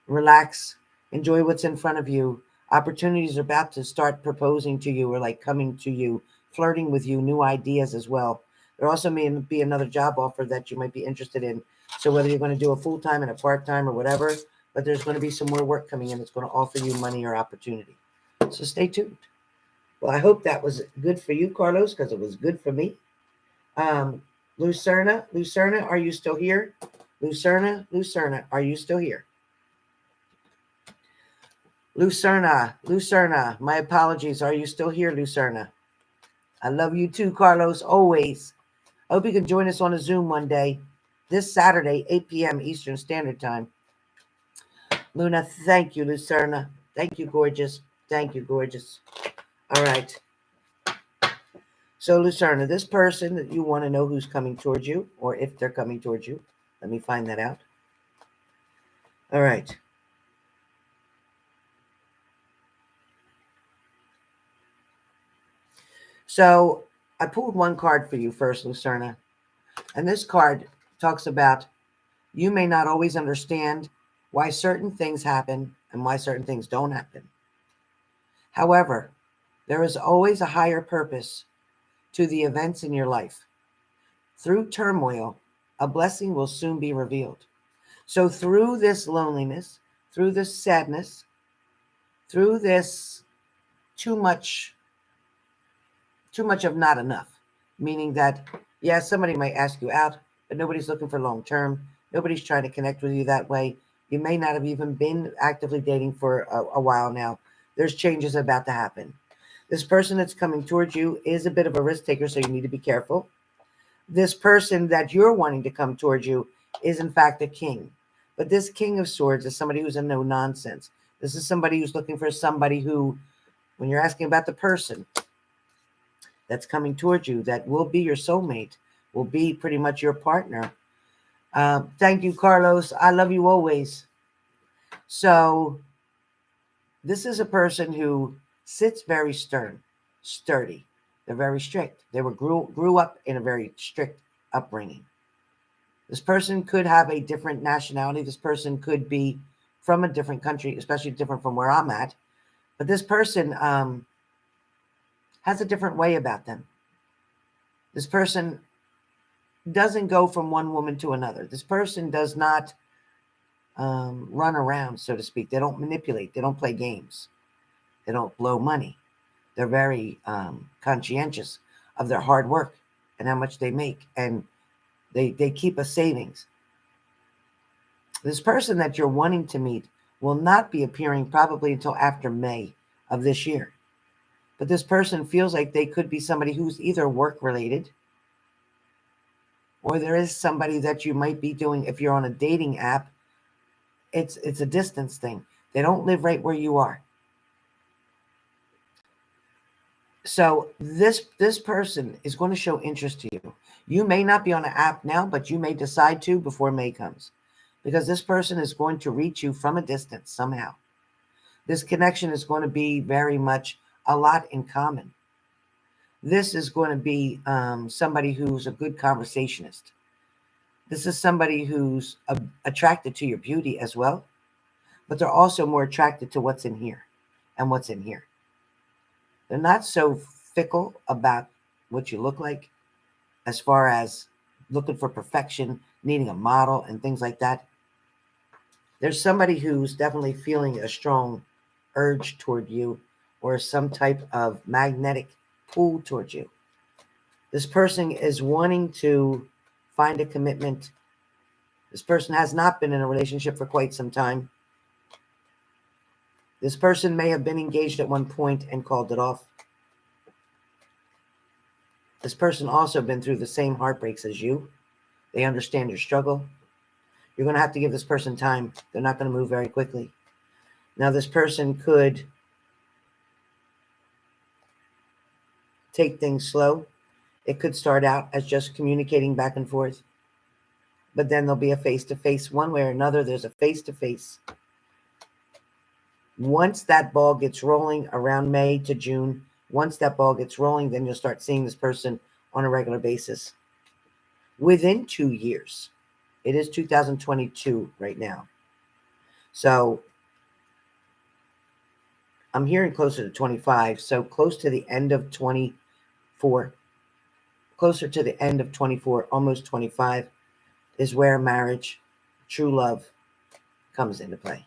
relax, enjoy what's in front of you. Opportunities are about to start proposing to you, or like coming to you, flirting with you, new ideas as well. There also may be another job offer that you might be interested in. So whether you're going to do a full-time and a part-time or whatever, but there's going to be some more work coming in that's going to offer you money or opportunity. So stay tuned. Well, I hope that was good for you, Carlos, because it was good for me. Lucerna, are you still here? Lucerna, are you still here? Lucerna, my apologies. Are you still here, Lucerna? I love you too, Carlos, always. I hope you can join us on a Zoom one day, this Saturday, 8 p.m. Eastern Standard Time. Luna, thank you, Lucerna. Thank you, gorgeous. Thank you, gorgeous. All right. So, Lucerna, this person that you want to know who's coming towards you, or if they're coming towards you. Let me find that out. All right. So, I pulled one card for you first, Lucerna. And this card talks about you may not always understand why certain things happen and why certain things don't happen. However, there is always a higher purpose to the events in your life. Through turmoil, a blessing will soon be revealed. So through this loneliness, through this sadness, through this too much of not enough, meaning that, yeah, somebody might ask you out, but nobody's looking for long term. Nobody's trying to connect with you that way. You may not have even been actively dating for a while now. There's changes about to happen. This person that's coming towards you is a bit of a risk taker, so you need to be careful. This person that you're wanting to come towards you is, in fact, a king. But this King of Swords is somebody who's a no nonsense. This is somebody who's looking for somebody who, when you're asking about the person that's coming towards you, that will be your soulmate, will be pretty much your partner. Thank you, Carlos. I love you always. So this is a person who sits very sturdy. They're very strict. They grew up in a very strict upbringing. This person could have a different nationality. This person could be from a different country, especially different from where I'm at. But this person has a different way about them. This person doesn't go from one woman to another. This person does not run around, so to speak. They don't manipulate. They don't play games. They don't blow money. They're very conscientious of their hard work and how much they make. And they keep a savings. This person that you're wanting to meet will not be appearing probably until after May of this year. But this person feels like they could be somebody who's either work-related, or there is somebody that you might be doing, if you're on a dating app, it's a distance thing. They don't live right where you are. So this person is going to show interest to you. You may not be on an app now, but you may decide to before May comes, because this person is going to reach you from a distance somehow. This connection is going to be very much a lot in common. This is going to be somebody who's a good conversationist. This is somebody who's attracted to your beauty as well, but they're also more attracted to what's in here and what's in here. They're not so fickle about what you look like, as far as looking for perfection, needing a model and things like that. There's somebody who's definitely feeling a strong urge toward you, or some type of magnetic pull towards you. This person is wanting to find a commitment. This person has not been in a relationship for quite some time. This person may have been engaged at one point and called it off. This person also been through the same heartbreaks as you. They understand your struggle. You're going to have to give this person time. They're not going to move very quickly. Now, this person could take things slow. It could start out as just communicating back and forth, but then there'll be a face-to-face. One way or another, there's a face-to-face. Once that ball gets rolling around May to June, once that ball gets rolling, then you'll start seeing this person on a regular basis. Within 2 years. It is 2022 right now. So I'm hearing closer to 25. So close to the end of 24. Closer to the end of 24, almost 25, is where marriage, true love, comes into play.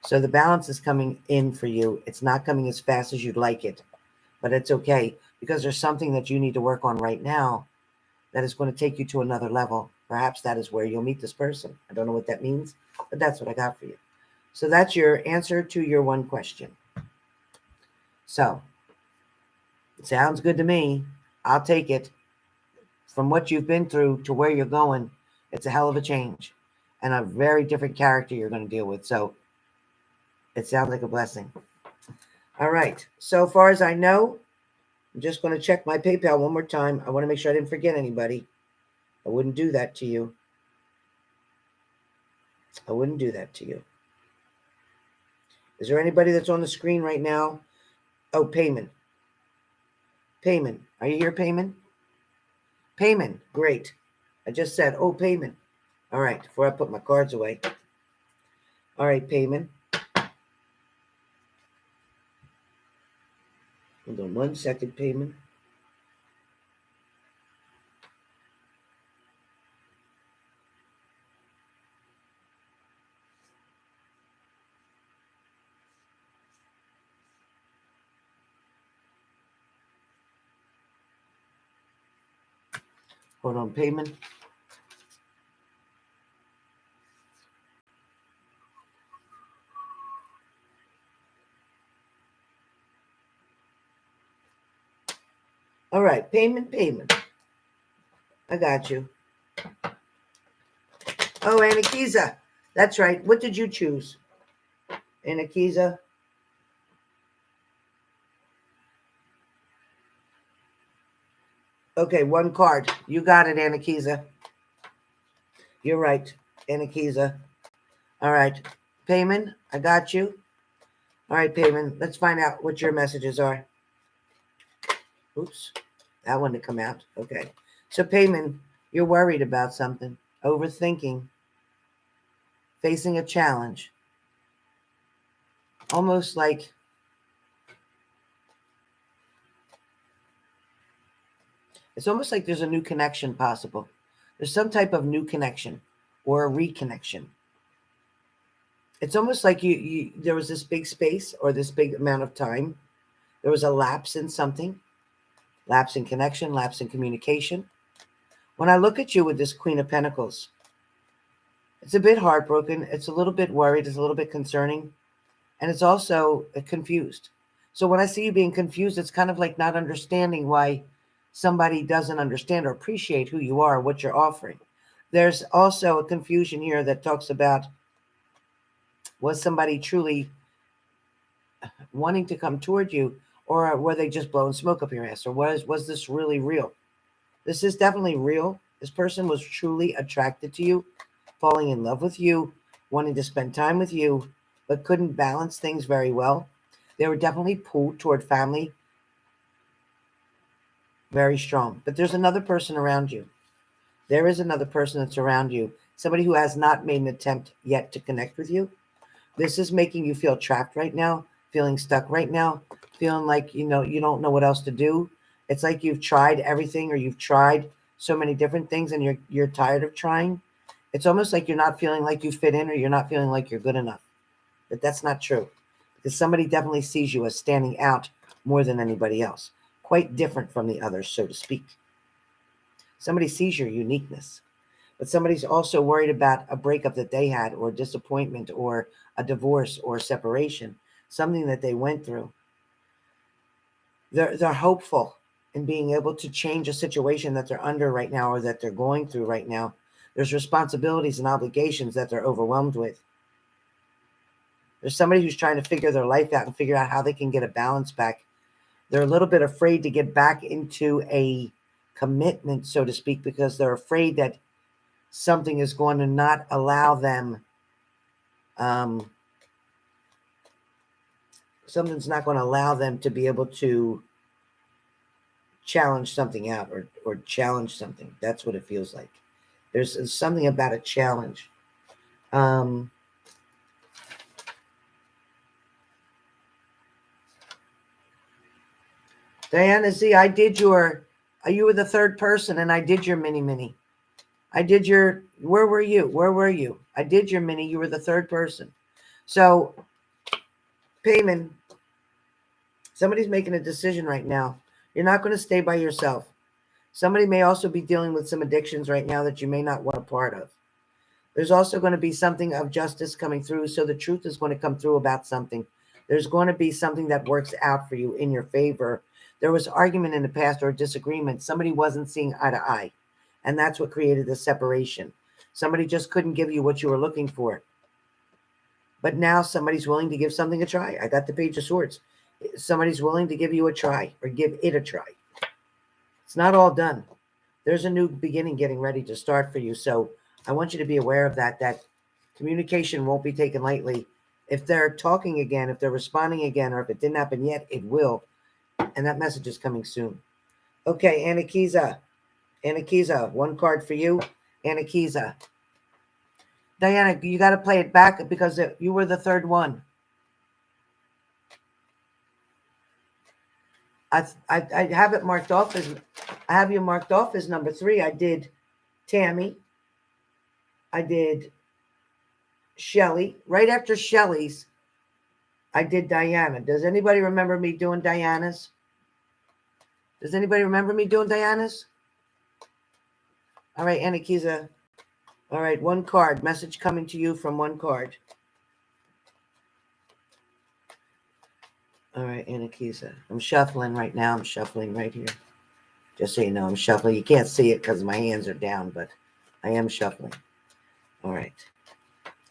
So the balance is coming in for you. It's not coming as fast as you'd like it, but it's okay, because there's something that you need to work on right now that is going to take you to another level. Perhaps that is where you'll meet this person. I don't know what that means, but that's what I got for you. So that's your answer to your one question. So it sounds good to me. I'll take it. From what you've been through to where you're going, it's a hell of a change and a very different character you're going to deal with. So it sounds like a blessing. All right. So far as I know, I'm just going to check my PayPal one more time. I want to make sure I didn't forget anybody. I wouldn't do that to you. I wouldn't do that to you. Is there anybody that's on the screen right now? Oh, Payment. Payment. Are you here, Payment? Payment. Great. I just said, oh, Payment. All right. Before I put my cards away. All right, Payment. Hold on 1 second, Payment. Hold on, Payment. All right, Payment. I got you. Oh, Anakisa. That's right. What did you choose? Anakisa? Okay, one card. You got it, Anakisa. You're right, Anakisa. All right. Payment, I got you. All right, Payment, let's find out what your messages are. Oops, that one didn't come out. Okay. So, Payment, you're worried about something, overthinking, facing a challenge. Almost like it's almost like there's a new connection possible. There's some type of new connection or a reconnection. It's almost like there was this big space or this big amount of time. There was a lapse in something, lapse in connection, lapse in communication. When I look at you with this Queen of Pentacles, it's a bit heartbroken. It's a little bit worried. It's a little bit concerning. And it's also confused. So when I see you being confused, it's kind of like not understanding why somebody doesn't understand or appreciate who you are, what you're offering. There's also a confusion here that talks about, was somebody truly wanting to come toward you, or were they just blowing smoke up your ass, or was this really real? This is definitely real. This person was truly attracted to you, falling in love with you, wanting to spend time with you, but couldn't balance things very well. They were definitely pulled toward family very strong. But there's another person around you. There is another person that's around you, somebody who has not made an attempt yet to connect with you. This is making you feel trapped right now, feeling stuck right now, feeling like, you don't know what else to do. It's like you've tried everything, or you've tried so many different things, and you're tired of trying. It's almost like you're not feeling like you fit in, or you're not feeling like you're good enough. But that's not true, because somebody definitely sees you as standing out more than anybody else, quite different from the others, so to speak. Somebody sees your uniqueness, but somebody's also worried about a breakup that they had, or disappointment, or a divorce, or separation, something that they went through. They're hopeful in being able to change a situation that they're under right now, or that they're going through right now. There's responsibilities and obligations that they're overwhelmed with. There's somebody who's trying to figure their life out and figure out how they can get a balance back. They're a little bit afraid to get back into a commitment, so to speak, because they're afraid that something is going to not allow them, something's not going to allow them to be able to challenge something out, or challenge something. That's what it feels like. There's something about a challenge. Diana Z, you were the third person, and I did your mini. I did where were you? I did your mini, you were the third person. So, Payman, somebody's making a decision right now. You're not going to stay by yourself. Somebody may also be dealing with some addictions right now that you may not want a part of. There's also going to be something of justice coming through, so the truth is going to come through about something. There's going to be something that works out for you in your favor. There was argument in the past, or disagreement. Somebody wasn't seeing eye to eye, and that's what created the separation. Somebody just couldn't give you what you were looking for. But now somebody's willing to give something a try. I got the Page of Swords. Somebody's willing to give you a try, or give it a try. It's not all done. There's a new beginning getting ready to start for you. So I want you to be aware of that communication won't be taken lightly. If they're talking again, if they're responding again, or if it didn't happen yet, it will. And that message is coming soon. Okay, Anakisa. Anakisa, one card for you. Anakisa. Diana, you got to play it back because you were the third one. I have it marked off as, I have you marked off as number 3. I did Tammy. I did Shelly. Right after Shelly's, I did Diana. Does anybody remember me doing Diana's? Does anybody remember me doing Diana's? All right, Anakisa. All right, one card. Message coming to you from one card. All right, Anakisa. I'm shuffling right now. I'm shuffling right here. Just so you know, I'm shuffling. You can't see it because my hands are down, but I am shuffling. All right.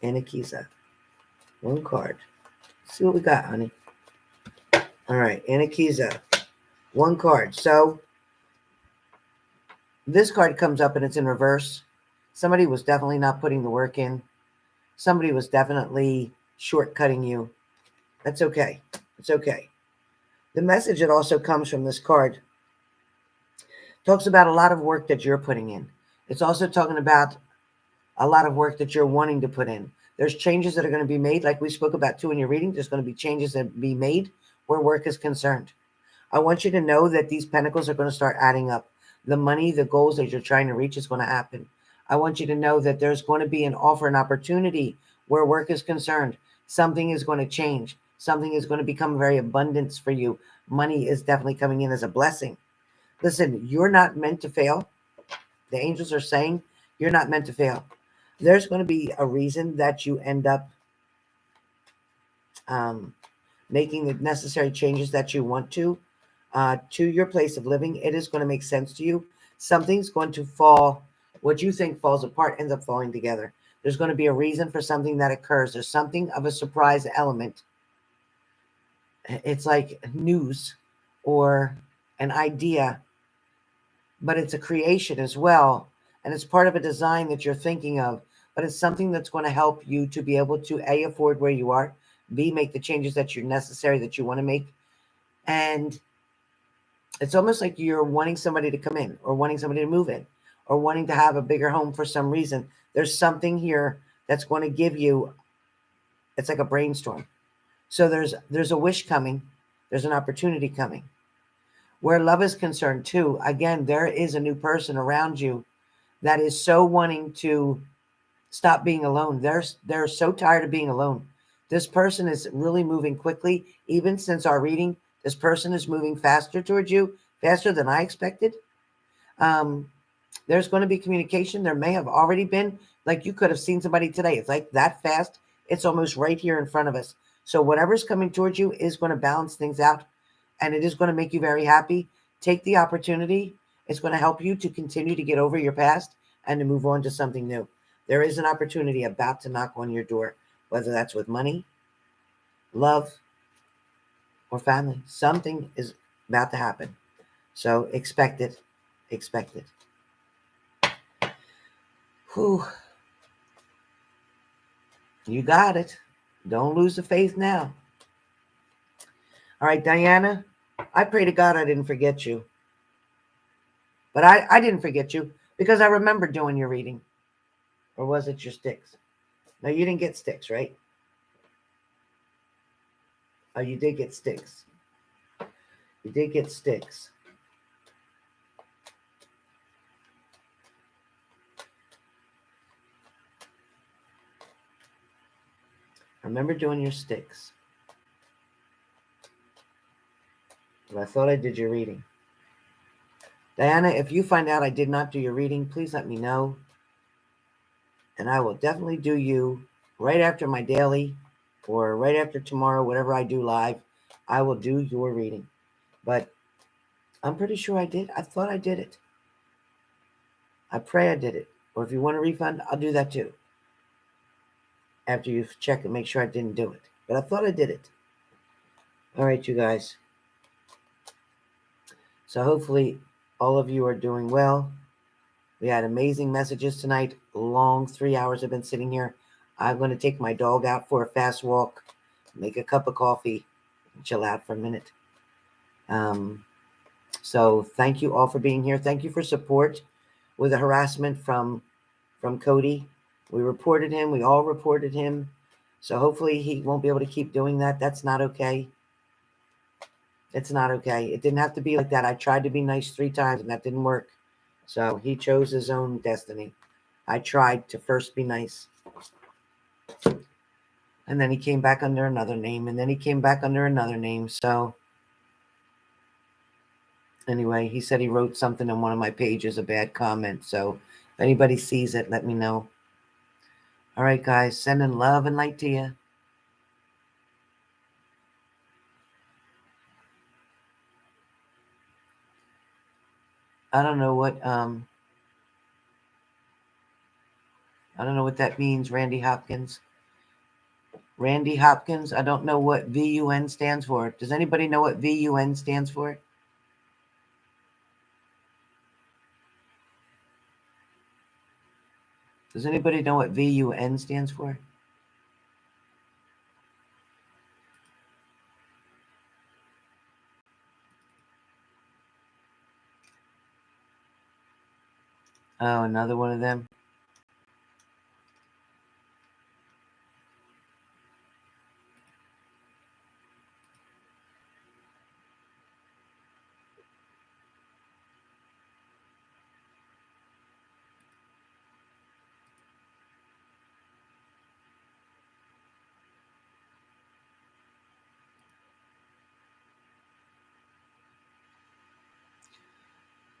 Anakisa. One card. Let's see what we got, honey. All right, Anakisa. One card. So this card comes up and it's in reverse. Somebody was definitely not putting the work in. Somebody was definitely shortcutting you. That's okay. It's okay. The message that also comes from this card talks about a lot of work that you're putting in. It's also talking about a lot of work that you're wanting to put in. There's changes that are going to be made, like we spoke about too in your reading. There's going to be changes that be made where work is concerned. I want you to know that these pentacles are going to start adding up. The money, the goals that you're trying to reach is going to happen. I want you to know that there's going to be an offer, an opportunity Where work is concerned, something is going to change. Something is going to become very abundance for you. Money is definitely coming in as a blessing. Listen, you're not meant to fail. The angels are saying you're not meant to fail. There's going to be a reason that you end up um, making the necessary changes that you want to your place of living. It is going to make sense to you. Something's going to fall. What you think falls apart ends up falling together. There's going to be a reason for something that occurs. There's something of a surprise element. It's like news or an idea, but it's a creation as well. And it's part of a design that you're thinking of, but it's something that's going to help you to be able to A, afford where you are, B, make the changes that you're necessary that you want to make. And it's almost like you're wanting somebody to come in or wanting somebody to move in or wanting to have a bigger home for some reason. There's something here that's going to give you, it's like a brainstorm. So there's a wish coming. There's an opportunity coming. Where love is concerned too, again, there is a new person around you that is so wanting to stop being alone. They're so tired of being alone. This person is really moving quickly. Even since our reading, this person is moving faster towards you, faster than I expected. There's going to be communication. There may have already been, like you could have seen somebody today. It's like that fast. It's almost right here in front of us. So whatever's coming towards you is going to balance things out, and it is going to make you very happy. Take the opportunity. It's going to help you to continue to get over your past and to move on to something new. There is an opportunity about to knock on your door, whether that's with money, love, or family. Something is about to happen. So expect it. Expect it. Whew. You got it. Don't lose the faith now. All right, Diana, I pray to God I didn't forget you. But I didn't forget you because I remember doing your reading. Or was it your Styx? No, you didn't get Styx, right? Oh, you did get Styx. You did get Styx. I remember doing your Styx. But I thought I did your reading. Diana, if you find out I did not do your reading, please let me know. And I will definitely do you right after my daily or right after tomorrow, whatever I do live. I will do your reading. But I'm pretty sure I did. I thought I did it. I pray I did it. Or if you want a refund, I'll do that too. After you check and make sure I didn't do it. But I thought I did it. All right, you guys. So hopefully all of you are doing well. We had amazing messages tonight. Long 3 hours I've been sitting here. I'm going to take my dog out for a fast walk, make a cup of coffee, and chill out for a minute. So thank you all for being here. Thank you for support with the harassment from Cody. We reported him. We all reported him. So hopefully he won't be able to keep doing that. That's not okay. It's not okay. It didn't have to be like that. I tried to be nice 3 times and that didn't work. So he chose his own destiny. I tried to first be nice. And then he came back under another name. And then he came back under another name. So anyway, he said he wrote something on one of my pages, a bad comment. So if anybody sees it, let me know. All right, guys. Sending love and light to you. I don't know what that means, Randy Hopkins. Randy Hopkins, I don't know what VUN stands for. Does anybody know what VUN stands for? Does anybody know what VUN stands for? Oh, another one of them.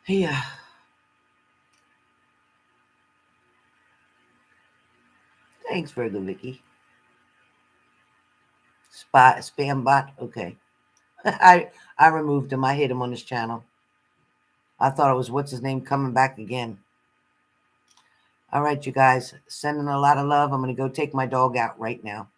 Yeah. Thanks, Virgo Vicky. Spam bot. Okay. I removed him. I hit him on his channel. I thought it was what's his name coming back again. All right, you guys. Sending a lot of love. I'm going to go take my dog out right now.